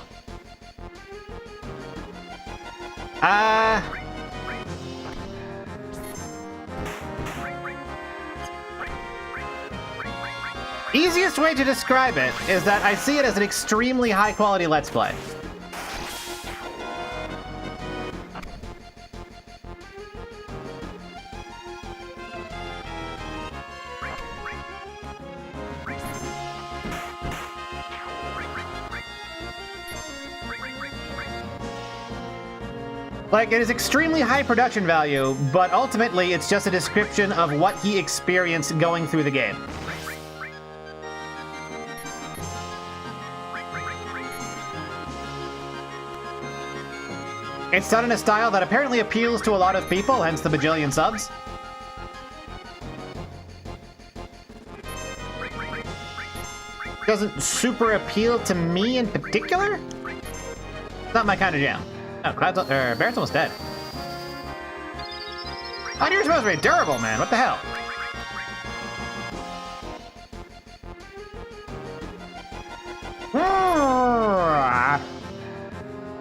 Easiest way to describe it is that I see it as an extremely high quality Let's Play. Like, it is extremely high production value, but ultimately it's just a description of what he experienced going through the game. It's done in a style that apparently appeals to a lot of people, hence the bajillion subs. Doesn't super appeal to me in particular? Not my kind of jam. Oh, Barrett's almost dead. Oh, you're supposed to be durable, man. What the hell?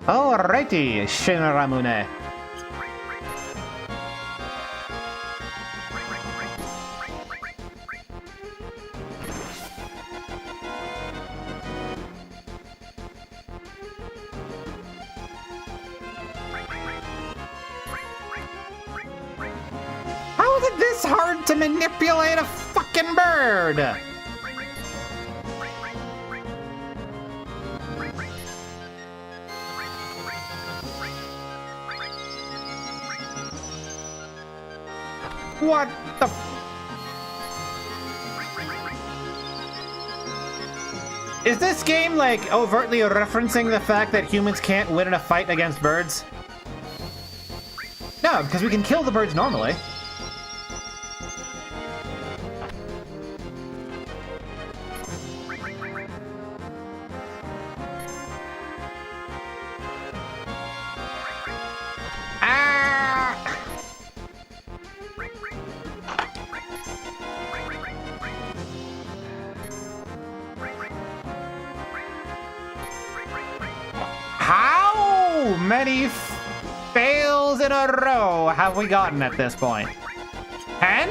Alrighty, Shinramune. How is it this hard to manipulate a fucking bird? What the Is this game, like, overtly referencing the fact that humans can't win in a fight against birds? No, because we can kill the birds normally. How many fails in a row have we gotten at this point? 10?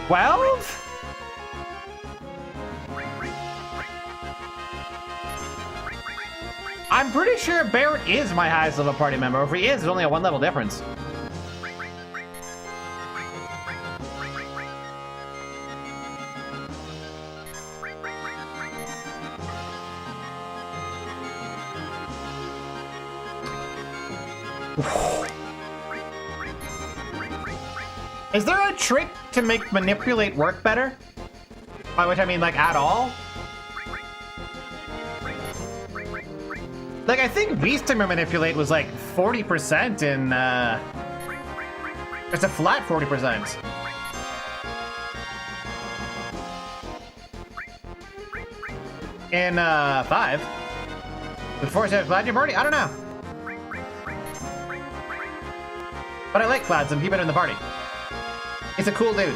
$12? I'm pretty sure Barrett is my highest level party member. If he is, it's only a 1 level difference. Is there a trick to make manipulate work better? By which I mean, like, at all? Like, I think Beast Timer manipulate was like 40% in, it's a flat 40%. In, 5. Before I said Cloud Party? I don't know. But I like Cloud, so I'm keeping him in the party. He's a cool dude.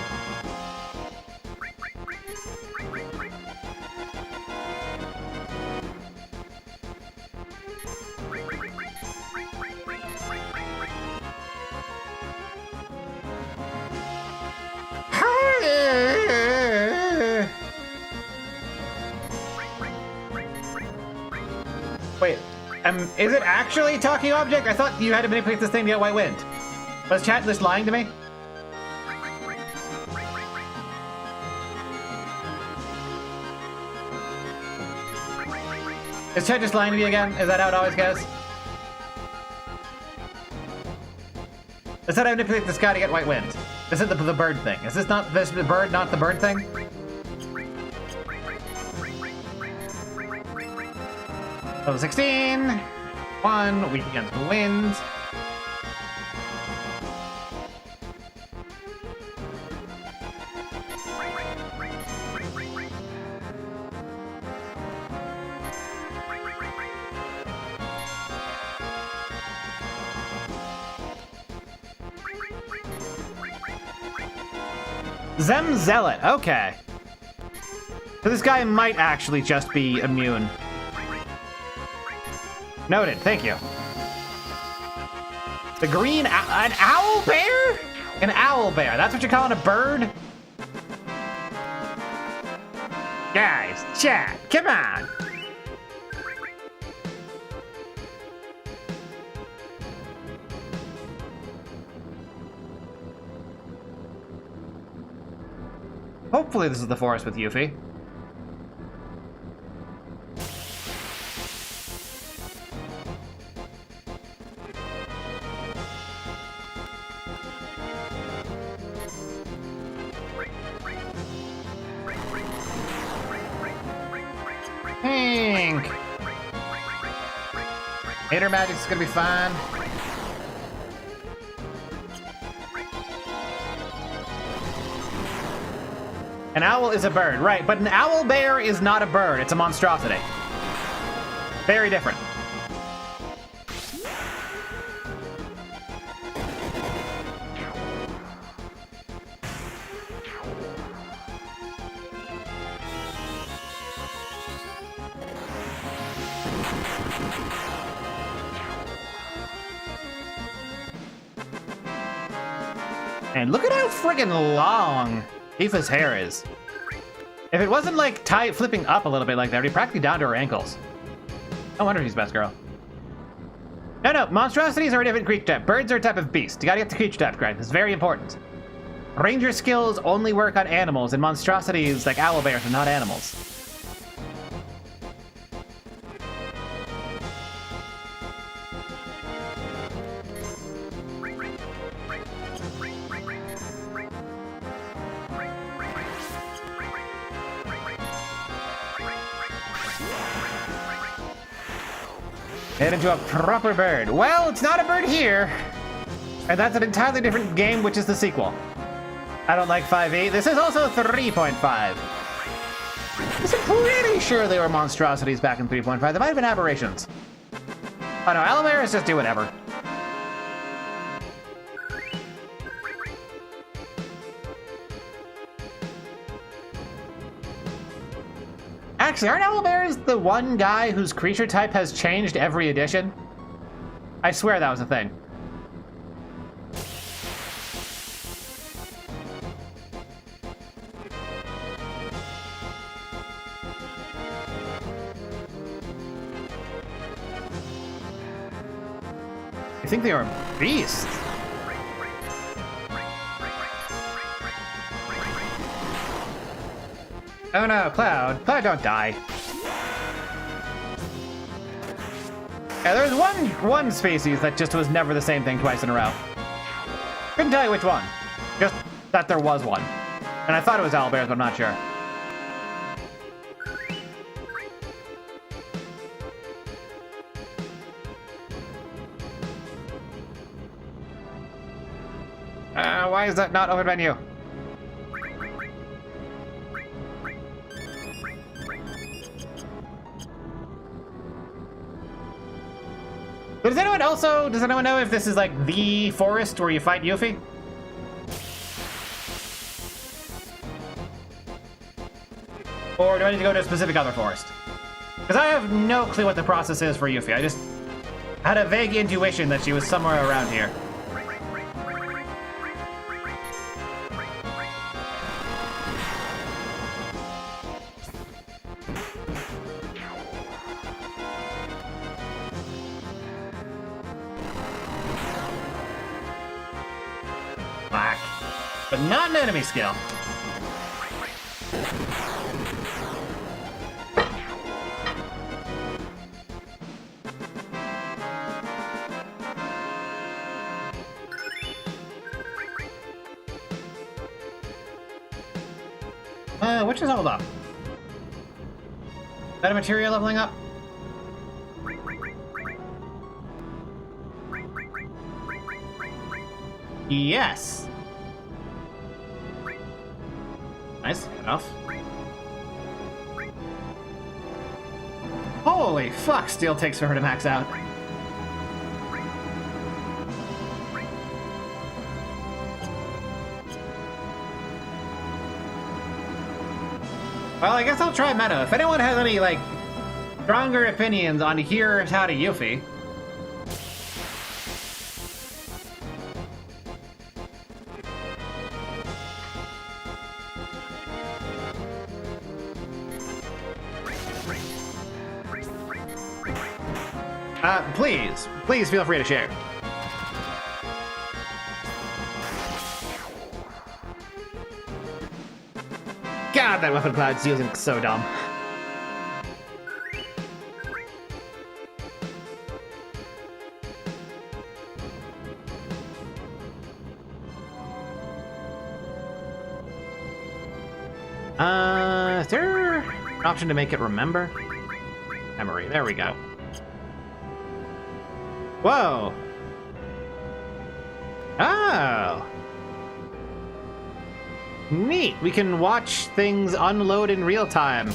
Is it actually a talking object? I thought you had to manipulate this thing to get white wind. Was chat just lying to me? Is chat just lying to me again? Is that how it always goes? I said I manipulate this guy to get white wind. This is the bird thing. Is this not this the bird, not the bird thing? Level 16. 1, weak against the wind. Zem Zealot, okay. So this guy might actually just be immune. Noted, thank you. The green an owl bear? An owl bear, that's what you're calling a bird? Guys, chat, come on. Hopefully this is the forest with Yuffie. Pink! Hater magic's gonna be fine. An owl is a bird, right, but an owl bear is not a bird, it's a monstrosity. Very different. And look at how friggin' long Tifa's hair is. If it wasn't like flipping up a little bit like that, it'd be practically down to her ankles. No wonder she's best girl. No, monstrosities are a different creature type. Birds are a type of beast. You gotta get the creature type correct. It's very important. Ranger skills only work on animals, and monstrosities like owl bears are not animals. Made into a proper bird. Well, it's not a bird here. And that's an entirely different game, which is the sequel. I don't like 5e. This is also 3.5. I'm pretty sure they were monstrosities back in 3.5. They might have been aberrations. Oh no, owlbears just do whatever. Actually, aren't owlbears the one guy whose creature type has changed every edition? I swear that was a thing. I think they are beasts. Oh no, Cloud. Cloud, don't die. Yeah, there's one species that just was never the same thing twice in a row. Couldn't tell you which one. Just that there was one. And I thought it was owlbears, but I'm not sure. Why is that not open menu? But does anyone know if this is like the forest where you fight Yuffie? Or do I need to go to a specific other forest? Because I have no clue what the process is for Yuffie. I just had a vague intuition that she was somewhere around here. but not an enemy skill. Which is all up? Metamaterial leveling up? Yes. Nice, enough. Holy fuck, steel takes for her to max out. Well, I guess I'll try meta. If anyone has any, like, stronger opinions on here's how to Yuffie. Please feel free to share. God, that weapon cloud's using so dumb. Is there an option to make it remember? Memory, there we go. Whoa! Oh! Neat! We can watch things unload in real time.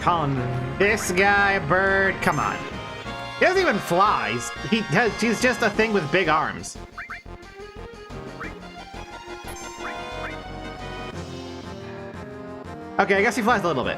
Calling this guy a bird? Come on. He doesn't even fly. He's just a thing with big arms. Okay, I guess he flies a little bit.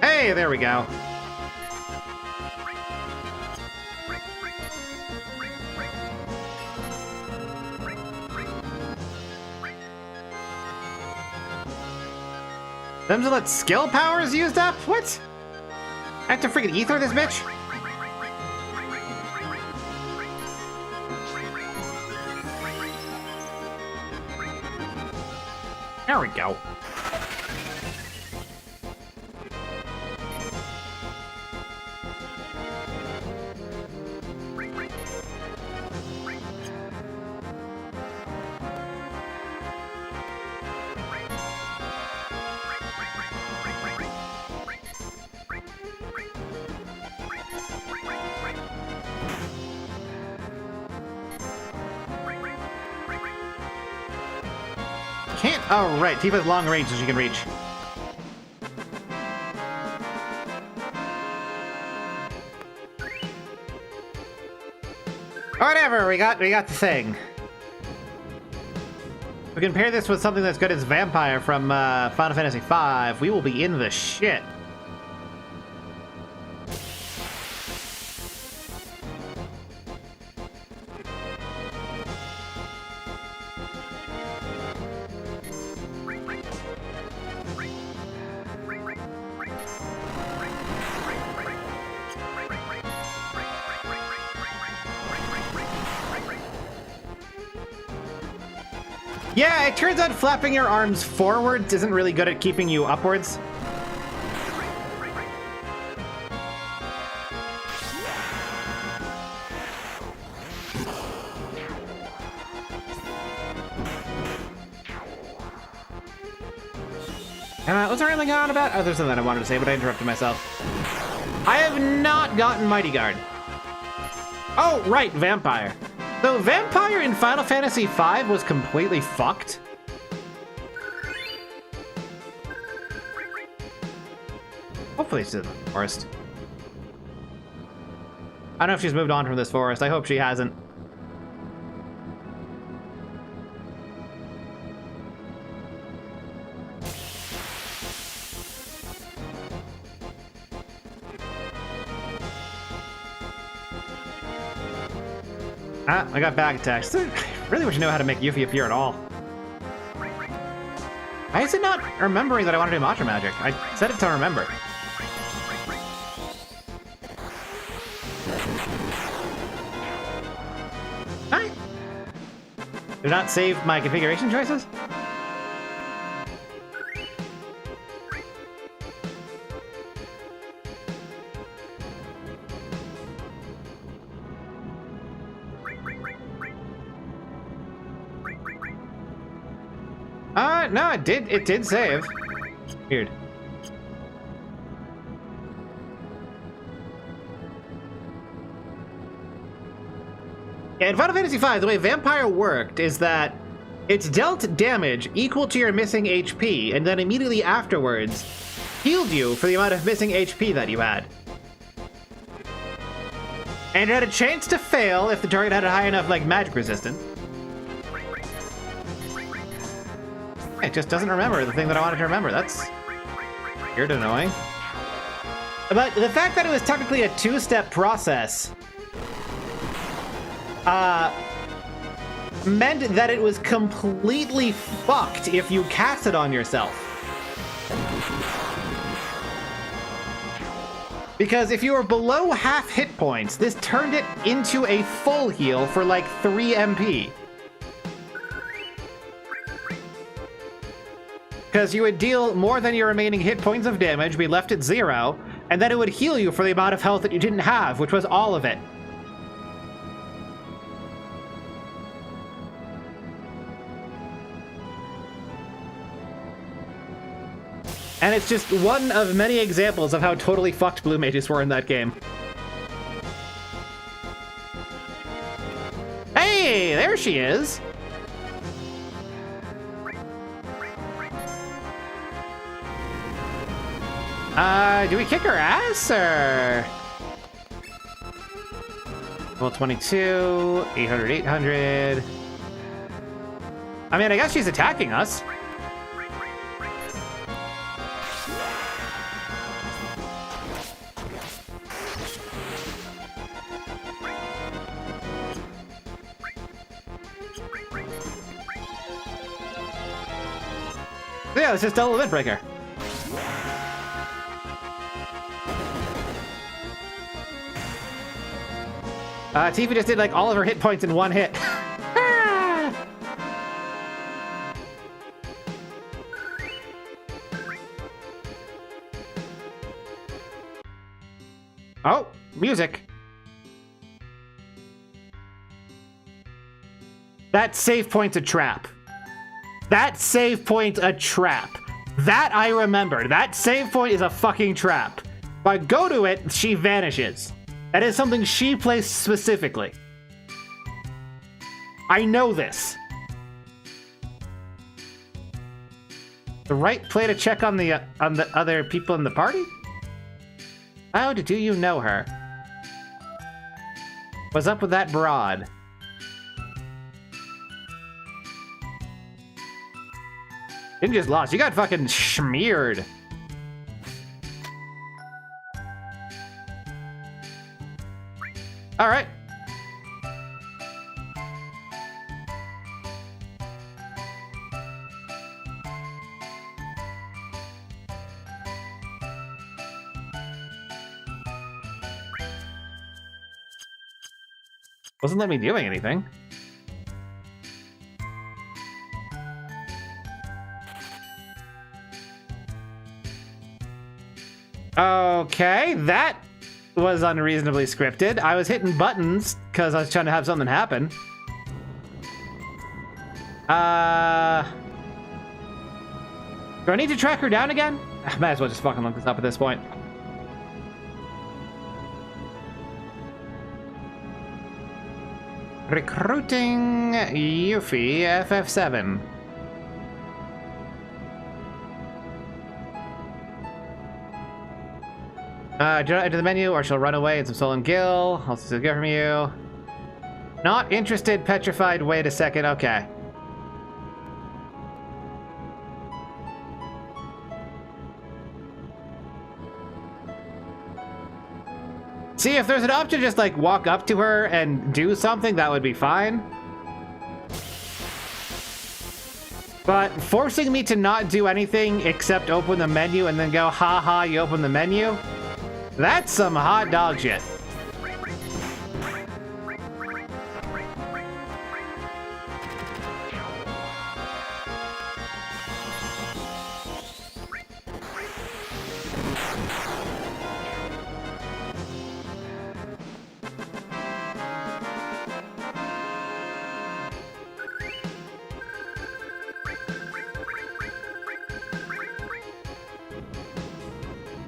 Hey, there we go. Them to let skill powers used up? What? I have to freaking ether this bitch? There we go. Can't. Oh, right. Tifa's long range so she can reach. Whatever. We got the thing. We can pair this with something that's good as Vampire from Final Fantasy V. We will be in the shit. Yeah, it turns out flapping your arms forwards isn't really good at keeping you upwards. Was there anything on about? Oh, there's something I wanted to say, but I interrupted myself. I have not gotten Mighty Guard. Oh, right, Vampire. So Vampire in Final Fantasy V was completely fucked. Hopefully she's in the forest. I don't know if she's moved on from this forest. I hope she hasn't. Ah, I got bag attacks. I really wish I knew how to make Yuffie appear at all. Why is it not remembering that I want to do Matcha Magic? I set it to remember. Hi. Did not save my configuration choices? No, it did save. Weird. Yeah, in Final Fantasy V, the way Vampire worked is that it's dealt damage equal to your missing HP, and then immediately afterwards healed you for the amount of missing HP that you had. And it had a chance to fail if the target had a high enough, like, magic resistance. It just doesn't remember the thing that I wanted to remember. That's weird and annoying. But the fact that it was technically a two-step process meant that it was completely fucked if you cast it on yourself. Because if you were below half hit points, this turned it into a full heal for like 3 MP. Because you would deal more than your remaining hit points of damage, be left at 0, and then it would heal you for the amount of health that you didn't have, which was all of it. And it's just one of many examples of how totally fucked blue mages were in that game. Hey, there she is! Do we kick her ass, or? Level 22, 800, 800. I mean, I guess she's attacking us. Yeah, it's just double event breaker. Tifa just did like all of her hit points in one hit. Oh, music. That save point's a trap. That save point's a trap. That I remember. That save point is a fucking trap. If I go to it, she vanishes. That is something she placed specifically. I know this. The right play to check on the other people in the party? How do you know her? What's up with that broad? Didn't just lost. You got fucking smeared. All right. Wasn't letting me doing anything. Okay, that was unreasonably scripted. I was hitting buttons because I was trying to have something happen. Do I need to track her down again? I might as well just fucking look this up at this point. Recruiting Yuffie FF7. Do not enter the menu or she'll run away in some stolen gil. I'll still get from you. Not interested, petrified. Wait a second. Okay. See, if there's an option to just, like, walk up to her and do something, that would be fine. But forcing me to not do anything except open the menu and then go, ha, you open the menu, that's some hot dog shit.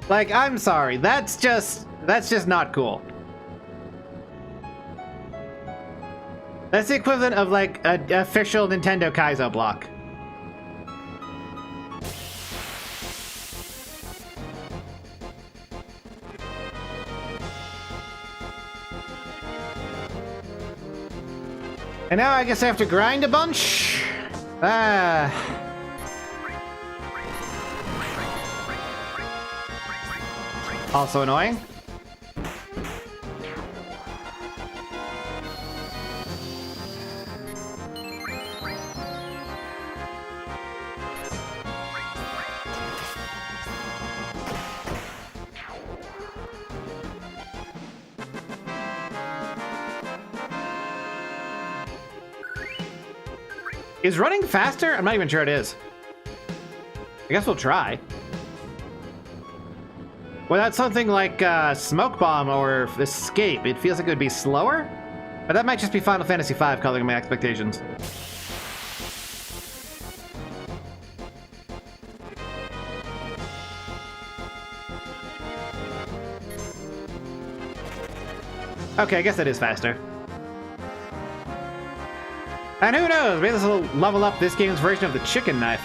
Like, I'm sorry, that's just not cool. That's the equivalent of, like, an official Nintendo Kaizo block. And now I guess I have to grind a bunch? Also annoying. Is running faster? I'm not even sure it is. I guess we'll try. Without something like Smoke Bomb or Escape, it feels like it would be slower? But that might just be Final Fantasy V coloring my expectations. Okay, I guess that is faster. And who knows, maybe this will level up this game's version of the chicken knife.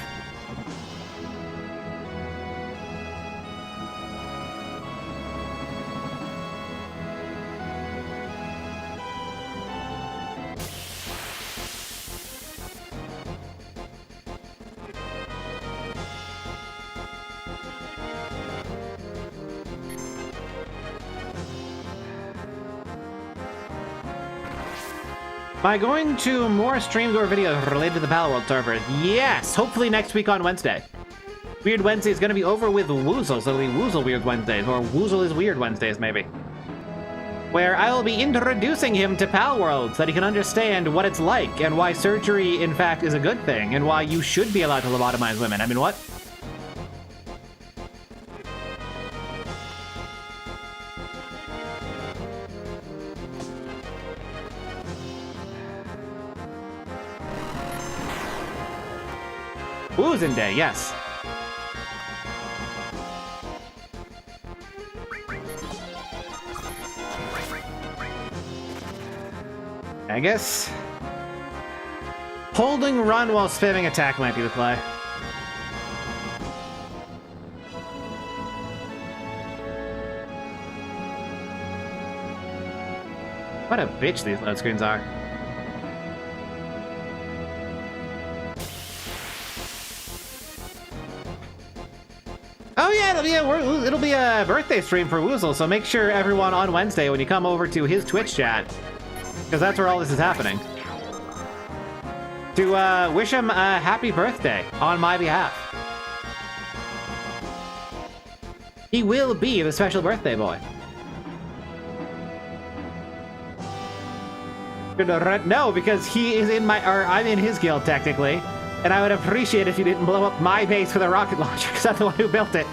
Am I going to more streams or videos related to the Palworld server? Yes, hopefully next week on Wednesday. Weird Wednesday is going to be over with Woozle, so it'll be Woozle Weird Wednesdays, or Woozle is Weird Wednesdays, maybe. Where I will be introducing him to Palworld so that he can understand what it's like, and why surgery, in fact, is a good thing, and why you should be allowed to lobotomize women. I mean, what? Woozin' Day, yes. I guess holding run while spamming attack might be the play. What a bitch these load screens are. Oh yeah, it'll be a birthday stream for Woozle, so make sure everyone on Wednesday when you come over to his Twitch chat, because that's where all this is happening, to wish him a happy birthday on my behalf. He will be the special birthday boy. No, because he is in my, or I'm in his guild technically. And I would appreciate if you didn't blow up my base with a rocket launcher, because I'm the one who built it.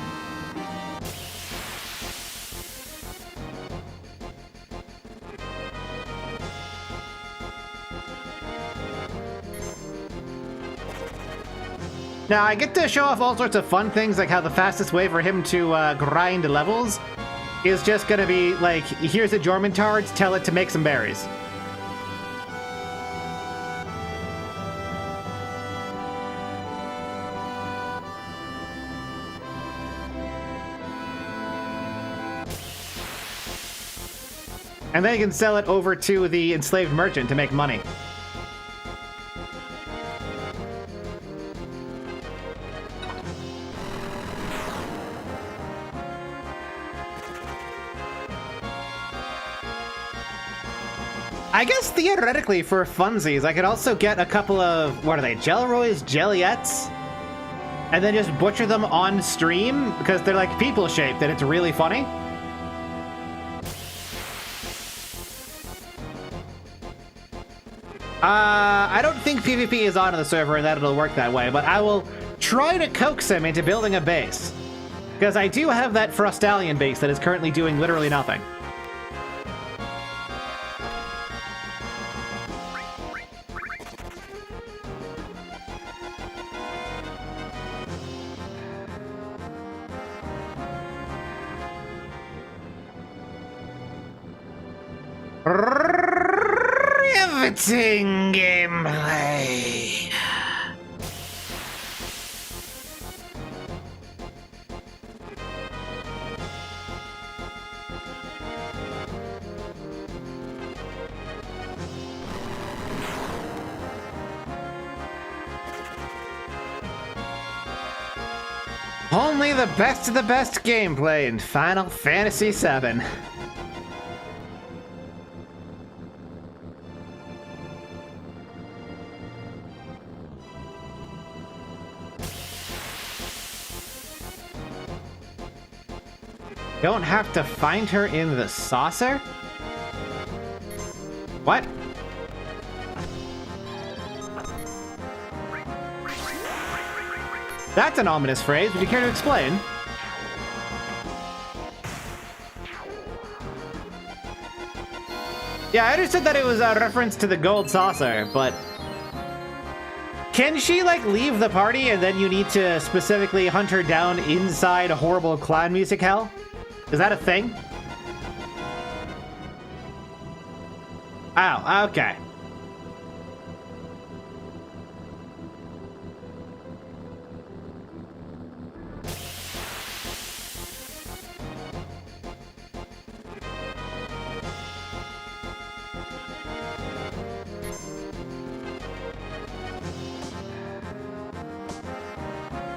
Now, I get to show off all sorts of fun things, like how the fastest way for him to grind levels is just gonna be, like, here's a Jormungand, tell it to make some berries. And then you can sell it over to the enslaved merchant to make money. I guess theoretically for funsies, I could also get a couple of, what are they, Jelroy's Jelliettes? And then just butcher them on stream, because they're like people-shaped and it's really funny. I don't think PvP is on the server and that it'll work that way, but I will try to coax him into building a base. Because I do have that Frostallion base that is currently doing literally nothing. Riveting gameplay. Only the best of the best gameplay in Final Fantasy VII. Don't have to find her in the saucer? What? That's an ominous phrase. Would you care to explain? Yeah, I understood that it was a reference to the gold saucer, but... Can she, like, leave the party and then you need to specifically hunt her down inside a horrible clown music hell? Is that a thing? Oh, okay.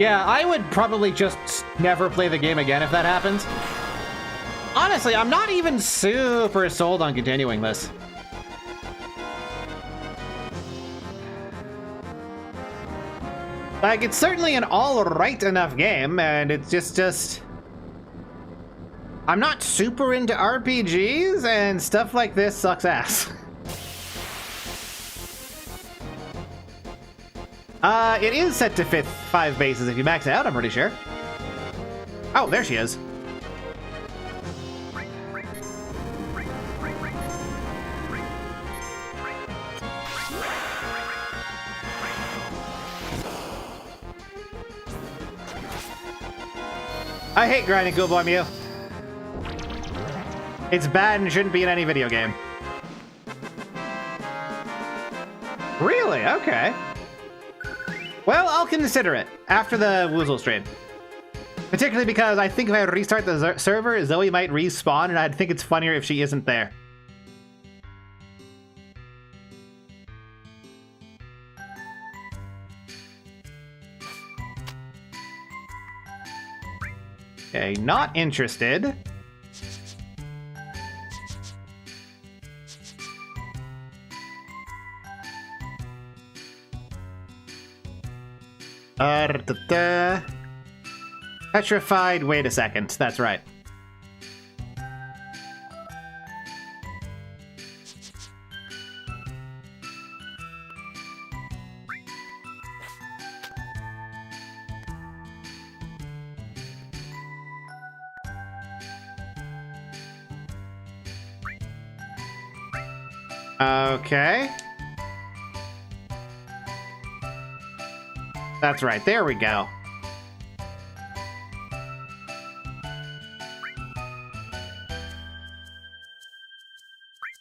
Yeah, I would probably just never play the game again if that happens. Honestly, I'm not even super sold on continuing this. Like, it's certainly an alright enough game, and it's just... I'm not super into RPGs, and stuff like this sucks ass. It is set to 5 bases if you max it out, I'm pretty sure. Oh, there she is. I hate grinding Cool Boy Mew. It's bad and shouldn't be in any video game. Really? Okay. Well, I'll consider it after the Woozle stream. Particularly because I think if I restart the server, Zoe might respawn, and I'd think it's funnier if she isn't there. Okay, not interested. Petrified, wait a second, that's right. Okay. That's right, there we go.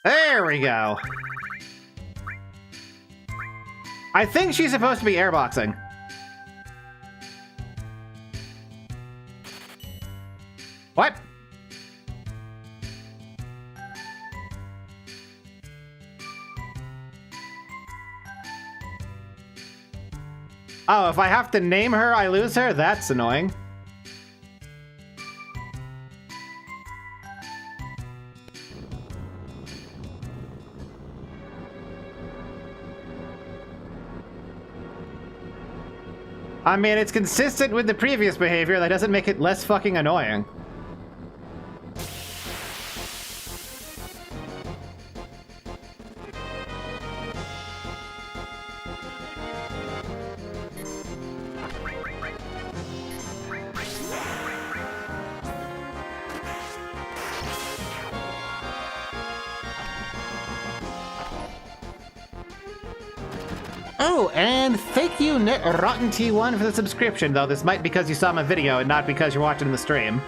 There we go. I think she's supposed to be airboxing. What? Oh, if I have to name her, I lose her? That's annoying. I mean, it's consistent with the previous behavior. That doesn't make it less fucking annoying. Oh, and thank you, Rotten T1, for the subscription, though this might be because you saw my video and not because you're watching the stream.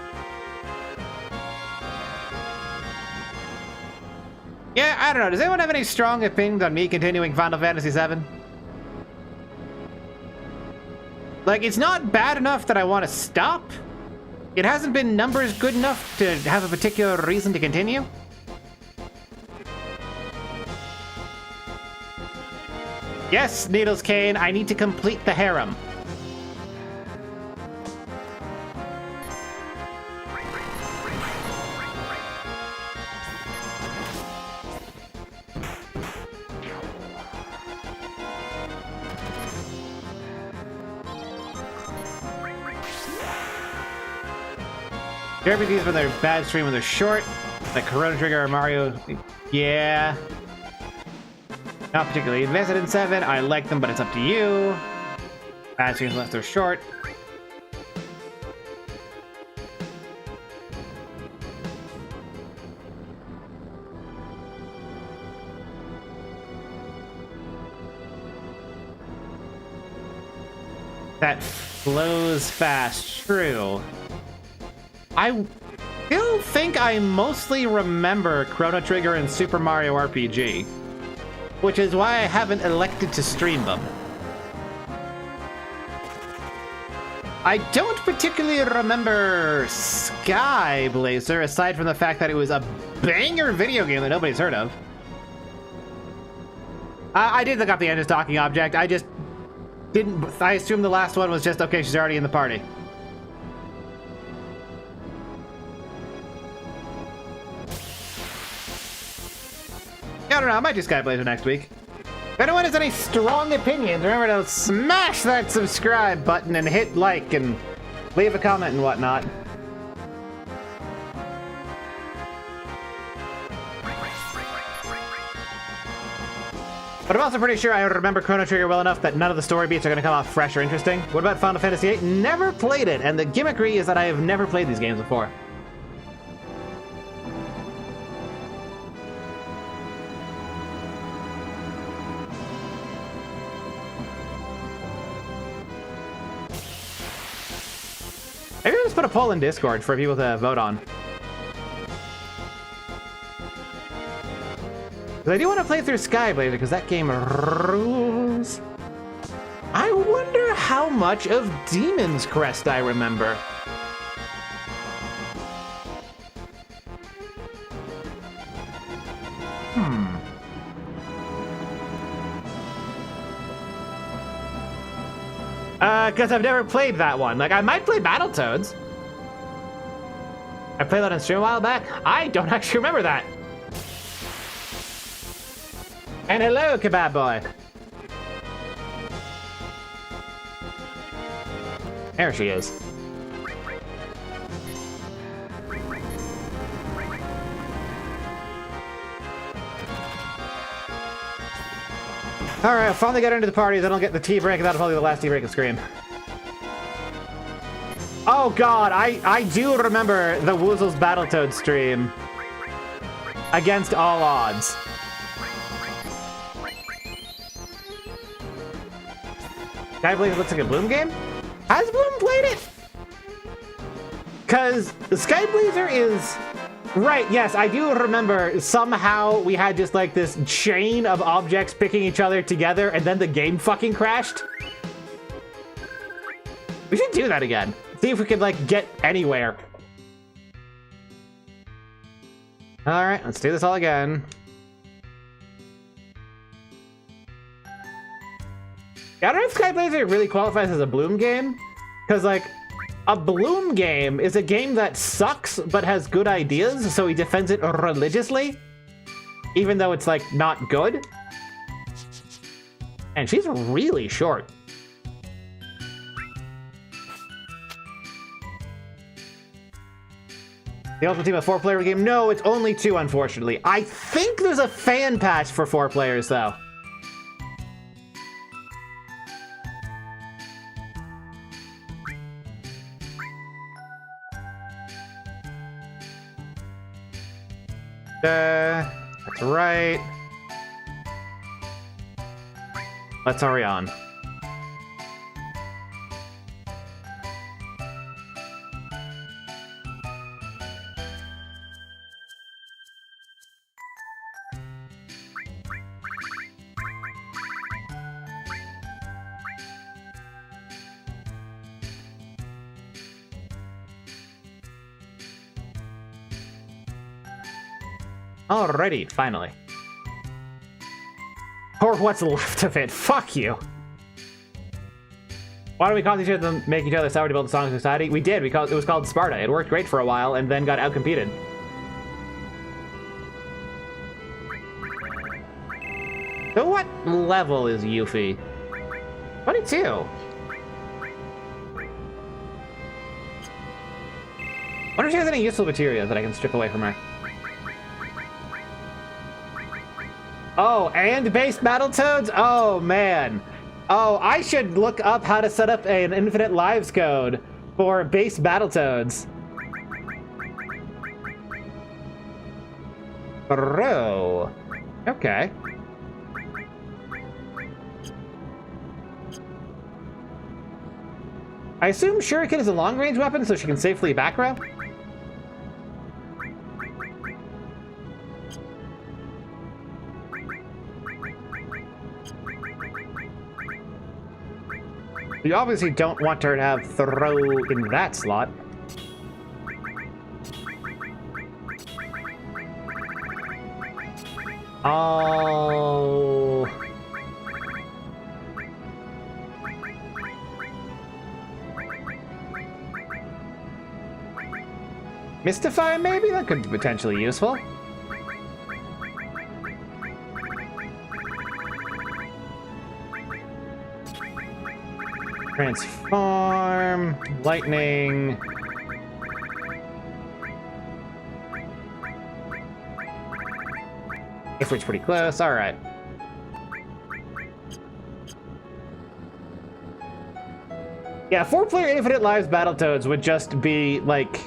Yeah, I don't know. Does anyone have any strong opinions on me continuing Final Fantasy VII? Like, it's not bad enough that I want to stop. It hasn't been numbers good enough to have a particular reason to continue. Yes, Needles Kane, I need to complete the harem. RPGs when they're bad stream when they're short, like Chrono Trigger or Mario, yeah. Not particularly invested in 7. I like them, but it's up to you. Bad streams unless they're short. That flows fast. True. I still think I mostly remember Chrono Trigger and Super Mario RPG. Which is why I haven't elected to stream them. I don't particularly remember Sky Blazer, aside from the fact that it was a banger video game that nobody's heard of. I did look up the end of talking object. I just didn't. I assumed the last one was just okay. She's already in the party. I don't know, I might do Skyblazer next week. If anyone has any strong opinions, remember to smash that subscribe button and hit like and leave a comment and whatnot. But I'm also pretty sure I remember Chrono Trigger well enough that none of the story beats are going to come off fresh or interesting. What about Final Fantasy VIII? Never played it, and the gimmickry is that I have never played these games before. Maybe I'll just put a poll in Discord for people to vote on. Because I do want to play through Skyblazer, because that game rules. I wonder how much of Demon's Crest I remember. Because I've never played that one. Like, I might play Battletoads. I played that on stream a while back. I don't actually remember that. And hello, Kebab Boy. There she is. Alright, I'll finally get into the party, then I'll get the tea break, and that'll probably be the last tea break of Scream. Oh god, I do remember the Woozles Battletoad stream. Against all odds. Skyblazer looks like a Bloom game? Has Bloom played it? Because Skyblazer is... Right, yes, I do remember somehow we had just like this chain of objects picking each other together and then the game fucking crashed. We should do that again. See if we could like get anywhere. All right, let's do this all again. Yeah, I don't know if Skyblazer really qualifies as a Bloom game, because like, a Bloom game is a game that sucks but has good ideas, so he defends it religiously, even though it's like not good. And she's really short. The Ultimate Team, a 4-player game? No, it's only 2, unfortunately. I think there's a fan patch for 4 players, though. That's right. Let's hurry on. Alrighty, finally. Or what's left of it. Fuck you. Why do we call each other make each other sour to build a strong society? We did. It was called Sparta. It worked great for a while and then got outcompeted. So what level is Yuffie? 22. Wonder if she has any useful materials that I can strip away from her. Oh, and base Battletoads? Oh, man. Oh, I should look up how to set up an infinite lives code for base Battletoads. Bro. Okay. I assume Shuriken is a long-range weapon, so she can safely back row? You obviously don't want her to have throw in that slot. Oh. Mystify, maybe? That could be potentially useful. Transform, lightning. Ifrit's pretty close, alright. Yeah, 4-player Infinite Lives Battletoads would just be, like,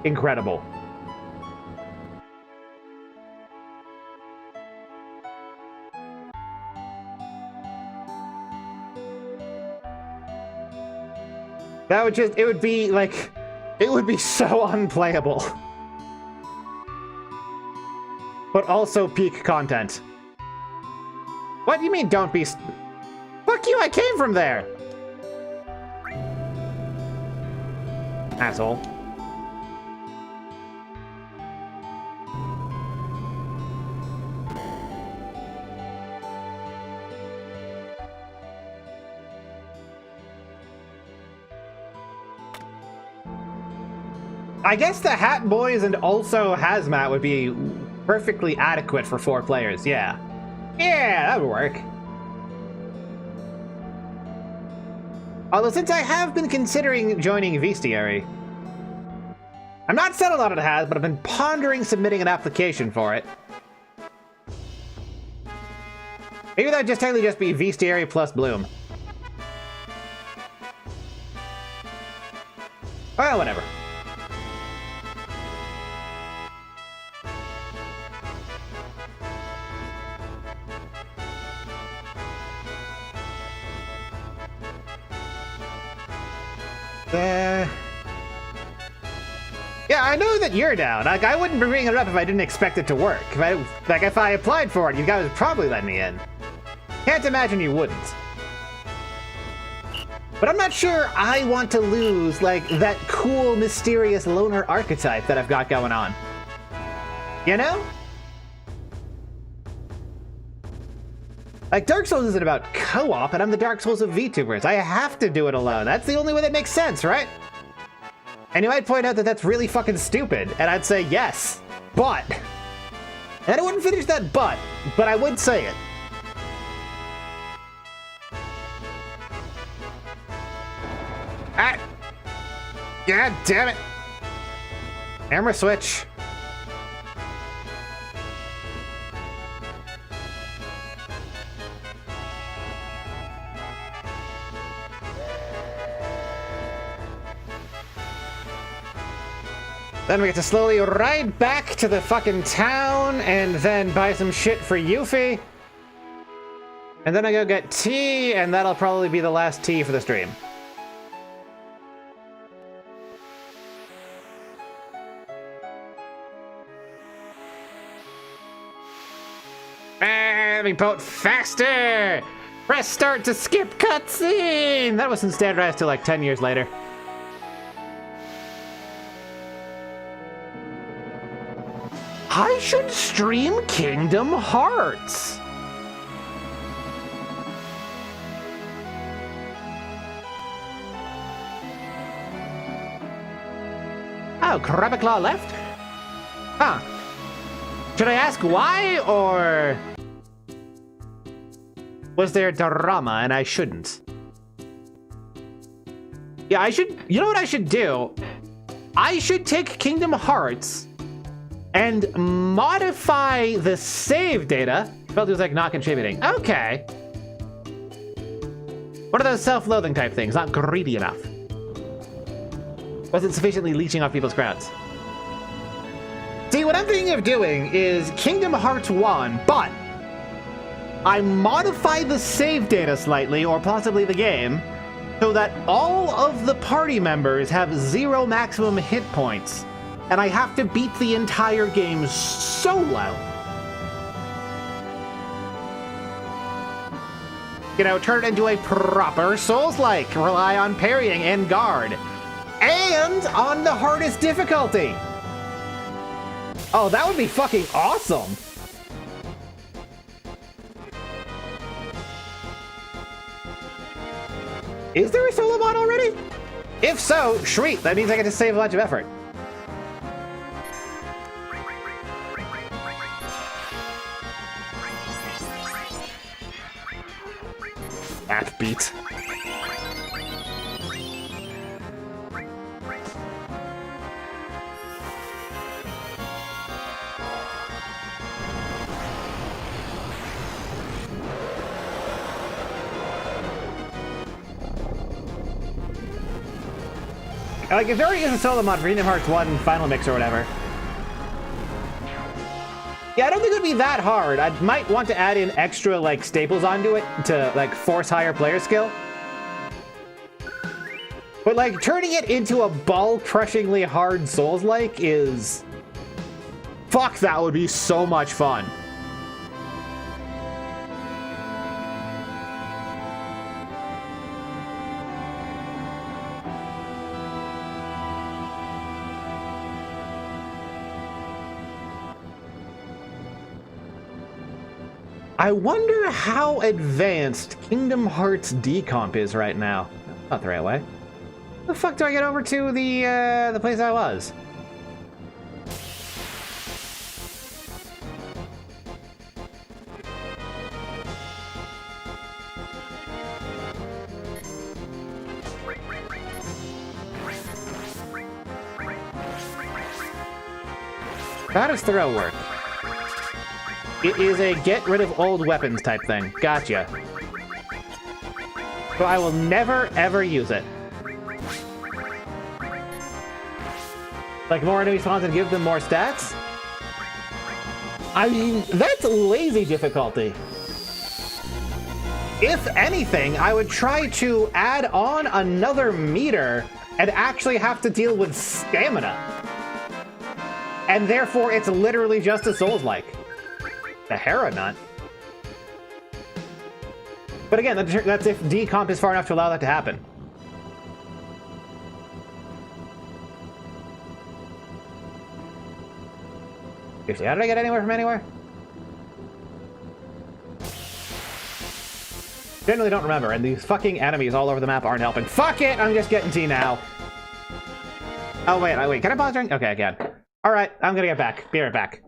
incredible. That would just, it would be, like, it would be so unplayable. But also peak content. What do you mean, don't be... Fuck you, I came from there! Asshole. I guess the Hat Boys and also Hazmat would be perfectly adequate for 4 players, yeah. Yeah, that would work. Although since I have been considering joining Vestiary, I'm not settled on it has, but I've been pondering submitting an application for it. Maybe that'd just technically just be Vestiary plus Bloom. Well, whatever. Yeah, I know that you're down. Like, I wouldn't be bringing it up if I didn't expect it to work. If I applied for it, you guys would probably let me in. Can't imagine you wouldn't. But I'm not sure I want to lose, like, that cool, mysterious loner archetype that I've got going on. You know? Like, Dark Souls isn't about co-op, and I'm the Dark Souls of VTubers. I have to do it alone. That's the only way that makes sense, right? And you might point out that that's really fucking stupid, and I'd say yes, but... And I wouldn't finish that but I would say it. Ah! God damn it! Camera switch. Then we get to slowly ride back to the fucking town and then buy some shit for Yuffie. And then I go get tea, and that'll probably be the last tea for the stream. Having boat faster! Press start to skip cutscene! That wasn't standardized till like 10 years later. I should stream Kingdom Hearts. Oh, Crabaclaw left? Huh. Should I ask why, or was there drama and I shouldn't? Yeah, I should, you know what I should do? I should take Kingdom Hearts and modify the save data. Felt it was like not contributing. Okay. What are those self-loathing type things? Not greedy enough. Wasn't sufficiently leeching off people's crowds. See, what I'm thinking of doing is Kingdom Hearts 1, but I modify the save data slightly, or possibly the game, so that all of the party members have 0 maximum hit points, and I have to beat the entire game solo. You know, turn it into a proper Souls-like, rely on parrying and guard, and on the hardest difficulty. Oh, that would be fucking awesome. Is there a solo mod already? If so, sweet. That means I get to save a bunch of effort. That beat. Like, if there is a solo mod for Kingdom Hearts 1 Final Mix or whatever. Yeah, I don't think it would be that hard. I might want to add in extra, like, staples onto it to, like, force higher player skill. But, like, turning it into a ball-crushingly hard Souls-like is... Fuck, that would be so much fun. I wonder how advanced Kingdom Hearts decomp is right now. Not the right way. How the fuck do I get over to the place I was? How does throw work? It is a get rid of old weapons type thing. Gotcha. So I will never, ever use it. Like more enemy spawns and give them more stats? I mean, that's lazy difficulty. If anything, I would try to add on another meter and actually have to deal with stamina. And therefore, it's literally just a Souls-like. The Hera nut. But again, that's if decomp is far enough to allow that to happen. Seriously, how did I get anywhere from anywhere? Generally don't remember, and these fucking enemies all over the map aren't helping. Fuck it! I'm just getting tea now. Oh, wait, can I pause during? Okay, I can. Alright, I'm gonna get back. Be right back.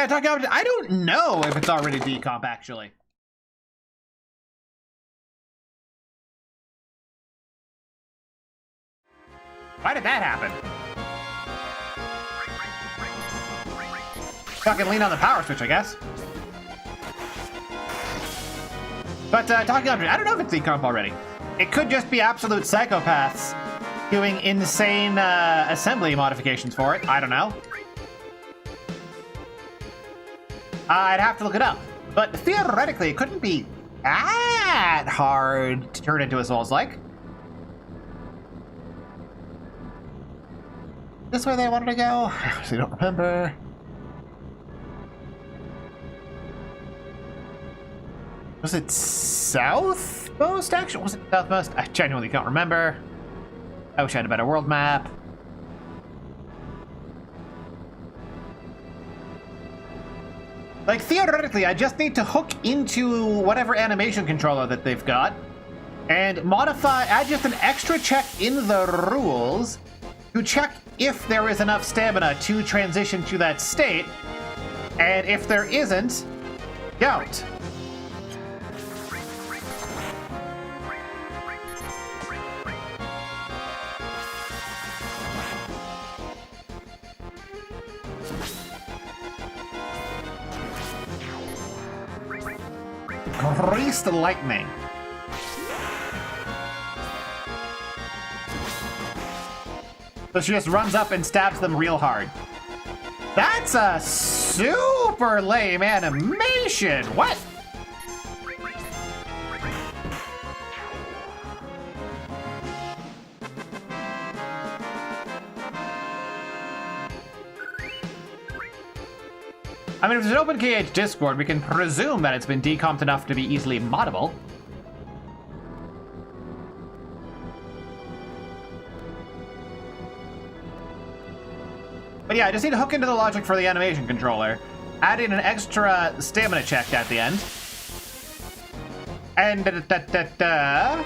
Yeah, talking about, I don't know if it's already decomp, actually. Why did that happen? Fucking lean on the power switch, I guess. But talking about, I don't know if it's decomp already. It could just be absolute psychopaths doing insane assembly modifications for it. I don't know. I'd have to look it up. But theoretically, it couldn't be that hard to turn into a Souls-like. This way they wanted to go? I actually don't remember. Was it southmost, actually? Was it southmost? I genuinely can't remember. I wish I had a better world map. Like, theoretically, I just need to hook into whatever animation controller that they've got and modify, add just an extra check in the rules to check if there is enough stamina to transition to that state, and if there isn't, don't. Greased lightning. So she just runs up and stabs them real hard. That's a super lame animation. What? I mean, if it's an open KH Discord, we can presume that it's been decomped enough to be easily moddable. But yeah, I just need to hook into the logic for the animation controller, add in an extra stamina check at the end, and okay.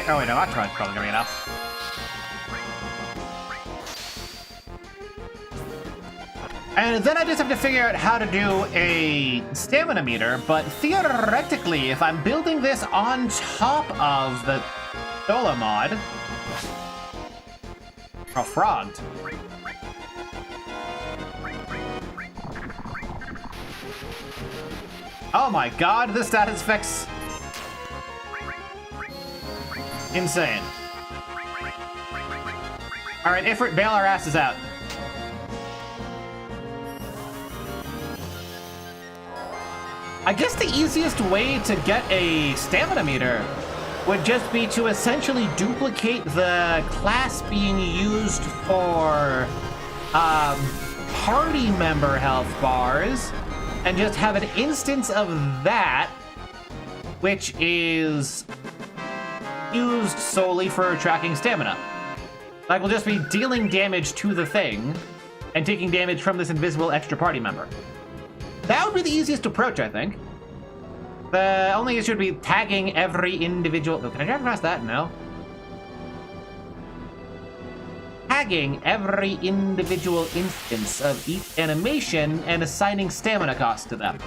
Oh wait, no, that's probably gonna be enough. And then I just have to figure out how to do a stamina meter, but theoretically, if I'm building this on top of the solo mod... Oh, frogged. Oh my god, the status effects... Insane. Alright, Ifrit, bail our asses out. I guess the easiest way to get a stamina meter would just be to essentially duplicate the class being used for party member health bars and just have an instance of that which is used solely for tracking stamina. Like, we'll just be dealing damage to the thing and taking damage from this invisible extra party member. That would be the easiest approach, I think. The only issue would be tagging every individual... Oh, can I drive past that? No. Tagging every individual instance of each animation and assigning stamina costs to them.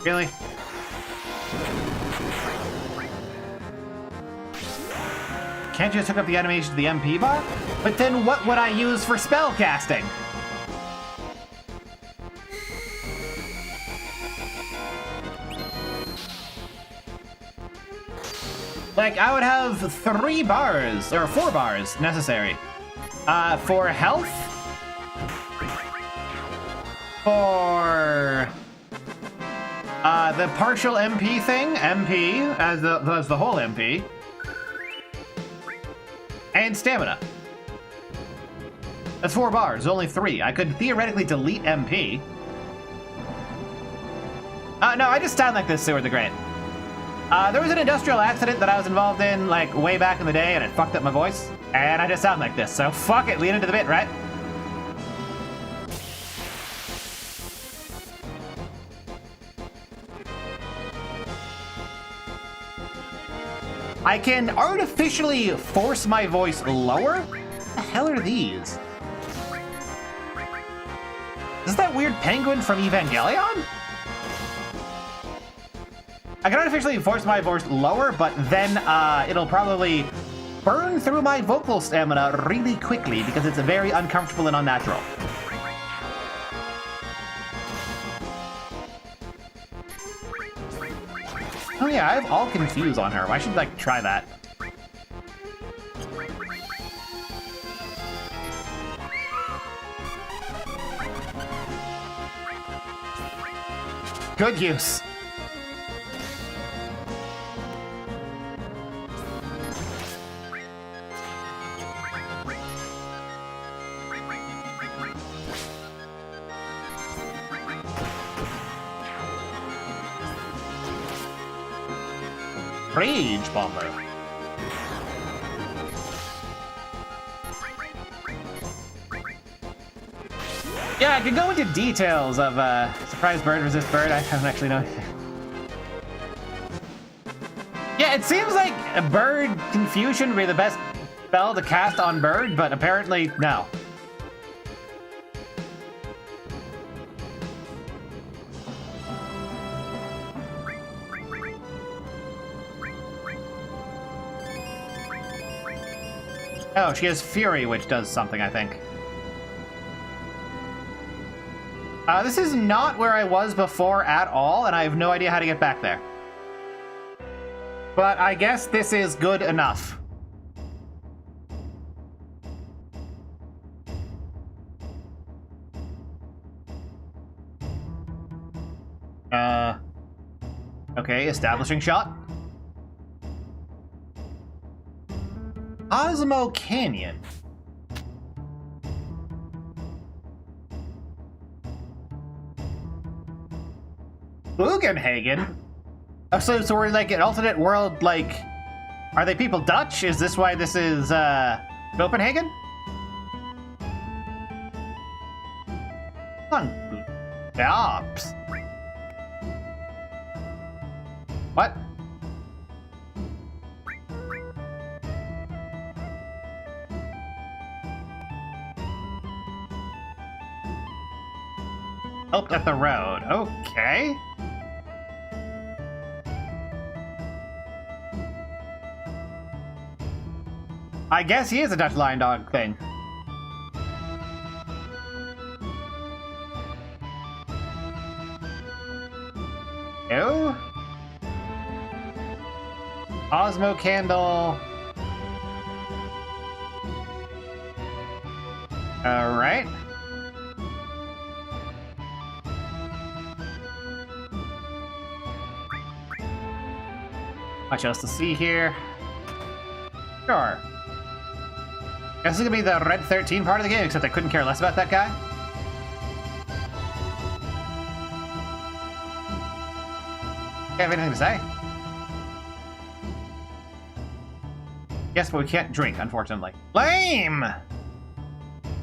Really? Can't you just hook up the animation to the MP bar? But then what would I use for spell casting? Like, I would have 3 bars, or 4 bars necessary. For health. For... the partial MP thing, MP, as the whole MP. And stamina. That's 4 bars, only 3. I could theoretically delete MP. No, I just sound like this Sewer the Great. There was an industrial accident that I was involved in, like, way back in the day, and it fucked up my voice. And I just sound like this, so fuck it, lean into the bit, right? I can artificially force my voice lower? What the hell are these? Is that weird penguin from Evangelion? I can artificially force my voice lower, but then it'll probably burn through my vocal stamina really quickly because it's very uncomfortable and unnatural. Oh yeah, I have all confused on her. I should like try that. Good use. Rage Bomber. Yeah, I could go into details of surprise bird, resist bird. I don't actually know. Yeah, it seems like a bird confusion would be the best spell to cast on bird, but apparently no. Oh, she has Fury, which does something, I think. This is not where I was before at all, and I have no idea how to get back there. But I guess this is good enough. Okay, establishing shot. Osmo Canyon. Bugenhagen? Oh, so we're like an alternate world, like... Are they people Dutch? Is this why this is, Copenhagen? Ops. What? Helped at the road. Okay. I guess he is a Dutch lion dog thing. No. Osmo Candle. All right. Much else to see here. Sure. Guess this is gonna be the Red 13 part of the game, except I couldn't care less about that guy. You have anything to say? Yes, but we can't drink, unfortunately. Lame!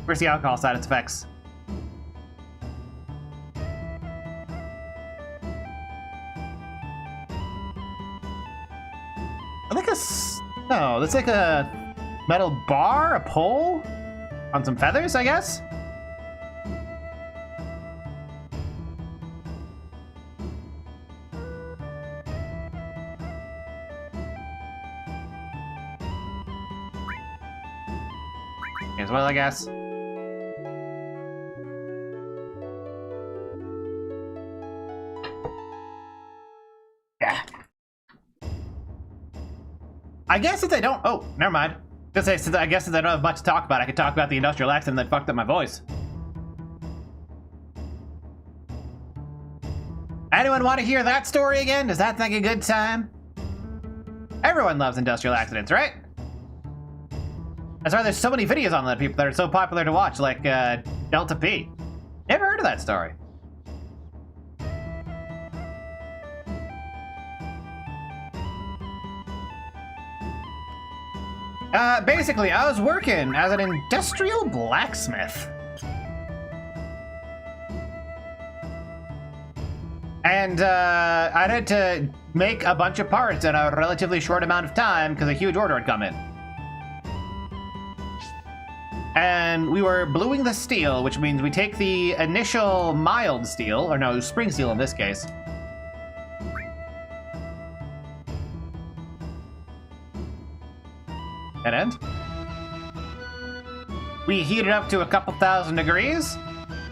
Where's the alcohol side effects? I think no, that's like a metal bar, a pole, on some feathers, I guess? As well, I guess. Yeah. I guess since I don't... Oh, never mind. I guess since I don't have much to talk about, I could talk about the industrial accident that fucked up my voice. Anyone want to hear that story again? Does that think a good time? Everyone loves industrial accidents, right? That's why there's so many videos on that people that are so popular to watch, like Delta P. Never heard of that story. Basically, I was working as an industrial blacksmith. And I had to make a bunch of parts in a relatively short amount of time because a huge order had come in. And we were bluing the steel, which means we take the initial mild steel, or no, spring steel in this case. Dead end. We heat it up to a couple thousand degrees,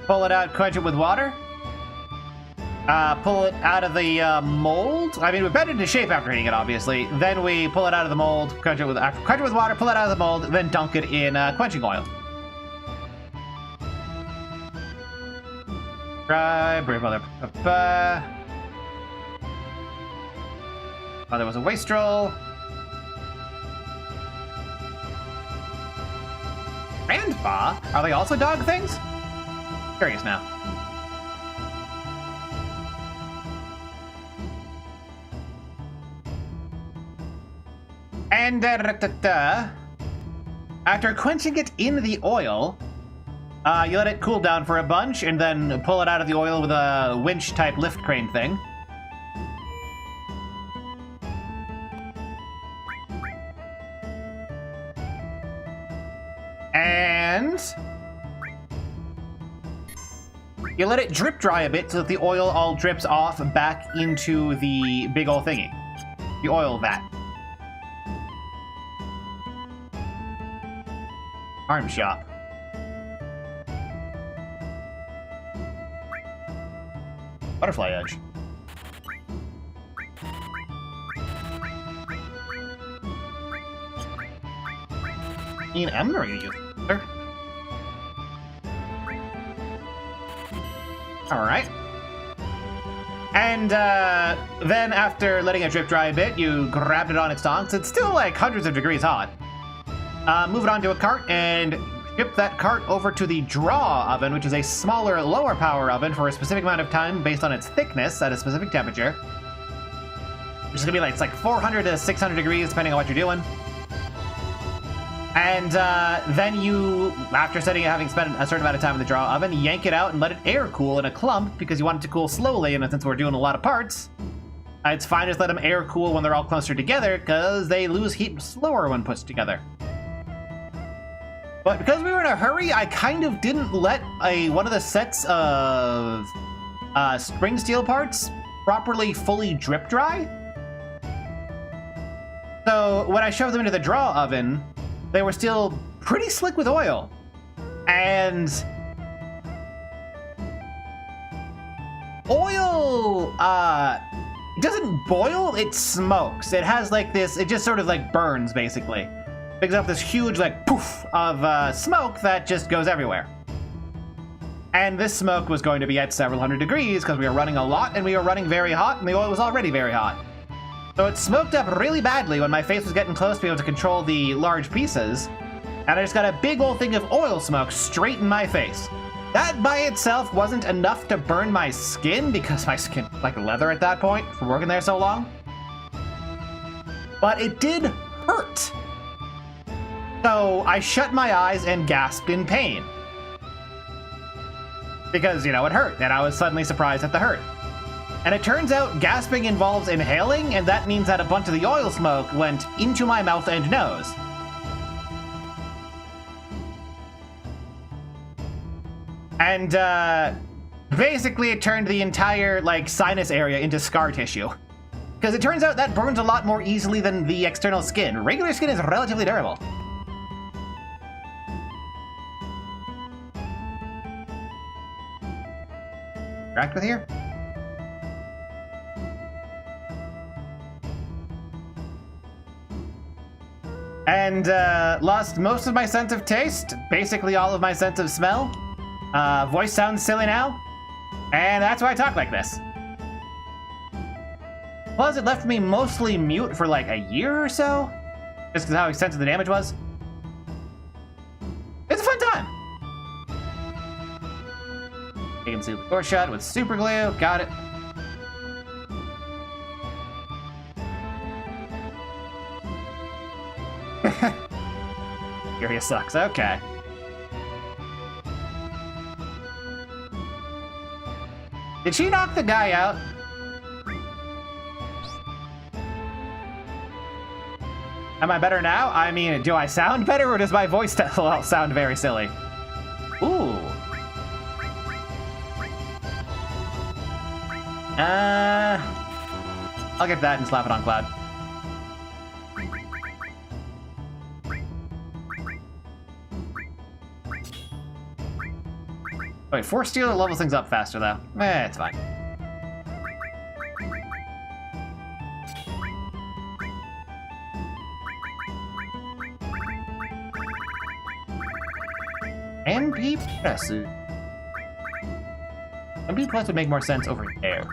pull it out, quench it with water, pull it out of the mold. I mean, we bend it into shape after heating it, obviously. Then we pull it out of the mold, quench it with water, pull it out of the mold, then dunk it in quenching oil. Dry, brave mother. Oh, there was a wastrel. Grandpa? Are they also dog things? Curious now. And after quenching it in the oil, you let it cool down for a bunch, and then pull it out of the oil with a winch-type lift crane thing. And you let it drip dry a bit so that the oil all drips off back into the big ol' thingy. The oil vat. Arm shop. Butterfly edge. I'm gonna use it. Alright. And then after letting it drip dry a bit, you grabbed it on its tongs. It's still like hundreds of degrees hot. Move it onto a cart and ship that cart over to the draw oven, which is a smaller, lower power oven for a specific amount of time based on its thickness at a specific temperature. Which is gonna be like, it's like 400 to 600 degrees depending on what you're doing. And then you, after setting it, having spent a certain amount of time in the draw oven, yank it out and let it air cool in a clump because you want it to cool slowly, and since we're doing a lot of parts, it's fine to let them air cool when they're all closer together because they lose heat slower when put together. But because we were in a hurry, I kind of didn't let one of the sets of spring steel parts properly fully drip dry. So when I shoved them into the draw oven, they were still pretty slick with oil. And oil, it doesn't boil, it smokes. It has like this, it just sort of like burns basically. Picks up this huge like poof of smoke that just goes everywhere. And this smoke was going to be at several hundred degrees because we were running a lot and we were running very hot and the oil was already very hot. So it smoked up really badly when my face was getting close to be able to control the large pieces, and I just got a big old thing of oil smoke straight in my face. That by itself wasn't enough to burn my skin, because my skin was like leather at that point from working there so long. But it did hurt. So I shut my eyes and gasped in pain. Because, you know, it hurt, and I was suddenly surprised at the hurt. And it turns out gasping involves inhaling, and that means that a bunch of the oil smoke went into my mouth and nose. And basically it turned the entire like sinus area into scar tissue. Because it turns out that burns a lot more easily than the external skin. Regular skin is relatively durable. Interact with here? And lost most of my sense of taste, basically all of my sense of smell. Voice sounds silly now, and that's why I talk like this. Plus, it left me mostly mute for like a year or so, just because how extensive the damage was. It's a fun time. You can see the door shut with super glue. Got it. Area sucks. Okay. Did she knock the guy out? Am I better now? I mean, do I sound better or does my voice sound very silly? Ooh. I'll get that and slap it on Cloud. Wait, Force Steel levels things up faster though. It's fine. MP Plus. MP Plus would make more sense over there.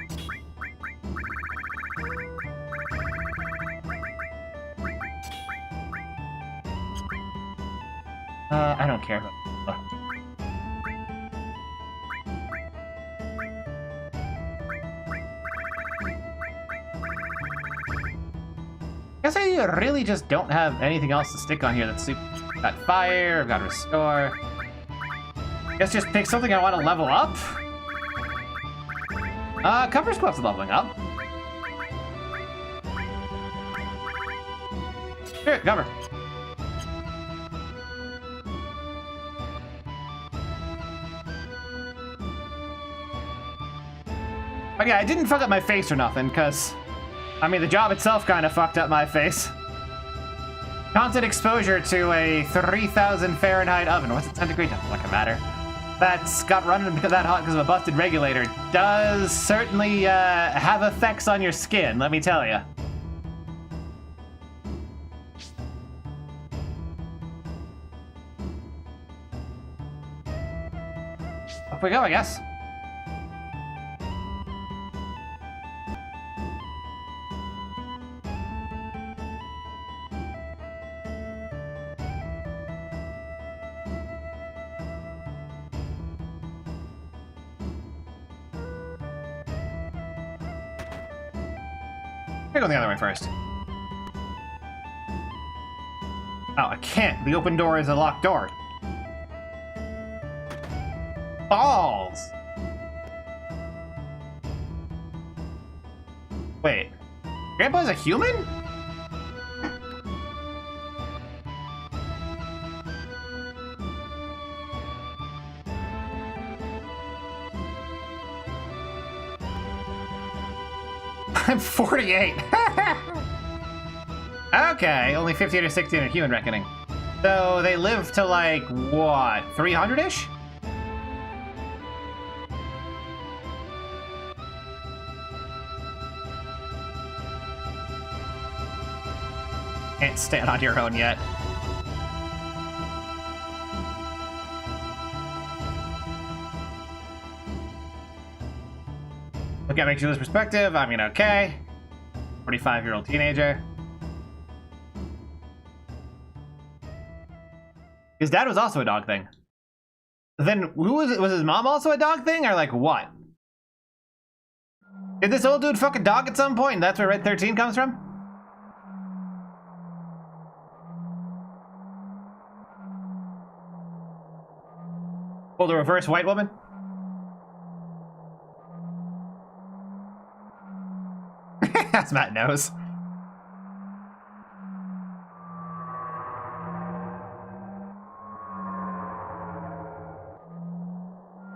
I don't care. Guess I really just don't have anything else to stick on here that's super. Got fire, I've got restore. Guess just pick something I want to level up. Cover's close to leveling up. Here, cover. Okay, I didn't fuck up my face or nothing, because, I mean, the job itself kind of fucked up my face. Constant exposure to a 3,000 Fahrenheit oven. What's it centigrade? Doesn't fucking matter. That's got running that hot because of a busted regulator. Does certainly have effects on your skin, let me tell you. Up we go, I guess. Go the other way first. Oh, I can't. The open door is a locked door. Balls! Wait. Grandpa's a human? I'm 48. Okay, only 15 or 16 in human reckoning. So they live to like, what, 300-ish? Can't stand on your own yet. Look at makes you lose perspective. I mean, okay. 45-year-old teenager. His dad was also a dog thing. Then who was it? Was his mom also a dog thing, or like what? Did this old dude fuck a dog at some point? And that's where Red 13 comes from? Oh, the reverse white woman? As Matt knows.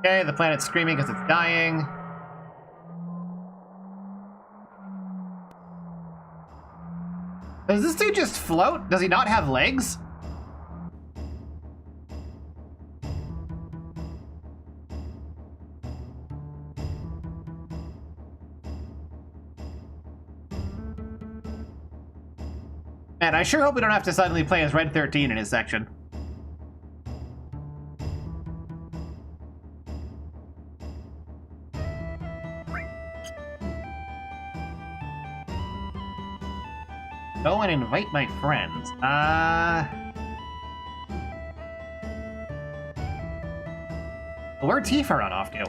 Okay, the planet's screaming because it's dying. Does this dude just float? Does he not have legs? Man, I sure hope we don't have to suddenly play as Red 13 in his section. Go and invite my friends. Where'd Tifa run off to?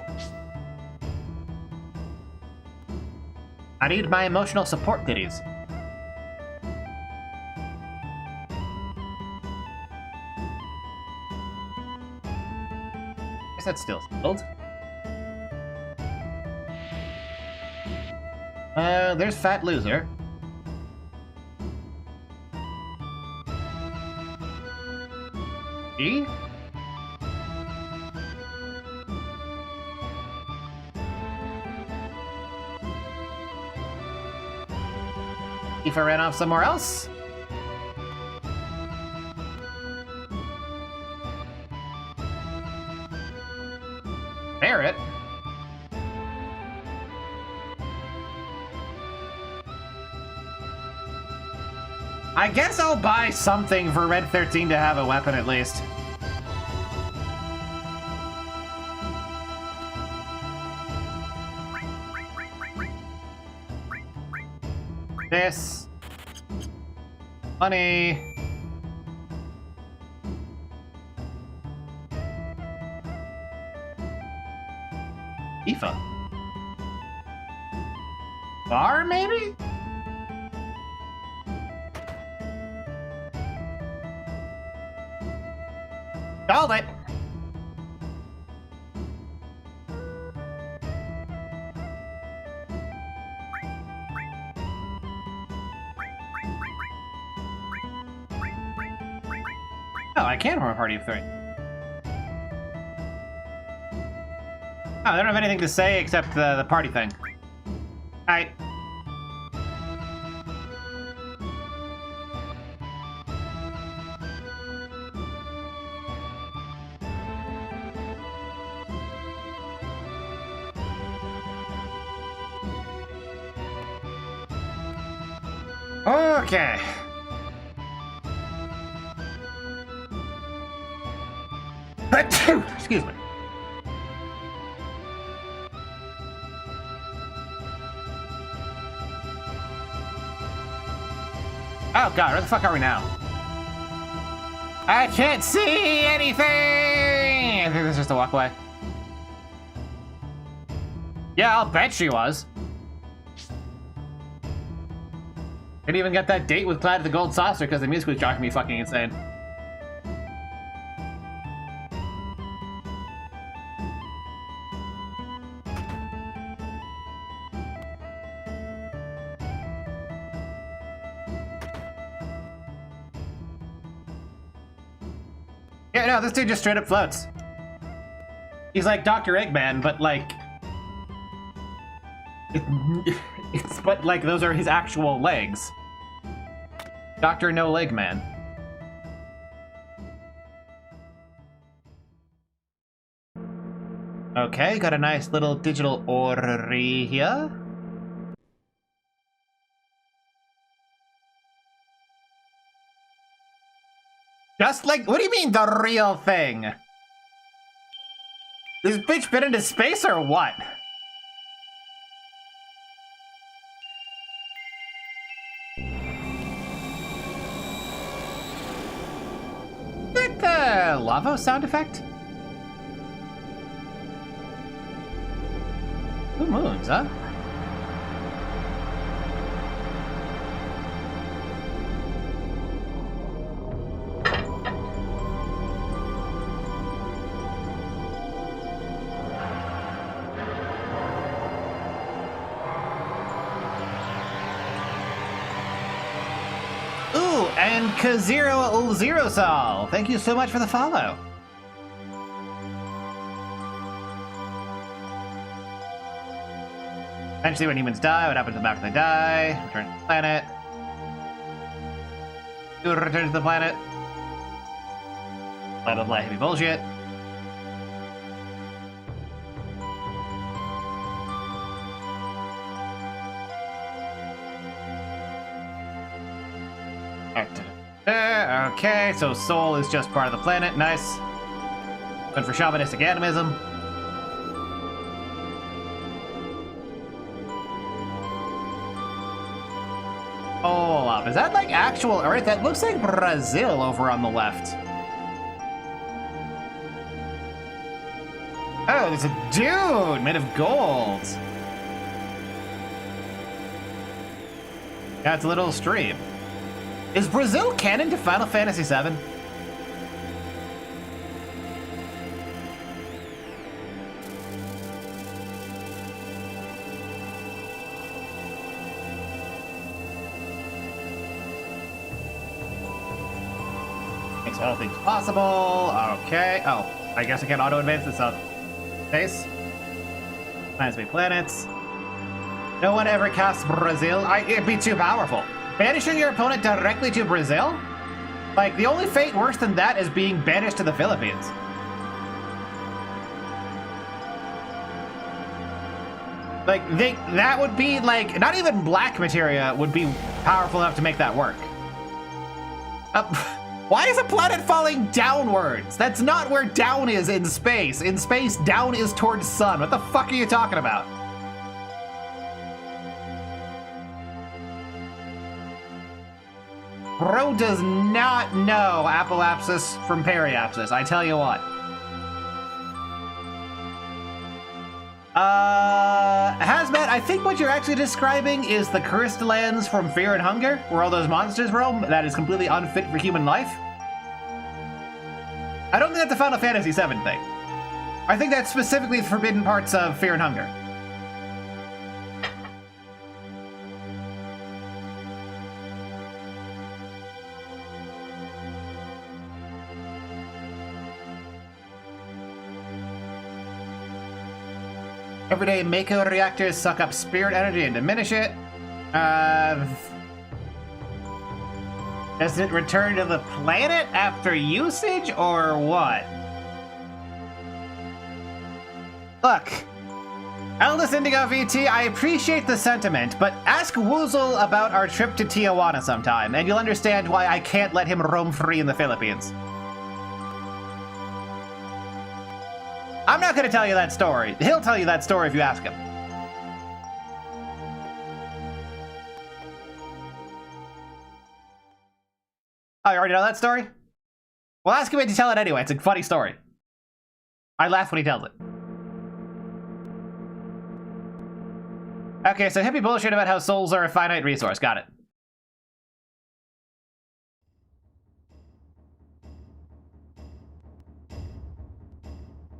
I need my emotional support ditties. guess that's still sealed. There's Fat Loser. E? If I ran off somewhere else? Merit? I guess I'll buy something for Red 13 to have a weapon at least. This. Money. IFA. Bar, maybe? Called it. Oh, I can form a party of 3. Oh, they don't have anything to say except the party thing. Alright. Okay. Excuse me. Oh god, where the fuck are we now? I can't see anything! I think this is just a walkway. Yeah, I'll bet she was. Didn't even get that date with Clyde at the Gold Saucer because the music was driving me fucking insane. Yeah, no, this dude just straight up floats. He's like Dr. Eggman, but like... but like those are his actual legs. Dr. No Leg Man. Okay, got a nice little digital orrery here. Just like, what do you mean the real thing? This bitch been into space or what? Is that the lava sound effect? Blue moons, huh? And Kazero Sol, thank you so much for the follow. Eventually, when humans die, what happens to them after they die? Return to the planet. You return to the planet. Blah blah blah, heavy bullshit. Okay, so soul is just part of the planet. Nice. Good for shamanistic animism. Hold up. Is that like actual Earth? That looks like Brazil over on the left. Oh, there's a dude made of gold. Yeah, it's a little stream. Is Brazil canon to Final Fantasy VII? makes all things possible. Okay. Oh, I guess I can't auto-advance this up. Space. Planets be planets. No one ever casts Brazil. It'd be too powerful. Banishing your opponent directly to Brazil? Like, the only fate worse than that is being banished to the Philippines. Like, that would be, like, not even black materia would be powerful enough to make that work. Why is a planet falling downwards? That's not where down is in space. In space, down is towards sun. What the fuck are you talking about? Bro does not know apoapsis from periapsis, I tell you what. Hazmat, I think what you're actually describing is the cursed lands from Fear and Hunger, where all those monsters roam, that is completely unfit for human life. I don't think that's a Final Fantasy VII thing. I think that's specifically the forbidden parts of Fear and Hunger. Everyday Mako reactors suck up spirit energy and diminish it. Does it return to the planet after usage, or what? Look, Eldest Indigo VT, I appreciate the sentiment, but ask Woozle about our trip to Tijuana sometime, and you'll understand why I can't let him roam free in the Philippines. I'm not going to tell you that story. He'll tell you that story if you ask him. Oh, you already know that story? Well, ask him to tell it anyway. It's a funny story. I laugh when he tells it. Okay, so hippie bullshit about how souls are a finite resource. Got it.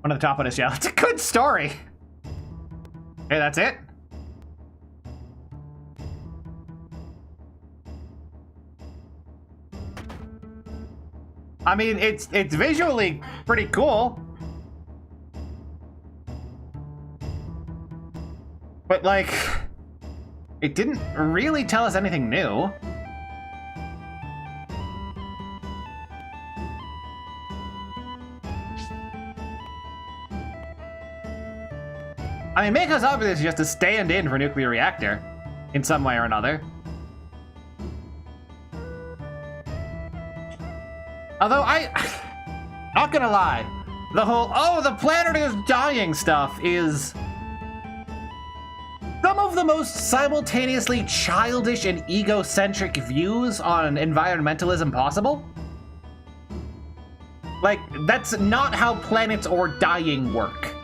One of the top on his shell. It's a good story. Okay, that's it. I mean, it's visually pretty cool. But like, it didn't really tell us anything new. I mean, Mako's obvious just a stand-in for a nuclear reactor in some way or another. Although not gonna lie, the whole, oh, the planet is dying stuff is some of the most simultaneously childish and egocentric views on environmentalism possible. Like, that's not how planets or dying work.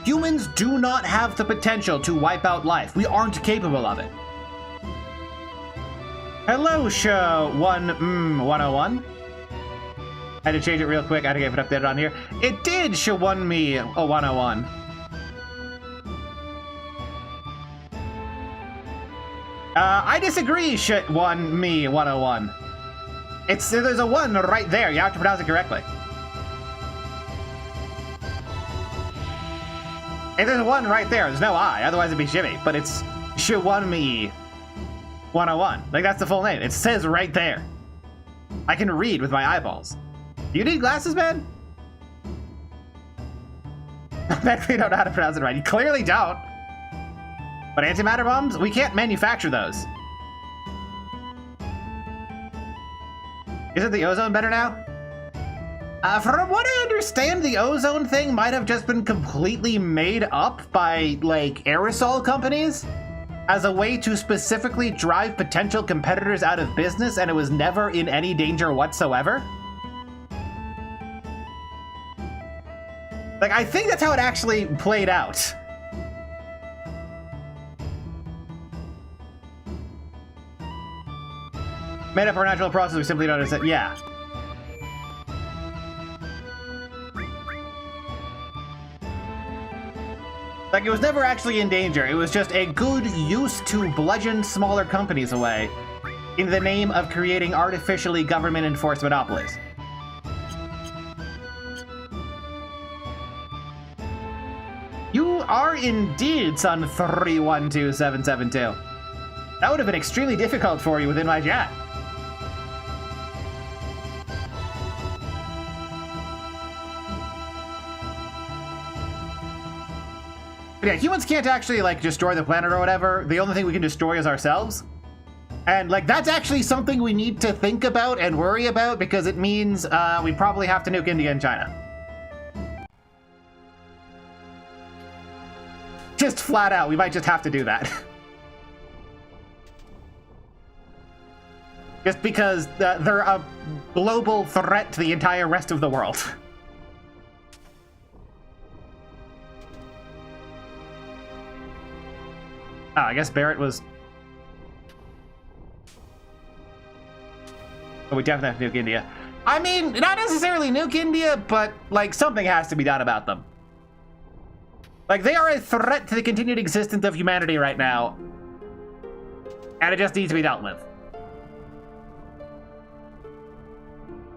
Humans do not have the potential to wipe out life. We aren't capable of it. Hello, Show 101. I had to change it real quick. I had to get it updated on here. It did show 101. I disagree, shit 101. There's a 1 right there. You have to pronounce it correctly. If there's a 1 right there, there's no I, otherwise it'd be Jimmy. But it's Shawonmi 101. Like, that's the full name. It says right there. I can read with my eyeballs. Do you need glasses, man? I bet we don't know how to pronounce it right. You clearly don't. But antimatter bombs? We can't manufacture those. Isn't the ozone better now? From what I understand, the ozone thing might have just been completely made up by, like, aerosol companies as a way to specifically drive potential competitors out of business, and it was never in any danger whatsoever. Like, I think that's how it actually played out. Made up for a natural process, we simply don't understand. Yeah. Like, it was never actually in danger. It was just a good use to bludgeon smaller companies away in the name of creating artificially government-enforced monopolies. You are indeed Sun 312772. That would have been extremely difficult for you within my chat. But yeah, humans can't actually, like, destroy the planet or whatever. The only thing we can destroy is ourselves. And, like, that's actually something we need to think about and worry about because it means we probably have to nuke India and China. Just flat out, we might just have to do that. Just because they're a global threat to the entire rest of the world. Oh, I guess Barrett was... Oh, we definitely have to nuke India. I mean, not necessarily nuke India, but, like, something has to be done about them. Like, they are a threat to the continued existence of humanity right now. And it just needs to be dealt with.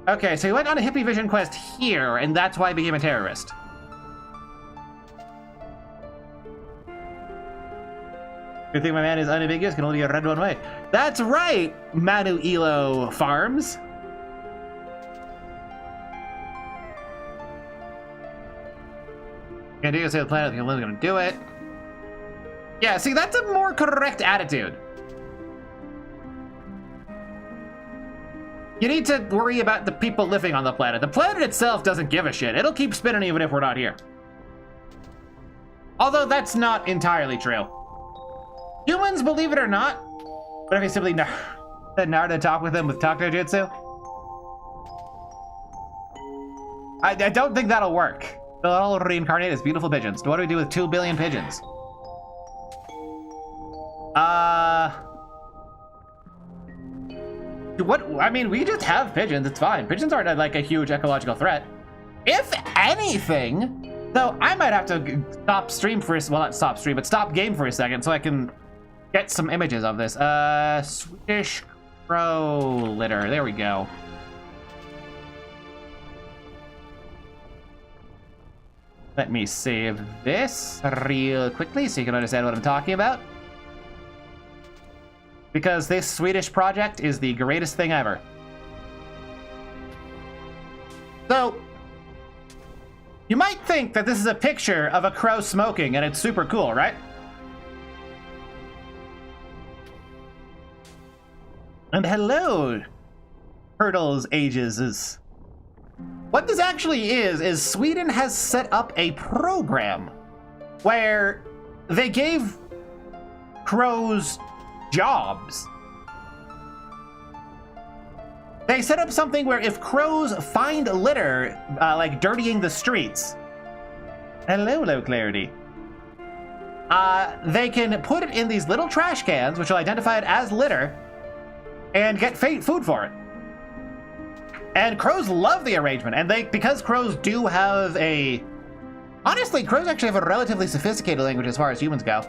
Okay, so he went on a hippie vision quest here, and that's why he became a terrorist. Good thing my man is unambiguous, can only be read one way. That's right, Manu Elo Farms. Can't do it, say the planet, the only gonna do it. Yeah, see, that's a more correct attitude. You need to worry about the people living on the planet. The planet itself doesn't give a shit. It'll keep spinning even if we're not here. Although that's not entirely true. Humans, believe it or not. What if he simply said Naruto talk with him with talk no jutsu? I don't think that'll work. They'll all reincarnate as beautiful pigeons. What do we do with 2 billion pigeons? What? I mean, we just have pigeons. It's fine. Pigeons aren't like a huge ecological threat. If anything, though, I might have to stop stream for well, not stop stream, but stop game for a second so I can get some images of this. Swedish crow litter. There we go. Let me save this real quickly so you can understand what I'm talking about. Because this Swedish project is the greatest thing ever. So, you might think that this is a picture of a crow smoking and it's super cool, right? And hello, Hurdles Ages. What this actually is Sweden has set up a program where they gave crows jobs. They set up something where if crows find litter, like dirtying the streets, hello, Clarity, they can put it in these little trash cans, which will identify it as litter, and get food for it. And crows love the arrangement, and because crows do have honestly, crows actually have a relatively sophisticated language as far as humans go.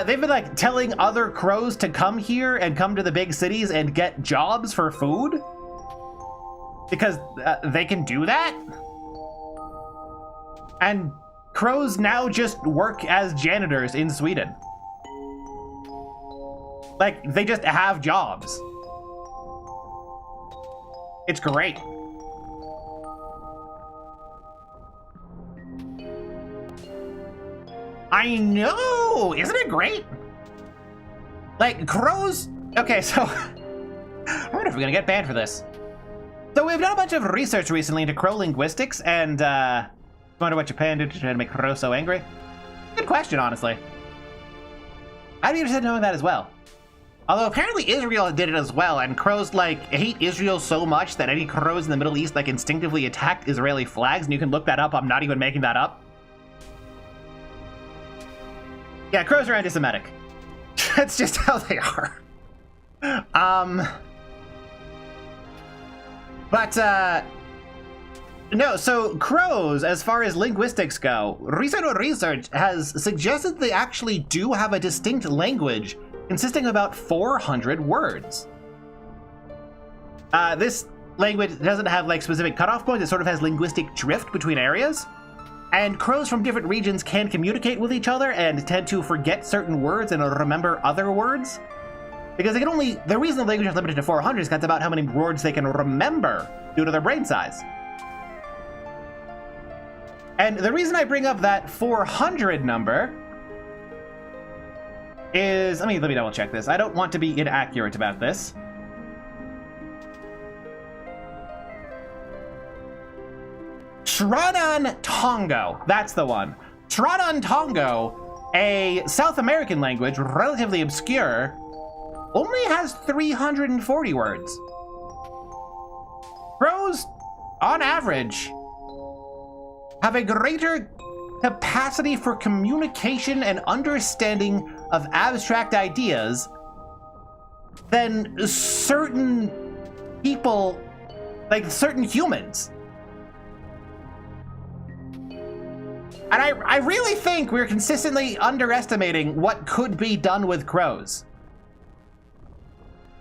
They've been like telling other crows to come here and come to the big cities and get jobs for food because they can do that. And crows now just work as janitors in Sweden. Like, they just have jobs. It's great. I know! Isn't it great? Like, crows... Okay, so... I wonder if we're gonna get banned for this. So we've done a bunch of research recently into crow linguistics, and, I wonder what Japan did to try to make crows so angry. Good question, honestly. I'd be interested in knowing that as well. Although apparently Israel did it as well, and crows, like, hate Israel so much that any crows in the Middle East, like, instinctively attacked Israeli flags, and you can look that up, I'm not even making that up. Yeah, crows are anti-Semitic. That's just how they are. No, so crows, as far as linguistics go, recent research has suggested they actually do have a distinct language consisting of about 400 words. This language doesn't have like specific cutoff points. It sort of has linguistic drift between areas. And crows from different regions can communicate with each other and tend to forget certain words and remember other words. Because they can only, the reason the language is limited to 400 is that's about how many words they can remember due to their brain size. And the reason I bring up that 400 number is, let me double check this. I don't want to be inaccurate about this. Tranan Tongo, that's the one. Tranan Tongo, a South American language, relatively obscure, only has 340 words. Crows, on average, have a greater capacity for communication and understanding of abstract ideas than certain people, like certain humans. And I really think we're consistently underestimating what could be done with crows.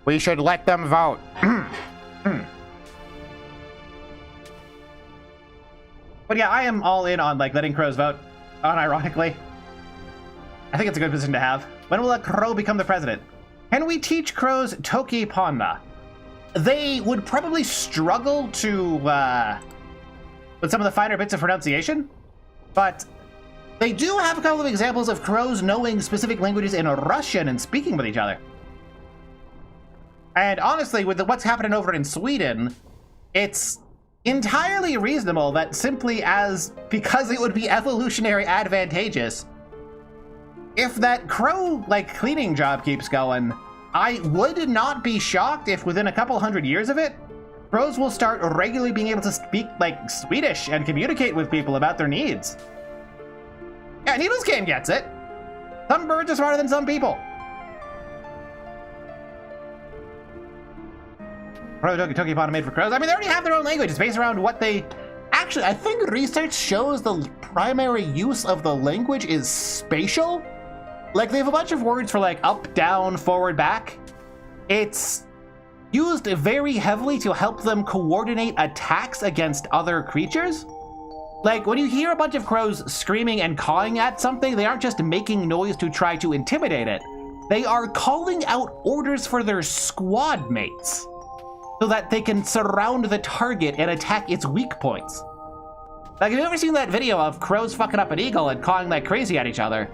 We should let them vote. But yeah, I am all in on like letting crows vote, unironically. I think it's a good position to have. When will a crow become the president? Can we teach crows Toki Ponna? They would probably struggle to, with some of the finer bits of pronunciation, but they do have a couple of examples of crows knowing specific languages in Russian and speaking with each other. And honestly, with what's happening over in Sweden, it's entirely reasonable that simply because it would be evolutionary advantageous, if that crow, like, cleaning job keeps going, I would not be shocked if within a couple hundred years of it, crows will start regularly being able to speak, like, Swedish and communicate with people about their needs. Yeah, Needles Game gets it. Some birds are smarter than some people. Toki Ponna made for crows. I mean, they already have their own language. It's based around what they... Actually, I think research shows the primary use of the language is spatial. Like, they have a bunch of words for, like, up, down, forward, back. It's used very heavily to help them coordinate attacks against other creatures. Like, when you hear a bunch of crows screaming and cawing at something, they aren't just making noise to try to intimidate it. They are calling out orders for their squad mates, so that they can surround the target and attack its weak points. Like, have you ever seen that video of crows fucking up an eagle and cawing like crazy at each other?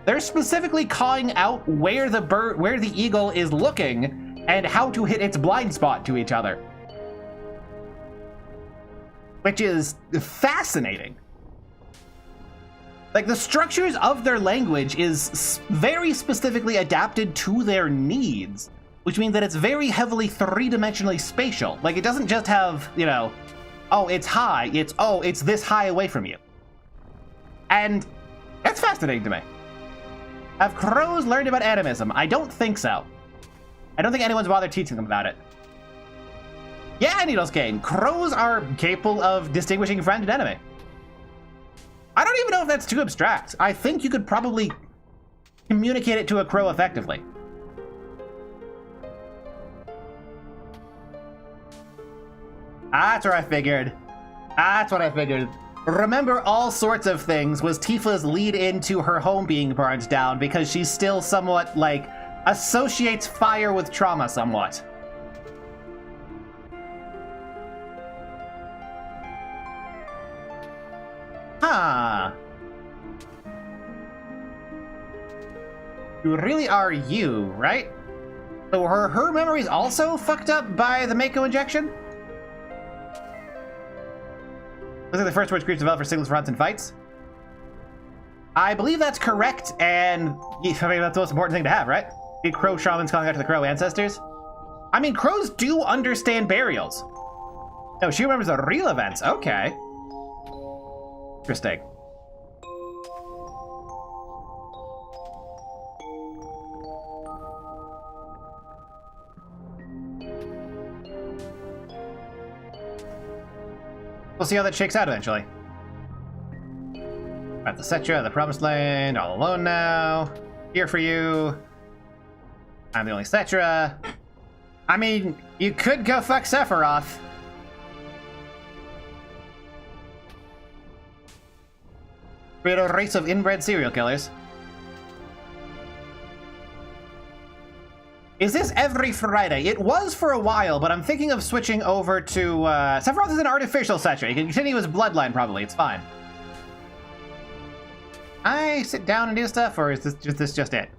They're specifically cawing out where the eagle is looking and how to hit its blind spot to each other. Which is fascinating. Like, the structures of their language is very specifically adapted to their needs, which means that it's very heavily three-dimensionally spatial. Like, it doesn't just have, you know, oh, it's high, it's this high away from you. And that's fascinating to me. Have crows learned about animism? I don't think so. I don't think anyone's bothered teaching them about it. Yeah, Needles Cane, crows are capable of distinguishing friend and enemy. I don't even know if that's too abstract. I think you could probably communicate it to a crow effectively. That's what I figured. That's what I figured. Remember all sorts of things was Tifa's lead into her home being burned down because she's still somewhat, like, associates fire with trauma somewhat. Huh. You really are you, right? So her memory's also fucked up by the Mako injection? Looks like the first word scripts developed for signals for hunts and fights. I believe that's correct, and I mean, that's the most important thing to have, right? Get crow shamans calling out to the crow ancestors. I mean, crows do understand burials. Oh, she remembers the real events. Okay. Interesting. We'll see how that shakes out eventually. At the Setra, the Promised Land, all alone now. Here for you. I'm the only Cetra. I mean, you could go fuck Sephiroth. Create a race of inbred serial killers. Is this every Friday? It was for a while, but I'm thinking of switching over to... Sephiroth is an artificial Cetra. He can continue his bloodline, probably. It's fine. I sit down and do stuff, or is this just it?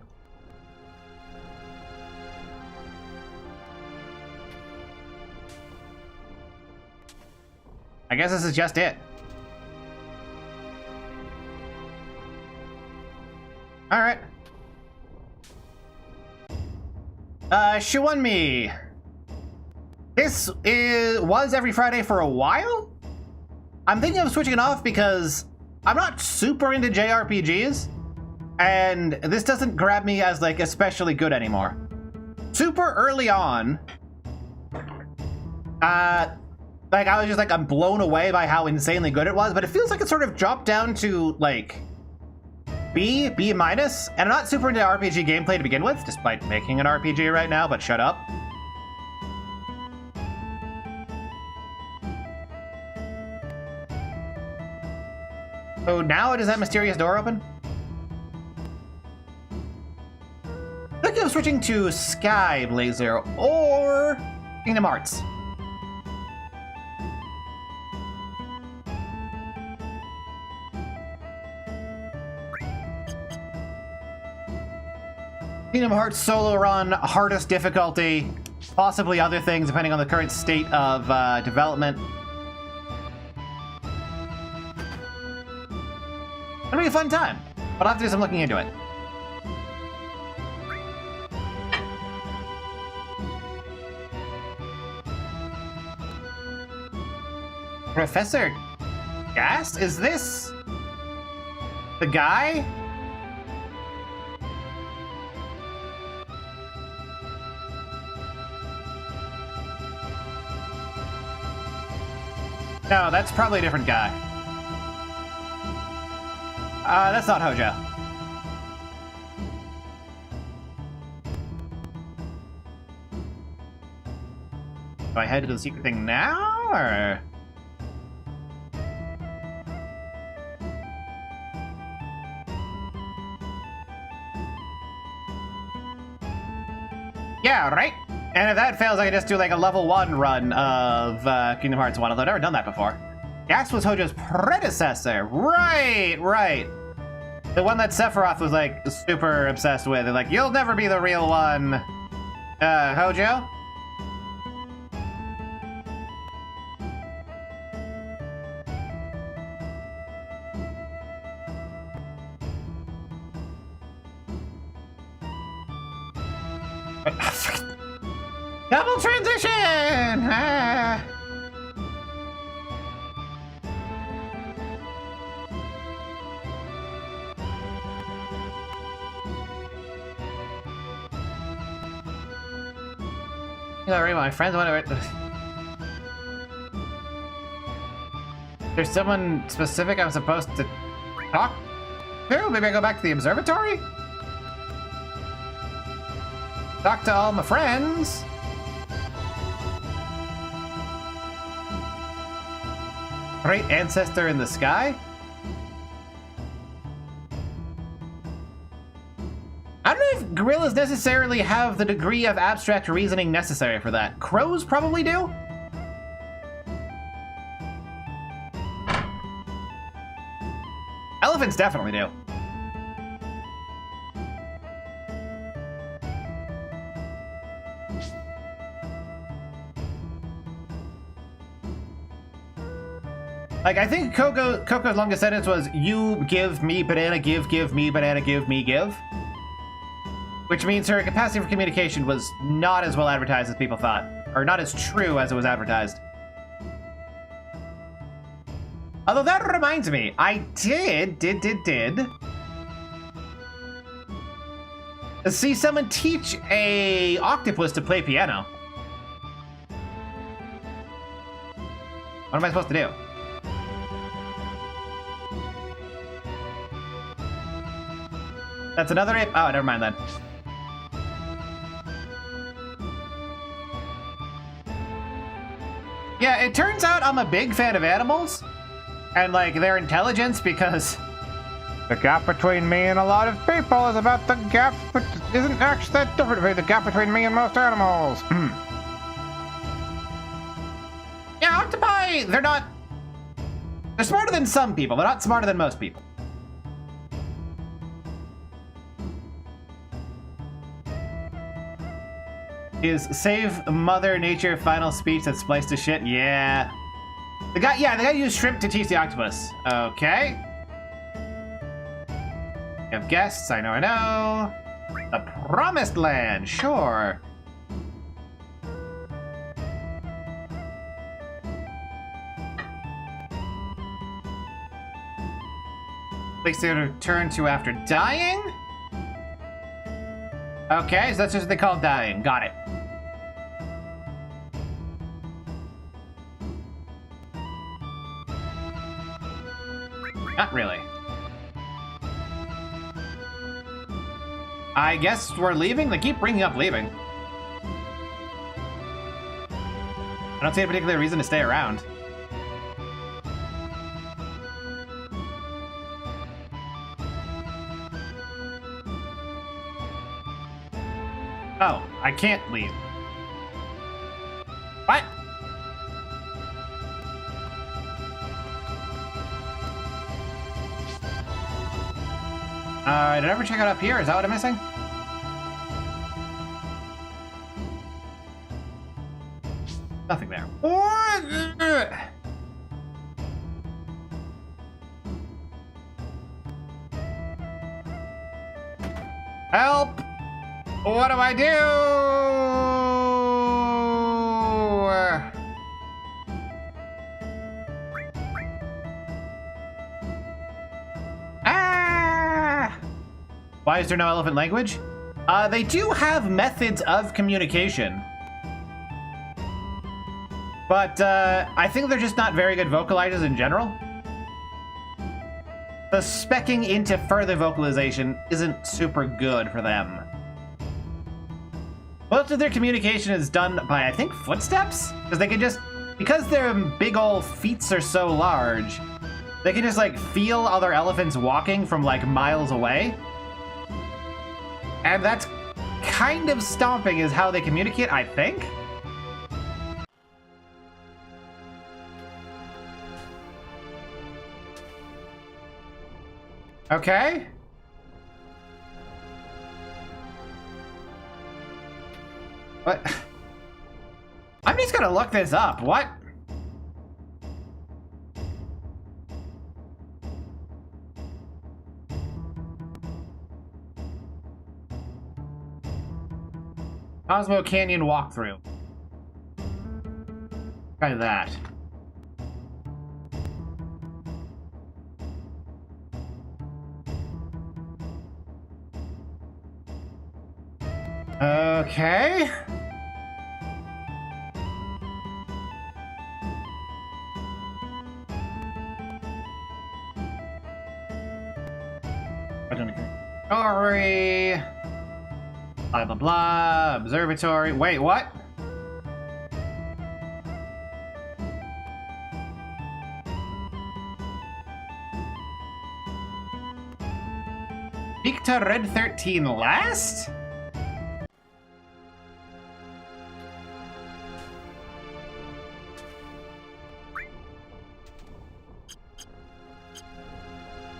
I guess this is just it. Alright. Shuanmi. This was every Friday for a while? I'm thinking of switching it off because I'm not super into JRPGs, and this doesn't grab me as, like, especially good anymore. Super early on, like, I was just like, I'm blown away by how insanely good it was, but it feels like it sort of dropped down to, like, B minus, and I'm not super into RPG gameplay to begin with, despite making an RPG right now, but shut up. So now does that mysterious door open? Thinking of switching to Sky Blazer or Kingdom Hearts. Kingdom Hearts solo run, hardest difficulty, possibly other things depending on the current state of development. It'll be a fun time, but I'll have to do some looking into it. Professor Gas? Is this the guy? No, that's probably a different guy. That's not Hojo. Do I head to the secret thing now, or...? Yeah, right? And if that fails, I can just do like a level 1 run of Kingdom Hearts 1, although I've never done that before. Gas was Hojo's predecessor. Right. The one that Sephiroth was like super obsessed with. And like, you'll never be the real one. Hojo? Double transition! Ah. You know, my friends, whatever. There's someone specific I'm supposed to talk to? Maybe I go back to the observatory? Talk to all my friends. Great ancestor in the sky? I don't know if gorillas necessarily have the degree of abstract reasoning necessary for that. Crows probably do? Elephants definitely do. Like, I think Coco's longest sentence was, you give me banana, give me banana, give me give. Which means her capacity for communication was not as well advertised as people thought. Or not as true as it was advertised. Although that reminds me, I did see someone teach a octopus to play piano. What am I supposed to do? That's another ape? Oh, never mind then. Yeah, it turns out I'm a big fan of animals and like their intelligence because the gap between me and a lot of people is about the gap that isn't actually that different. The gap between me and most animals. Yeah, octopi, they're smarter than some people, but not smarter than most people. Is save Mother Nature final speech that's spliced to shit? Yeah. The guy used shrimp to teach the octopus. Okay. We have guests, I know. The Promised Land, sure. Place to return to after dying? Okay, so that's just what they call dying. Got it. Not really. I guess we're leaving? They keep bringing up leaving. I don't see a particular reason to stay around. Oh, I can't leave. What? Did I ever check it up here? Is that what I'm missing? Nothing there. Help! What do I do? Ah! Why is there no elephant language? They do have methods of communication. But I think they're just not very good vocalizers in general. The speccing into further vocalization isn't super good for them. Most of their communication is done by, I think, footsteps? Because they can just, because their big ol' feet are so large, they can just like feel other elephants walking from like miles away. And that's kind of stomping is how they communicate, I think. Okay. What? I'm just gonna look this up. What? Cosmo Canyon walkthrough. Try that. Okay. Observatory. Blah blah blah. Observatory. Wait, what? Speak to Red 13 last?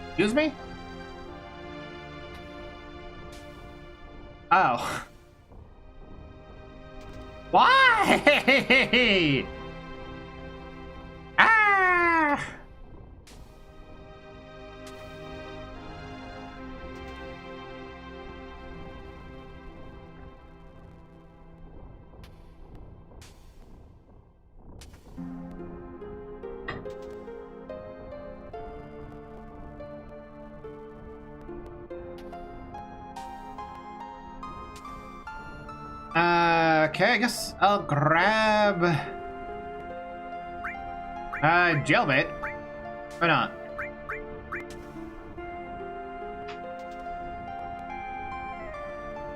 Excuse me? Oh. Why? Ah! Okay, I guess I'll grab jailbait. Why not?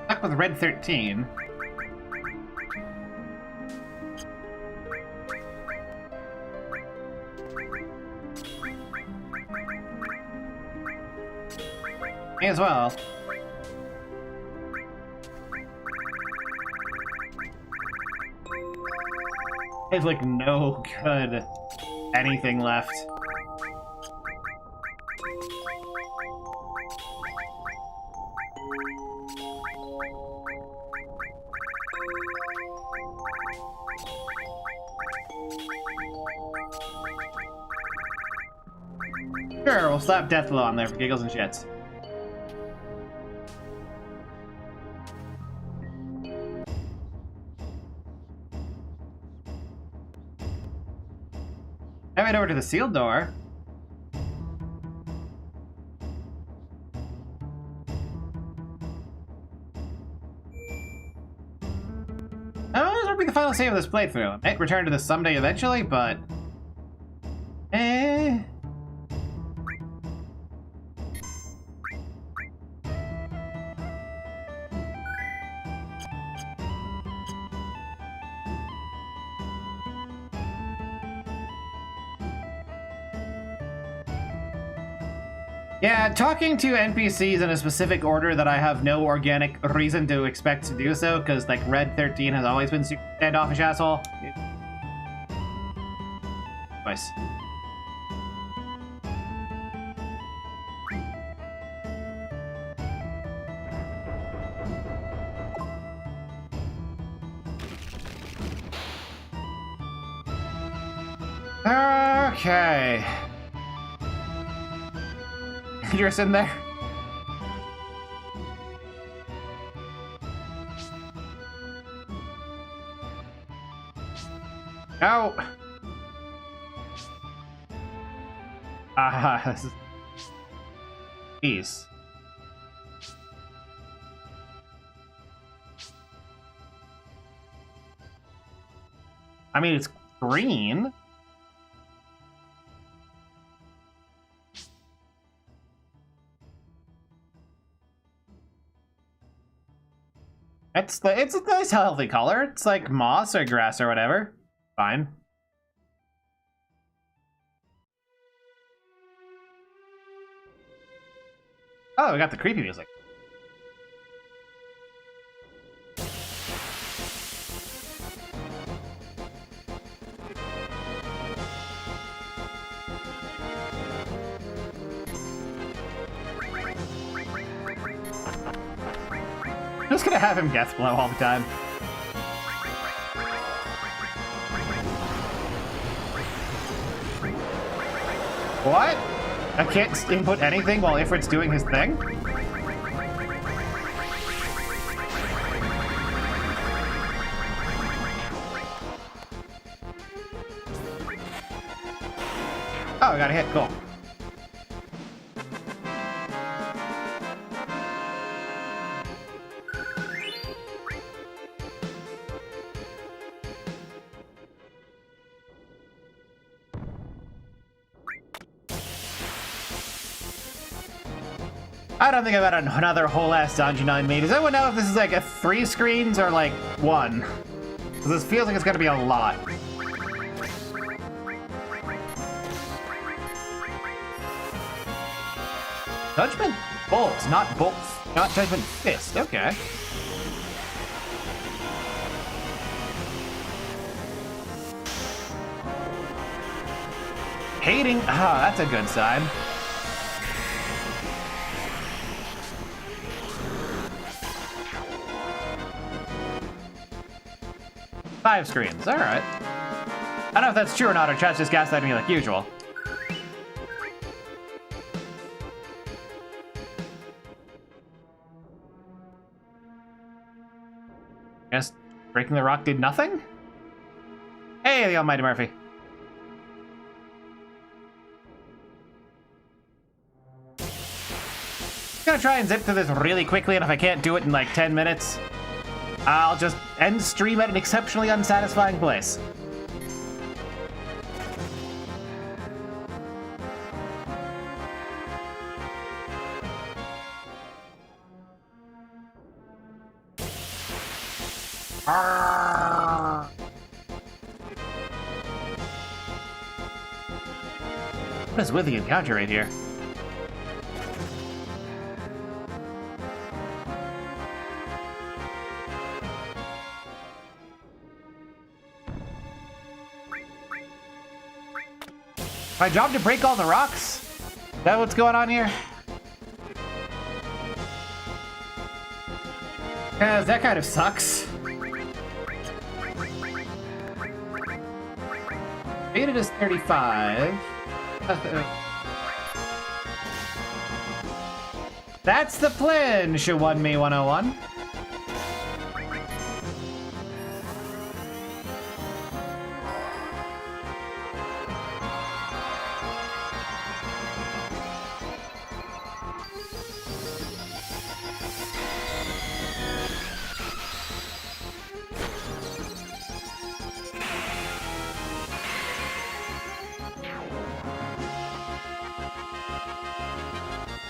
Stuck with Red 13. May as well. There's like no good anything left. Sure, we'll slap Deathblow on there for giggles and shits. Now head over to the sealed door. Oh, this will be the final save of this playthrough. I might return to this someday eventually, but... Yeah, talking to NPCs in a specific order that I have no organic reason to expect to do so, because, like, Red 13 has always been super standoffish asshole. Nice. Okay. You're sitting there? No! Ah, this is... Peace. I mean, it's green. It's a nice healthy color. It's like moss or grass or whatever. Fine. Oh, we got the creepy music. I'm just gonna have him Deathblow all the time. What? I can't input anything while Ifrit's doing his thing? Oh, I got a hit, cool. I don't think I've had another whole ass dungeon on me. Does anyone know if this is like a 3 screens or like 1? Because this feels like it's gonna be a lot. Judgment Bolt, not Bolt, not Judgment Fist. Okay. Hating. Ah, that's a good sign. Five screens, alright. I don't know if that's true or not, or chat's just gaslighting me like usual. Guess breaking the rock did nothing? Hey, the almighty Murphy. I'm gonna try and zip through this really quickly, and if I can't do it in like 10 minutes, I'll just end stream at an exceptionally unsatisfying place. What is with the encounter right here? My job to break all the rocks? Is that what's going on here? Yeah, that kind of sucks. Rated is 35. That's the plan, Shawunmi 101.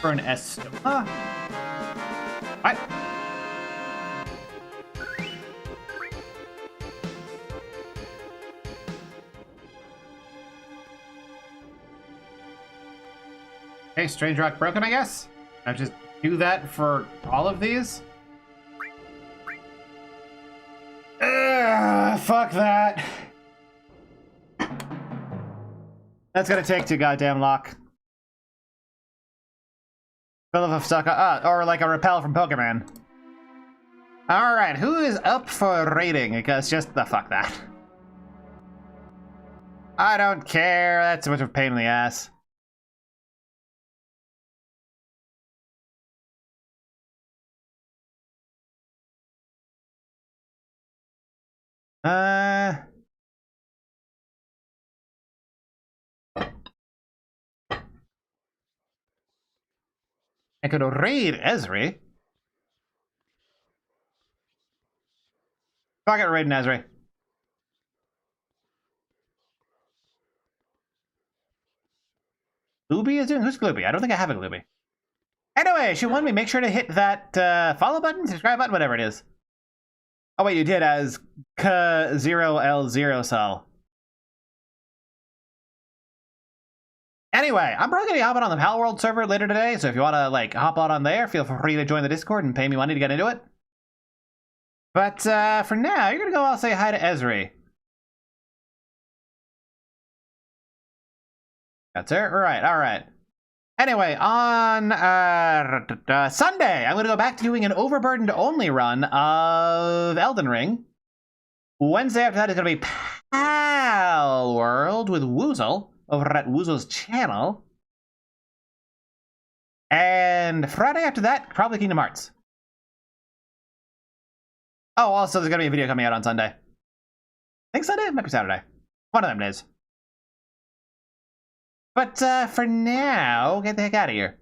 For an S. What? Okay, strange rock broken, I guess. I just do that for all of these. Fuck that. That's gonna take too goddamn long. Or like a repel from Pokemon. Alright, who is up for rating? Because just the fuck that. I don't care. That's too much of a pain in the ass. I could raid Esri. Fuck it, raiding Esri. Glooby is doing? Who's Glooby? I don't think I have a Glooby. Anyway, she wanted me make sure to hit that follow button, subscribe button, whatever it is. Oh wait, you did as K0L0 Sol. Anyway, I'm probably gonna be hopping on the Pal World server later today, so if you want to like hop on there, feel free to join the Discord and pay me money to get into it. But for now, you're gonna go. I'll say hi to Esri. That's it. All right. Anyway, on Sunday, I'm gonna go back to doing an overburdened only run of Elden Ring. Wednesday after that is gonna be Pal World with Woozle over at Woozle's channel. And Friday after that, probably Kingdom Hearts. Oh, also there's gonna be a video coming out on Sunday. I think Sunday? It might be Saturday. One of them days. But for now, get the heck out of here.